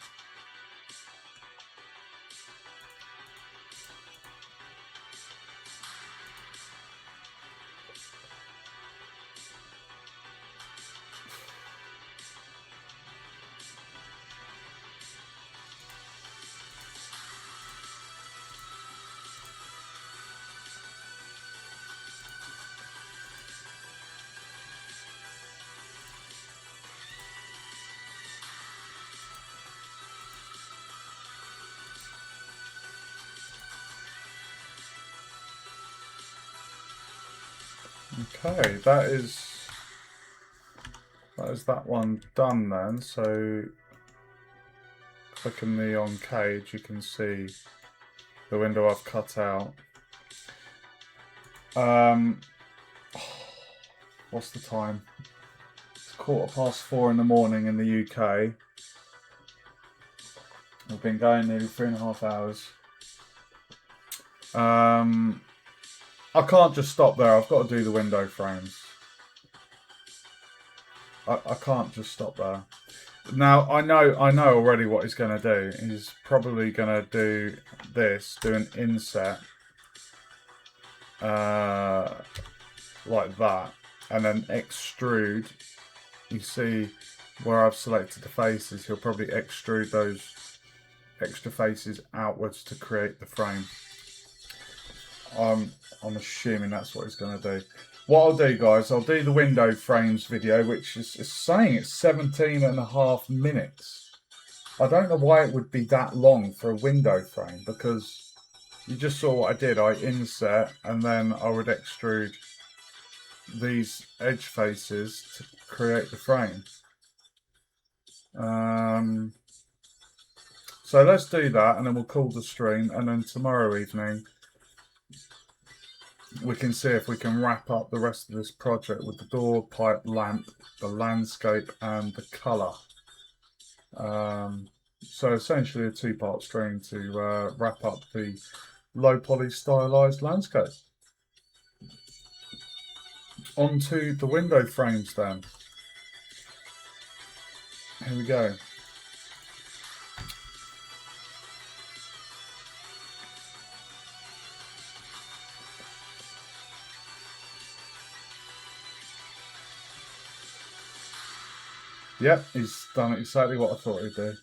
[SPEAKER 1] Okay, that is that one done then. So clicking the on cage, you can see the window I've cut out. What's the time? It's 4:15 in the morning in the UK. We've been going nearly 3.5 hours. I can't just stop there. I've got to do the window frames. I can't just stop there. Now I know already what he's going to do. He's probably going to do this, do an inset like that, and then extrude. You see where I've selected the faces, he'll probably extrude those extra faces outwards to create the frame. I'm assuming that's what he's going to do. What I'll do, guys, I'll do the window frames video, which is saying it's 17.5 minutes. I don't know why it would be that long for a window frame, because you just saw what I did. I inset and then I would extrude these edge faces to create the frame. So let's do that, and then we'll call the stream, and then tomorrow evening we can see if we can wrap up the rest of this project with the door, pipe, lamp, the landscape and the colour. So essentially a two-part stream to wrap up the low poly stylized landscape. Onto the window frames then. Here we go. Yep, he's done exactly what I thought he'd do.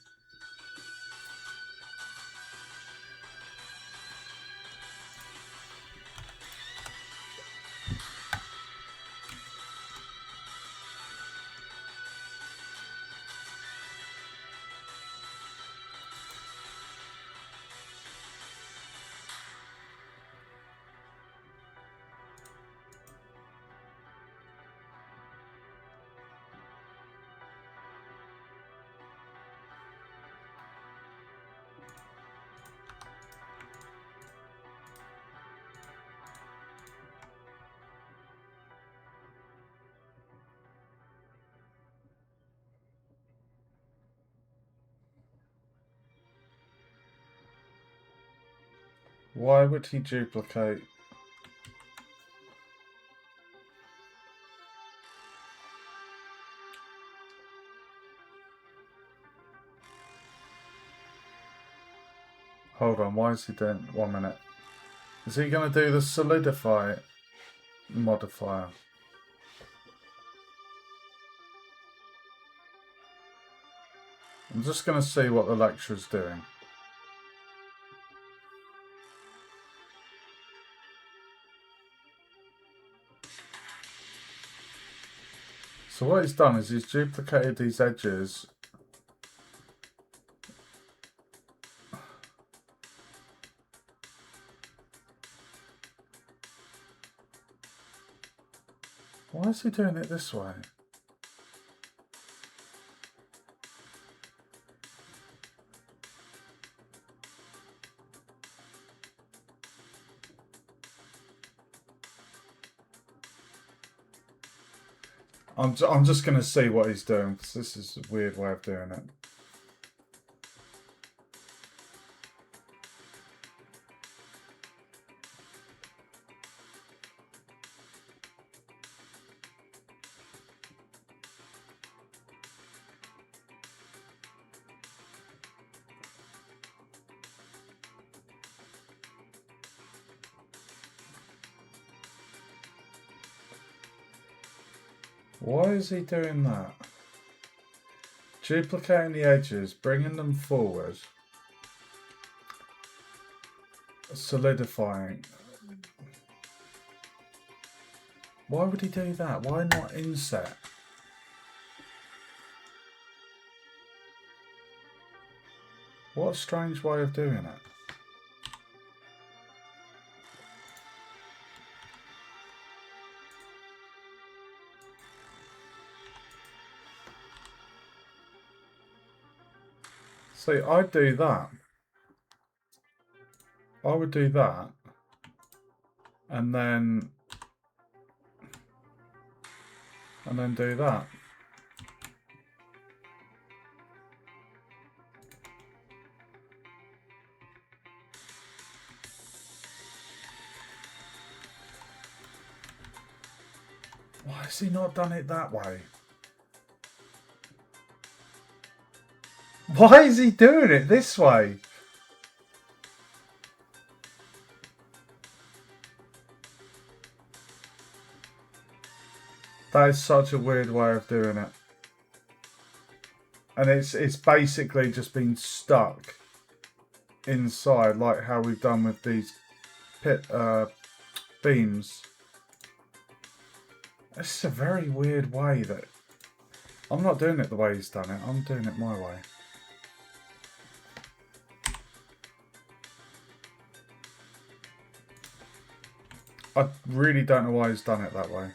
[SPEAKER 1] Why would he duplicate? Hold on, why is he doing 1 minute? Is he going to do the solidify modifier? I'm just going to see what the lecturer's doing. So what he's done is he's duplicated these edges. Why is he doing it this way? I'm just going to see what he's doing, because this is a weird way of doing it. Why is he doing that? Duplicating the edges, bringing them forward, solidifying. Why would he do that? Why not inset? What a strange way of doing it. See, I'd do that. I would do that. And then do that. Why has he not done it that way? Why is he doing it this way? That is such a weird way of doing it. And it's basically just been stuck inside, like how we've done with these beams. It's a very weird way that... I'm not doing it the way he's done it. I'm doing it my way. I really don't know why he's done it that way.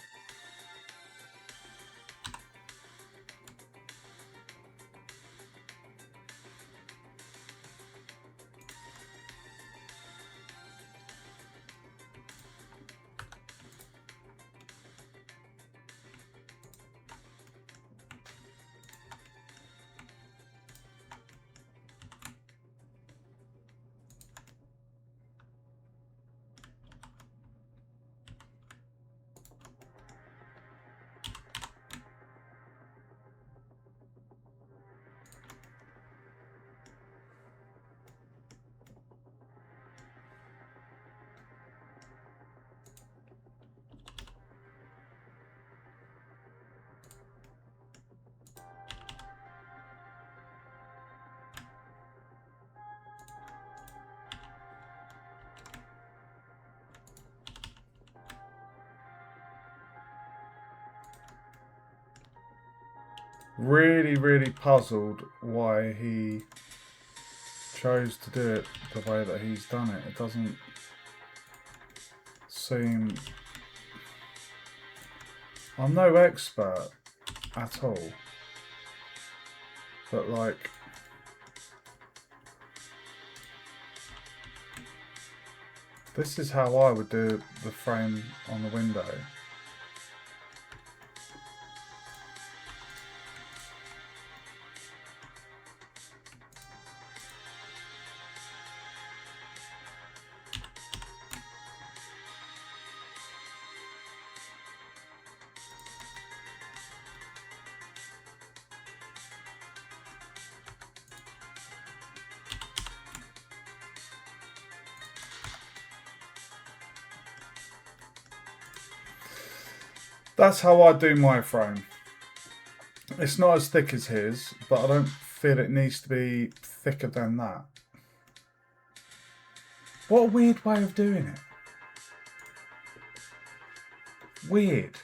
[SPEAKER 1] Really, really puzzled why he chose to do it the way that he's done it. It doesn't seem... I'm no expert at all, but like... This is how I would do the frame on the window. That's how I do my frame. It's not as thick as his, but I don't feel it needs to be thicker than that. What a weird way of doing it. Weird.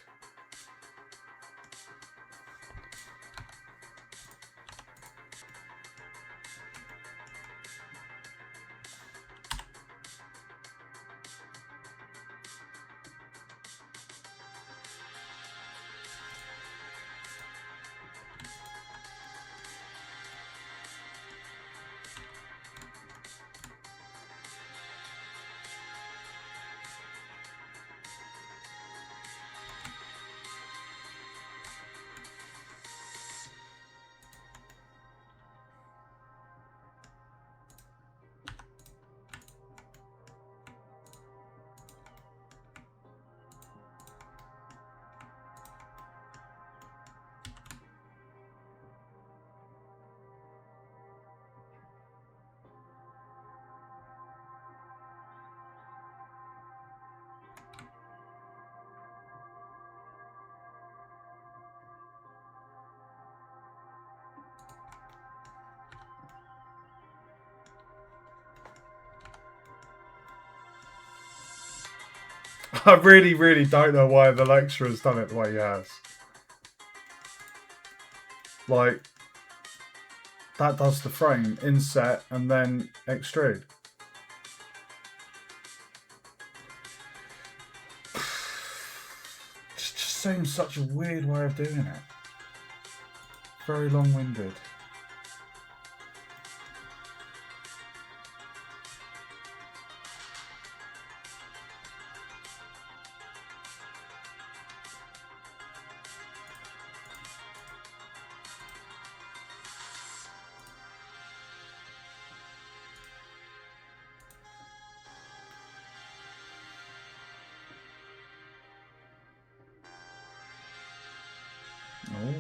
[SPEAKER 1] I really, really don't know why the lecturer's done it the way he has. Like, that does the frame, inset, and then extrude. It just seems such a weird way of doing it. Very long-winded. Oh.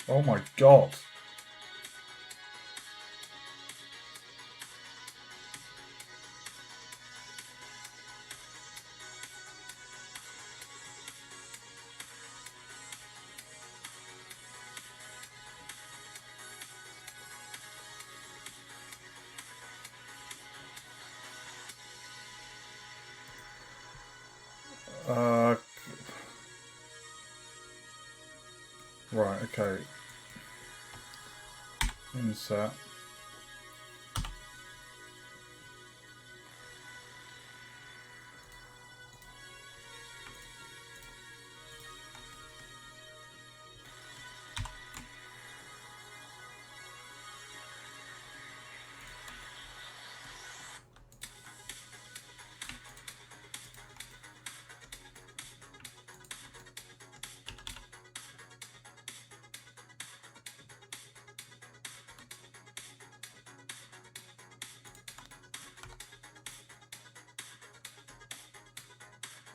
[SPEAKER 1] Oh my god. Uh, right, okay. Insert.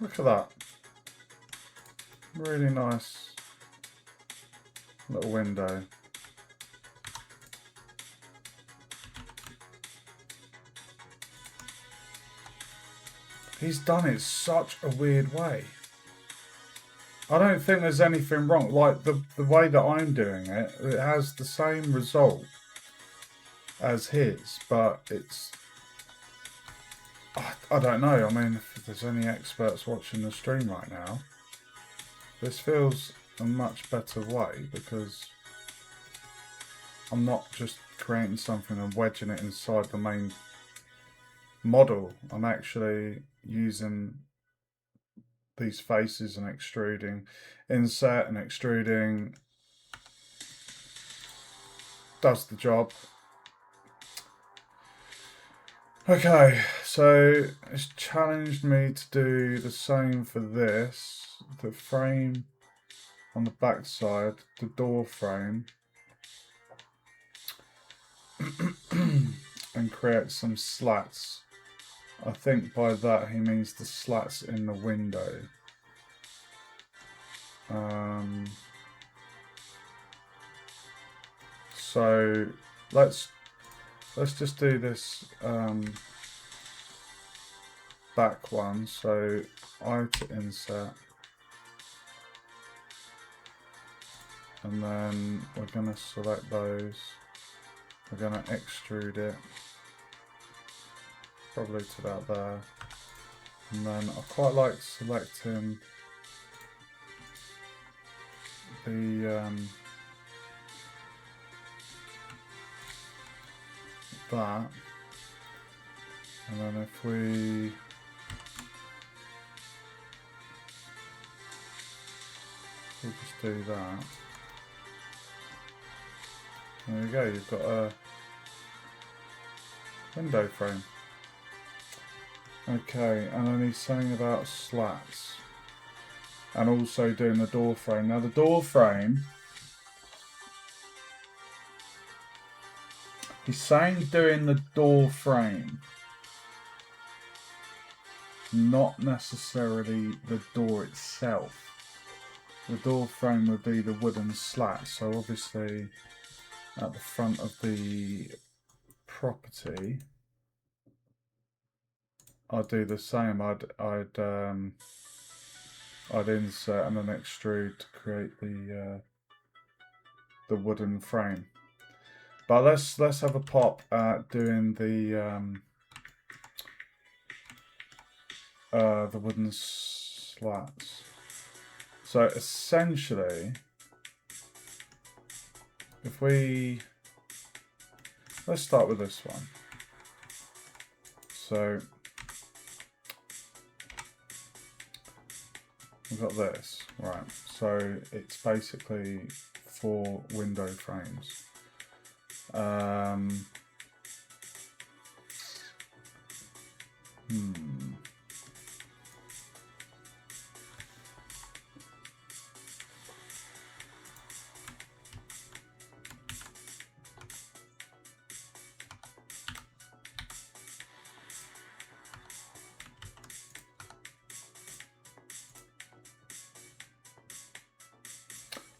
[SPEAKER 1] Look at that. Really nice little window. He's done it such a weird way. I don't think there's anything wrong. Like the way that I'm doing it, it has the same result as his, but it's... I don't know. I mean, if there's any experts watching the stream right now, this feels a much better way because I'm not just creating something and wedging it inside the main model. I'm actually using these faces and extruding, inset and extruding. Does the job. Okay, so it's challenged me to do the same for this. The frame on the back side, the door frame, and create some slats. I think by that he means the slats in the window. So let's just do this back one. So I to insert. and then we're going to select those. We're going to extrude it probably to about there, and then I quite like selecting the that, and then if we just do that, there you go, you've got a window frame. Okay, and then he's saying about slats and also doing the door frame. Now the door frame, he's saying doing the door frame, not necessarily the door itself. The door frame would be the wooden slat, so obviously at the front of the property I'd do the same. I'd insert and then extrude to create the wooden frame. But let's have a pop at doing the wooden slats. So essentially, if let's start with this one. So we've got this, right? So it's basically 4 window frames.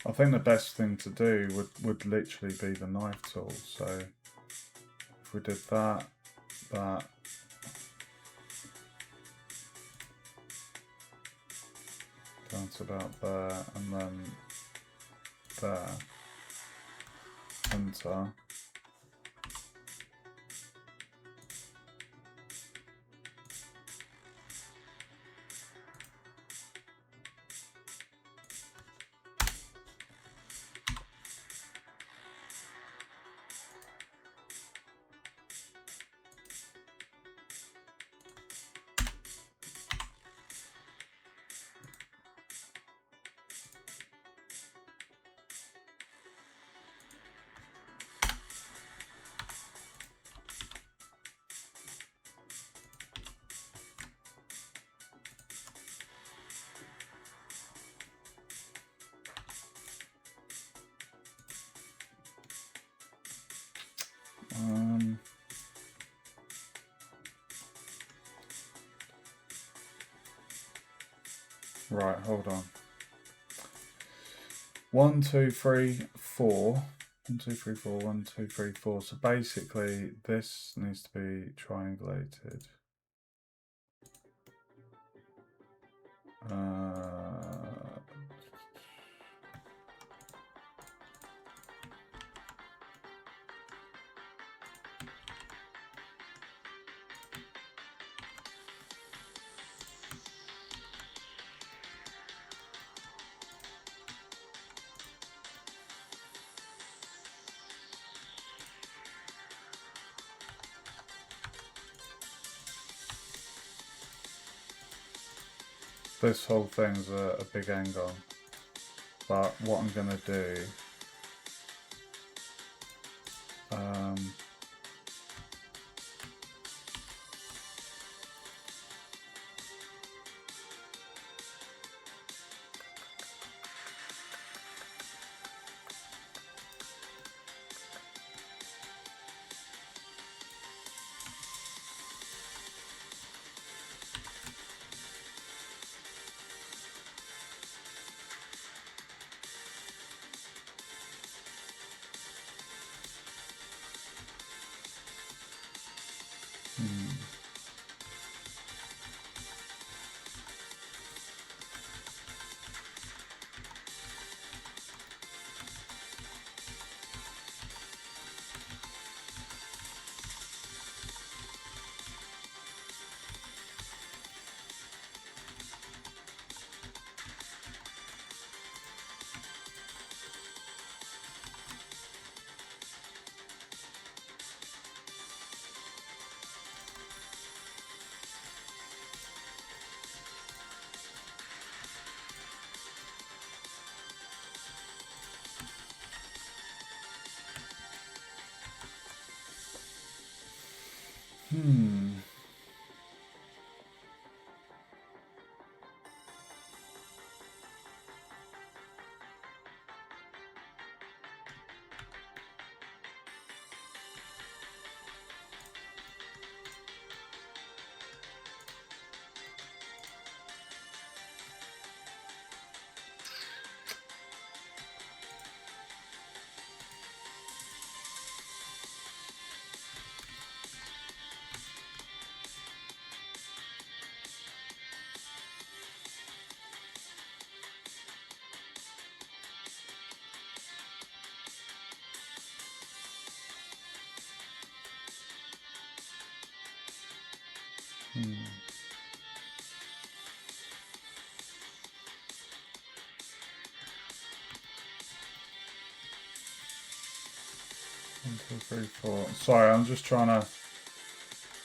[SPEAKER 1] I think the best thing to do would literally be the knife tool. So if we did that, down to about there, and then there, enter. Right, hold on. 1, 2, 3, 4. 1, 2, 3, 4. 1, 2, 3, 4. So basically, this needs to be triangulated. This whole thing's a big angle, but what I'm going to do, Hmm. Hmm. 1, 2, 3, 4. Sorry, I'm just trying to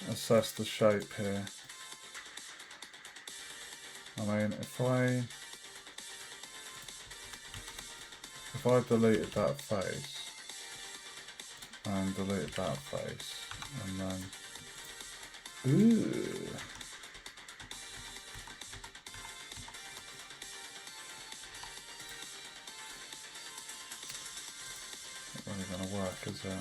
[SPEAKER 1] assess the shape here. I mean, if I deleted that face and deleted that face and then ooh. Not really gonna work, is it?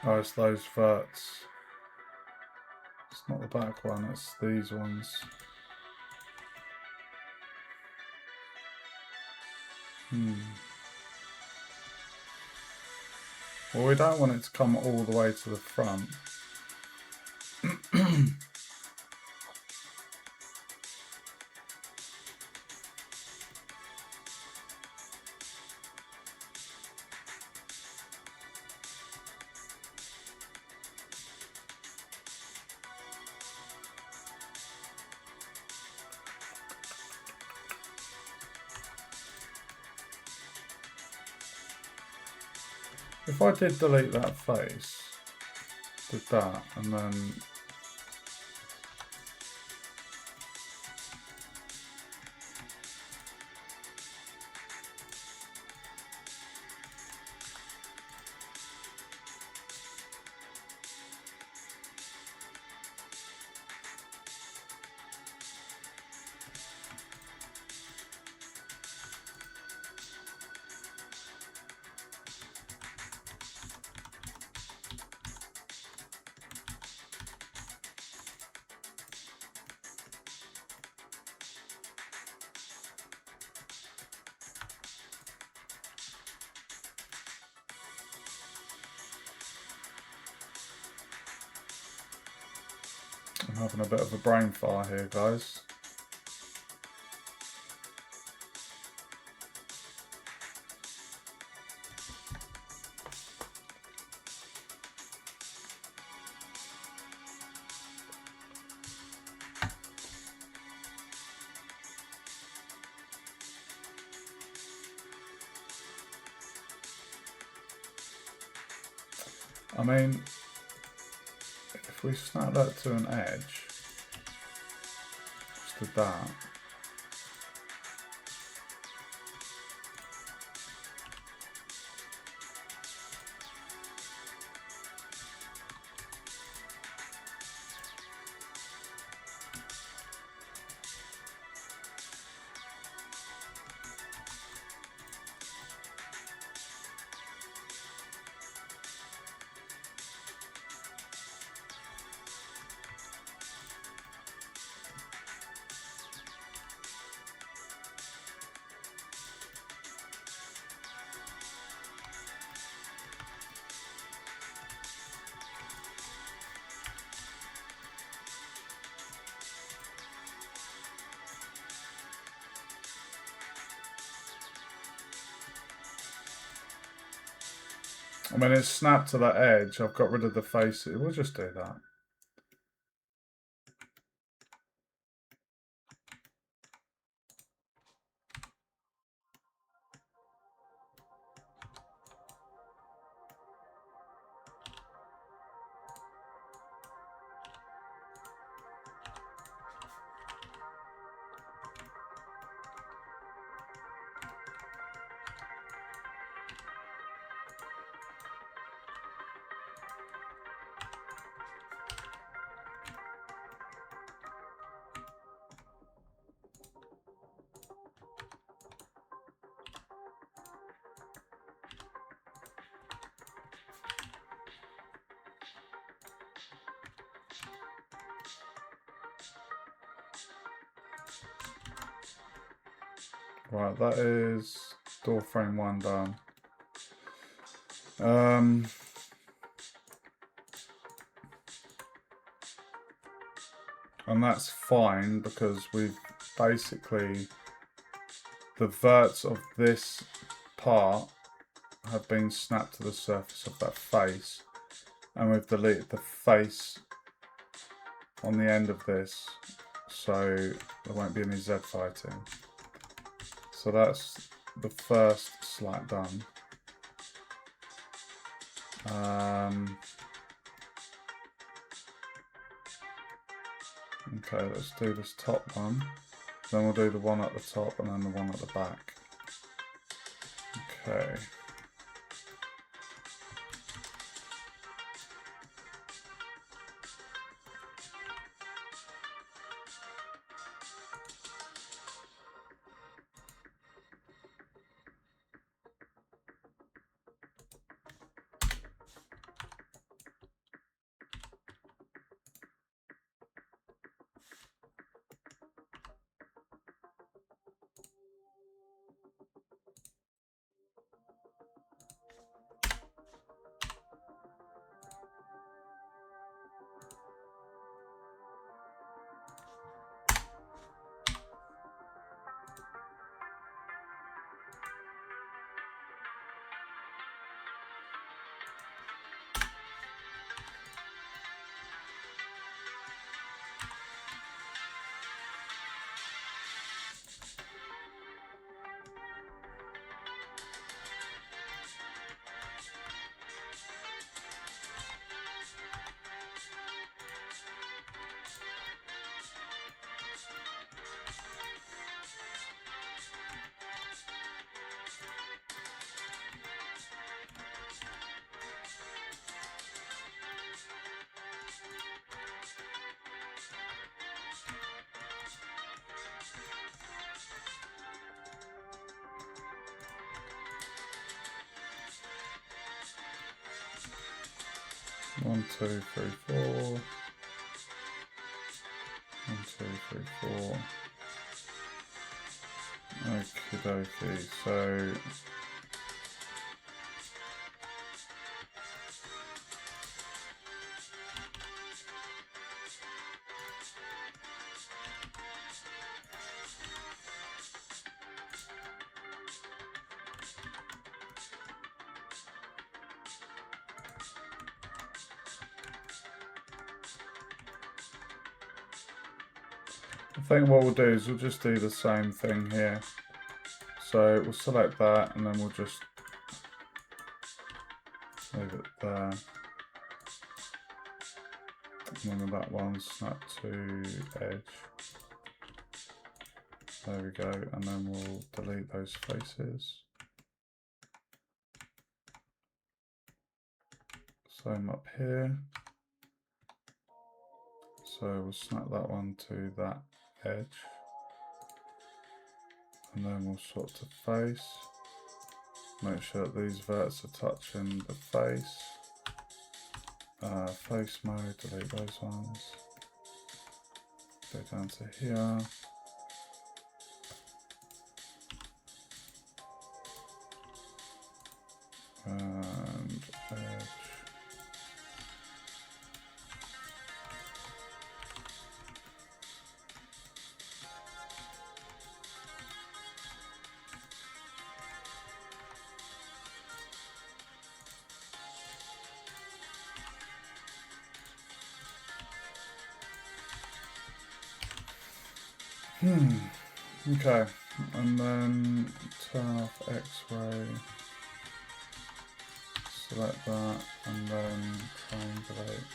[SPEAKER 1] Oh, it's those verts. It's not the back one, it's these ones. Well, we don't want it to come all the way to the front. If I did delete that face, did that, and then I'm having a bit of a brain fire here, guys. I mean, if we snap that to an edge, did that. I mean, it's snapped to that edge. I've got rid of the face. We'll just do that. Right, that is door frame 1 done. And that's fine because we've basically, the verts of this part have been snapped to the surface of that face, and we've deleted the face on the end of this, so there won't be any Z fighting. So that's the first slat done. Okay, let's do this top one. Then we'll do the one at the top and then the one at the back. Okay. One, two, three, four. 1, 2, 3, 4. Okie dokie. So I think what we'll do is we'll just do the same thing here. So we'll select that and then we'll just leave it there. And then that one snap to edge. There we go, and then we'll delete those faces. Same up here. So we'll snap that one to that edge. And then we'll swap to face. Make sure that these verts are touching the face. Face mode, delete those ones. Go down to here. And edge. Okay, and then turn off X-ray, select that, and then triangulate.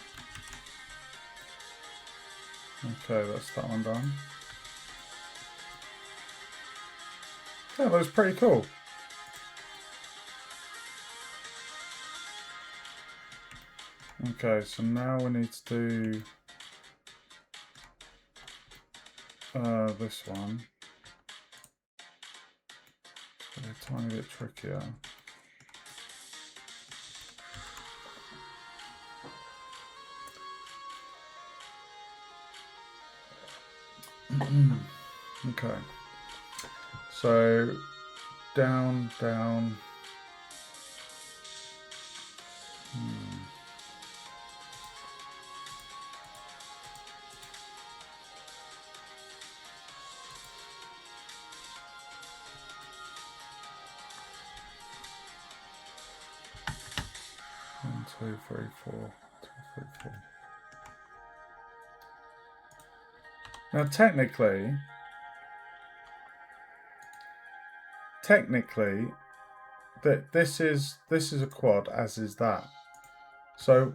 [SPEAKER 1] Okay, that's that one done. Yeah, that was pretty cool. Okay, so now we need to do this one. It's a tiny bit trickier. Okay, so down, down. One, two, three, four. 2, 3, 4. Now technically, that this is a quad, as is that. So,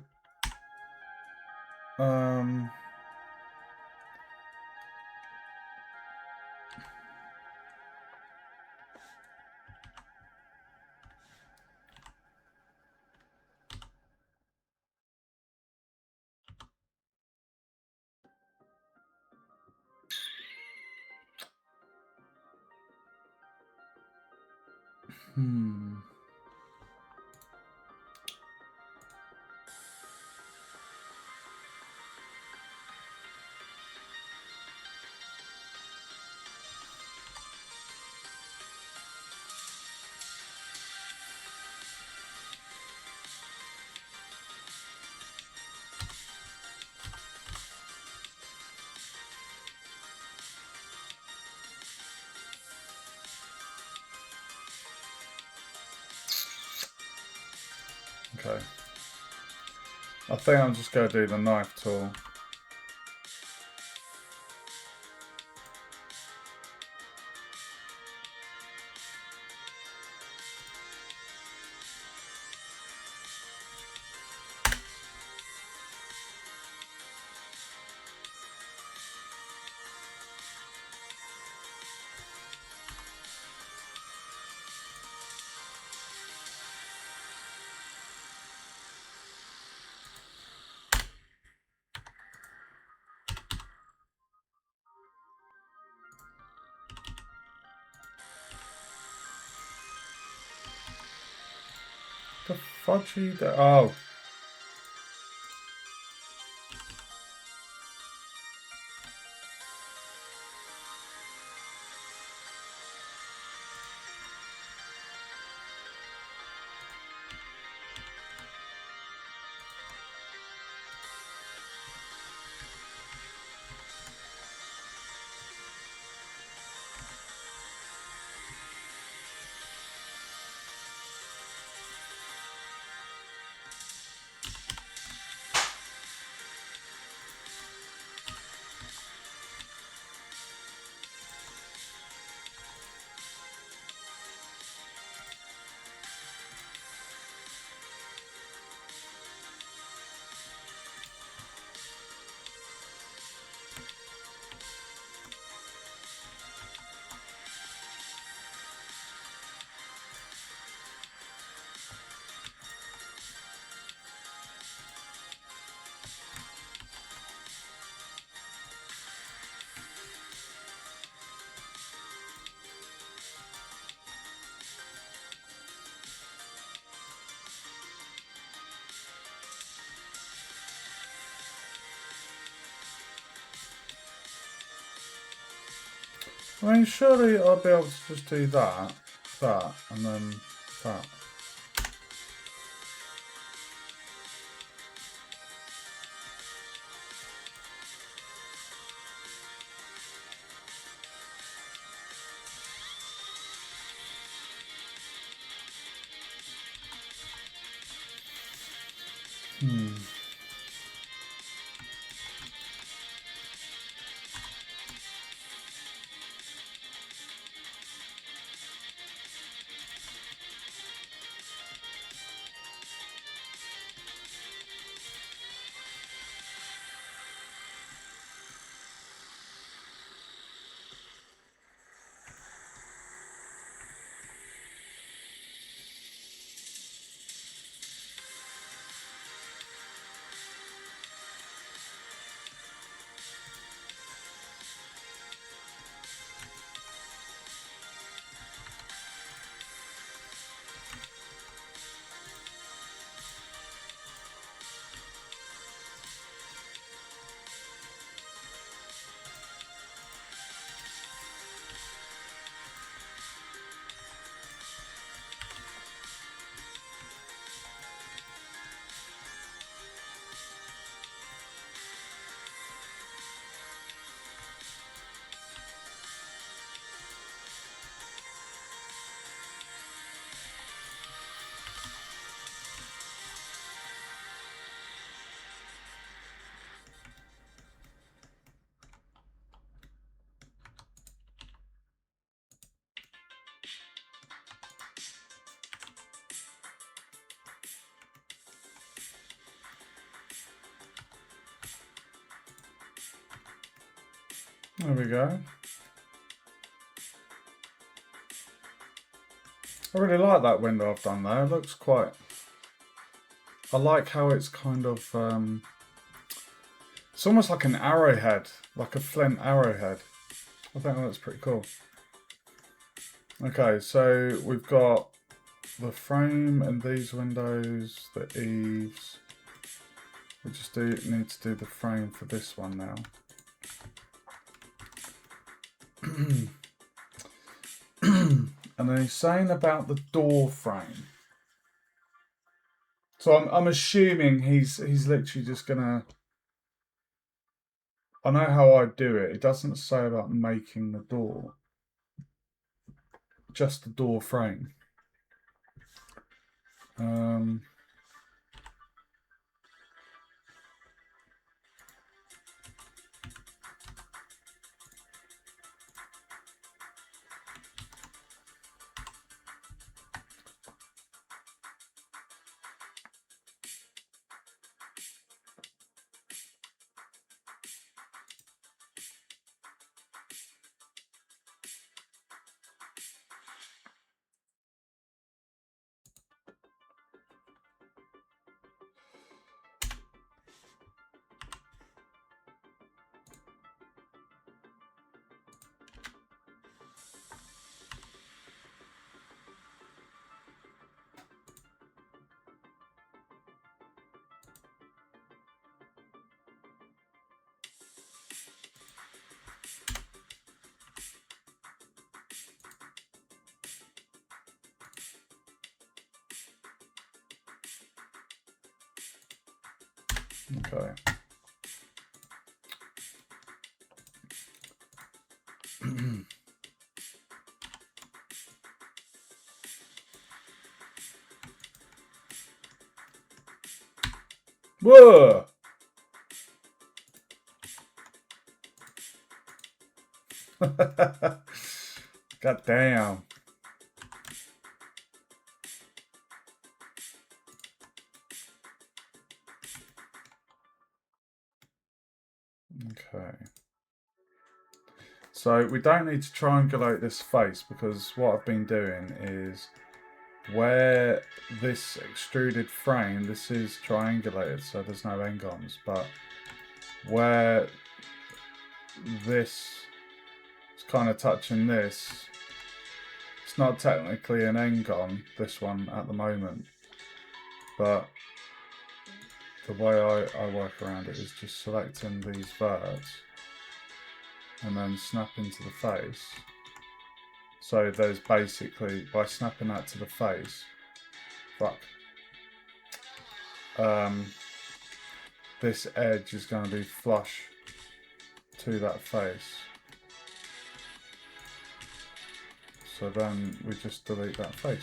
[SPEAKER 1] okay. I think I'm just going to do the knife tool. The fudgy, oh. I mean, surely I'll be able to just do that, and then that. There we go. I really like that window I've done there. It looks quite... I like how it's kind of... it's almost like an arrowhead, like a flint arrowhead. I think that's pretty cool. Okay, so we've got the frame and these windows, the eaves. We just need to do the frame for this one now. And then he's saying about the door frame. So I'm assuming he's literally just gonna... I know how I do it. It doesn't say about making the door. Just the door frame. Okay. Whoa! God damn. Okay. So we don't need to triangulate this face because what I've been doing is where this extruded frame, this is triangulated so there's no n-gons, but where this is kind of touching this, it's not technically an n-gon, this one at the moment, but the way I work around it is just selecting these verts and then snap into the face. So there's basically, by snapping that to the face, this edge is going to be flush to that face. So then we just delete that face.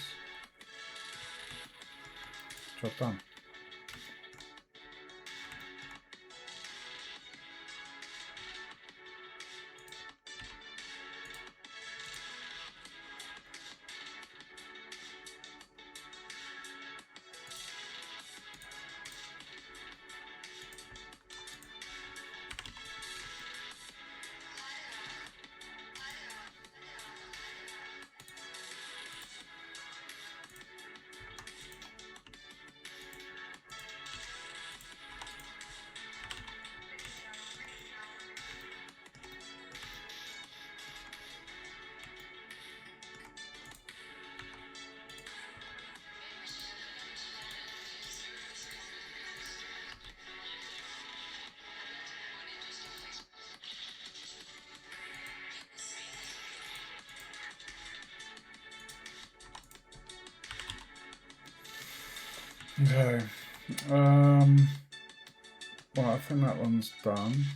[SPEAKER 1] Job done. Okay. Well, I think that one's done.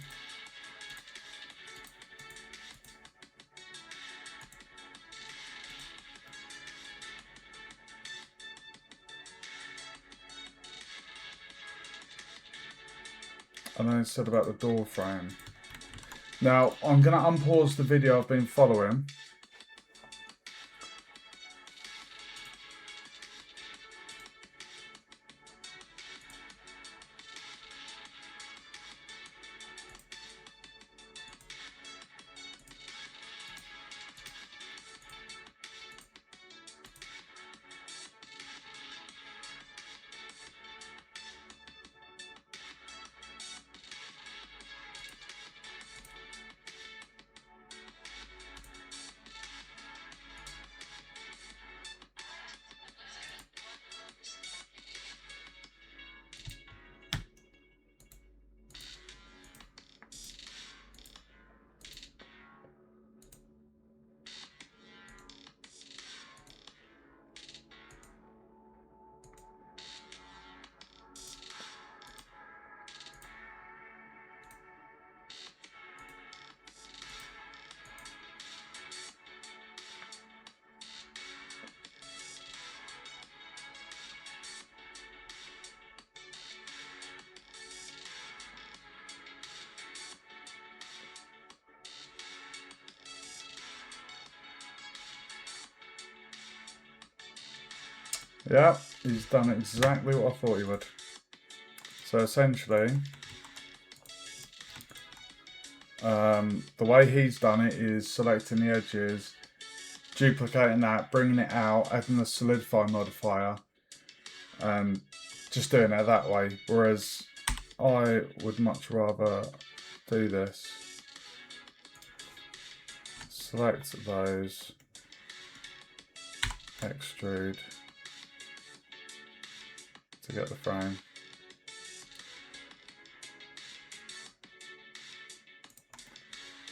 [SPEAKER 1] And then it said about the door frame. Now, I'm going to unpause the video I've been following. Yeah, he's done exactly what I thought he would. So essentially, the way he's done it is selecting the edges, duplicating that, bringing it out, adding the solidify modifier, and just doing it that way. Whereas I would much rather do this. Select those, extrude to get the frame.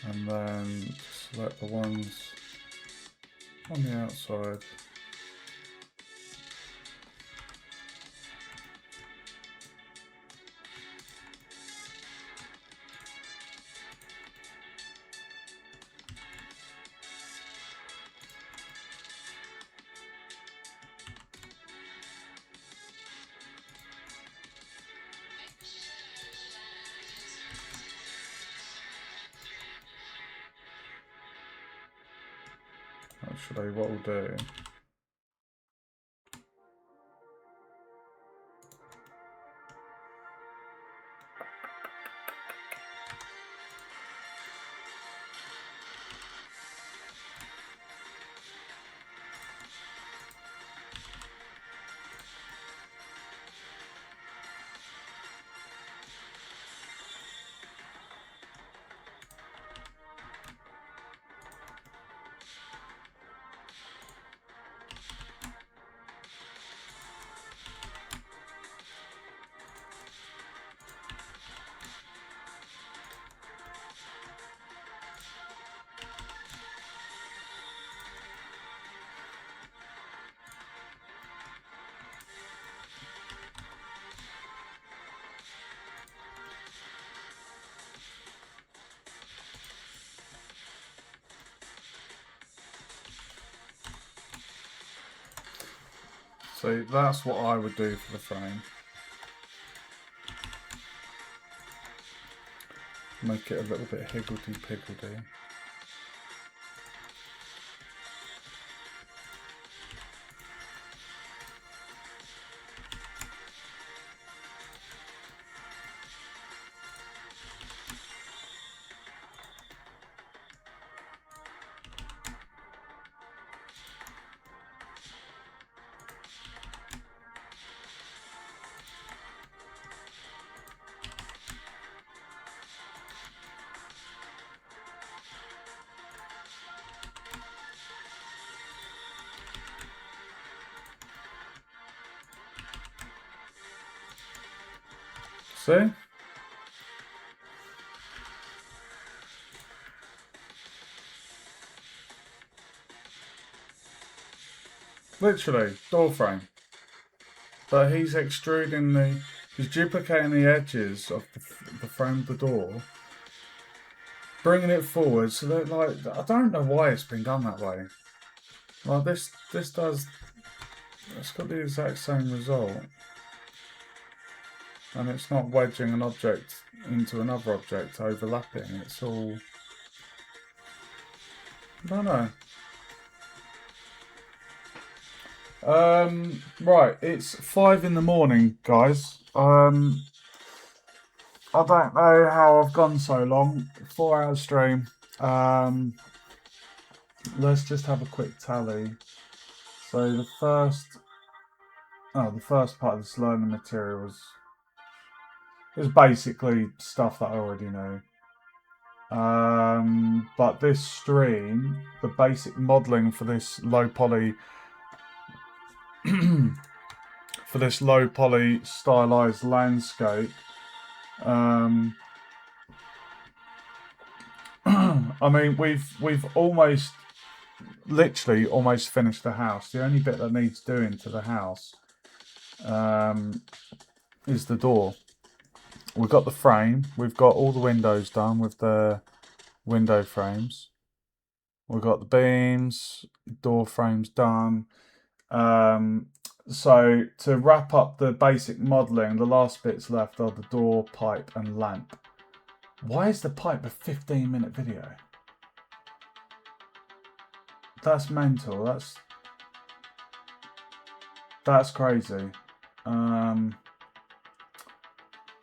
[SPEAKER 1] And then select the ones on the outside. Actually, what we'll do, So that's what I would do for the frame. Make it a little bit higgledy-piggledy. See? Literally, door frame. But he's extruding he's duplicating the edges of the frame of the door, bringing it forward so that, like, I don't know why it's been done that way. Like this does, it's got the exact same result. And it's not wedging an object into another object, overlapping. It's all, I don't know. Right, it's 5 in the morning, guys. I don't know how I've gone so long. 4-hour stream. Let's just have a quick tally. So the first part of this learning material was basically stuff that I already know. But this stream, the basic modelling for this low poly stylized landscape. I mean, we've literally almost finished the house. The only bit that needs doing to the house is the door. We've got the frame. We've got all the windows done with the window frames. We've got the beams, door frames done. So to wrap up the basic modelling, the last bits left are the door, pipe and lamp. Why is the pipe a 15-minute video? That's mental. That's crazy.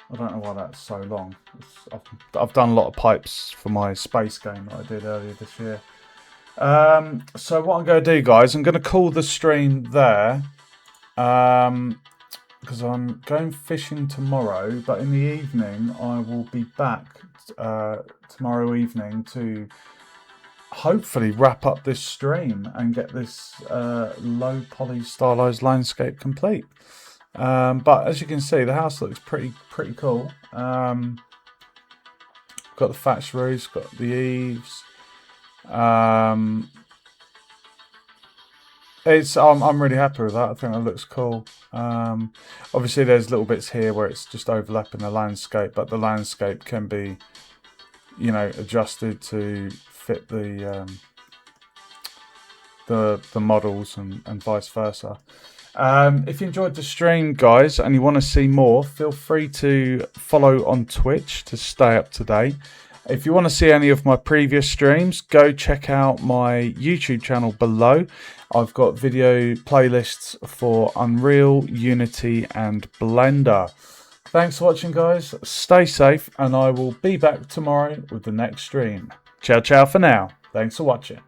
[SPEAKER 1] I don't know why that's so long. I've done a lot of pipes for my space game that I did earlier this year. So what I'm going to do, guys, I'm going to call the stream there, because I'm going fishing tomorrow, but in the evening I will be back tomorrow evening to hopefully wrap up this stream and get this low poly stylized landscape complete. But as you can see, the house looks pretty cool. Got the thatched roofs, got the eaves. I'm really happy with that. I think that looks cool. Obviously there's little bits here where it's just overlapping the landscape, but the landscape can be, you know, adjusted to fit the models and vice versa. If you enjoyed the stream, guys, and you want to see more, feel free to follow on Twitch to stay up to date. If you want to see any of my previous streams, go check out my YouTube channel below. I've got video playlists for Unreal, Unity and Blender. Thanks for watching, guys. Stay safe, and I will be back tomorrow with the next stream. Ciao, ciao for now. Thanks for watching.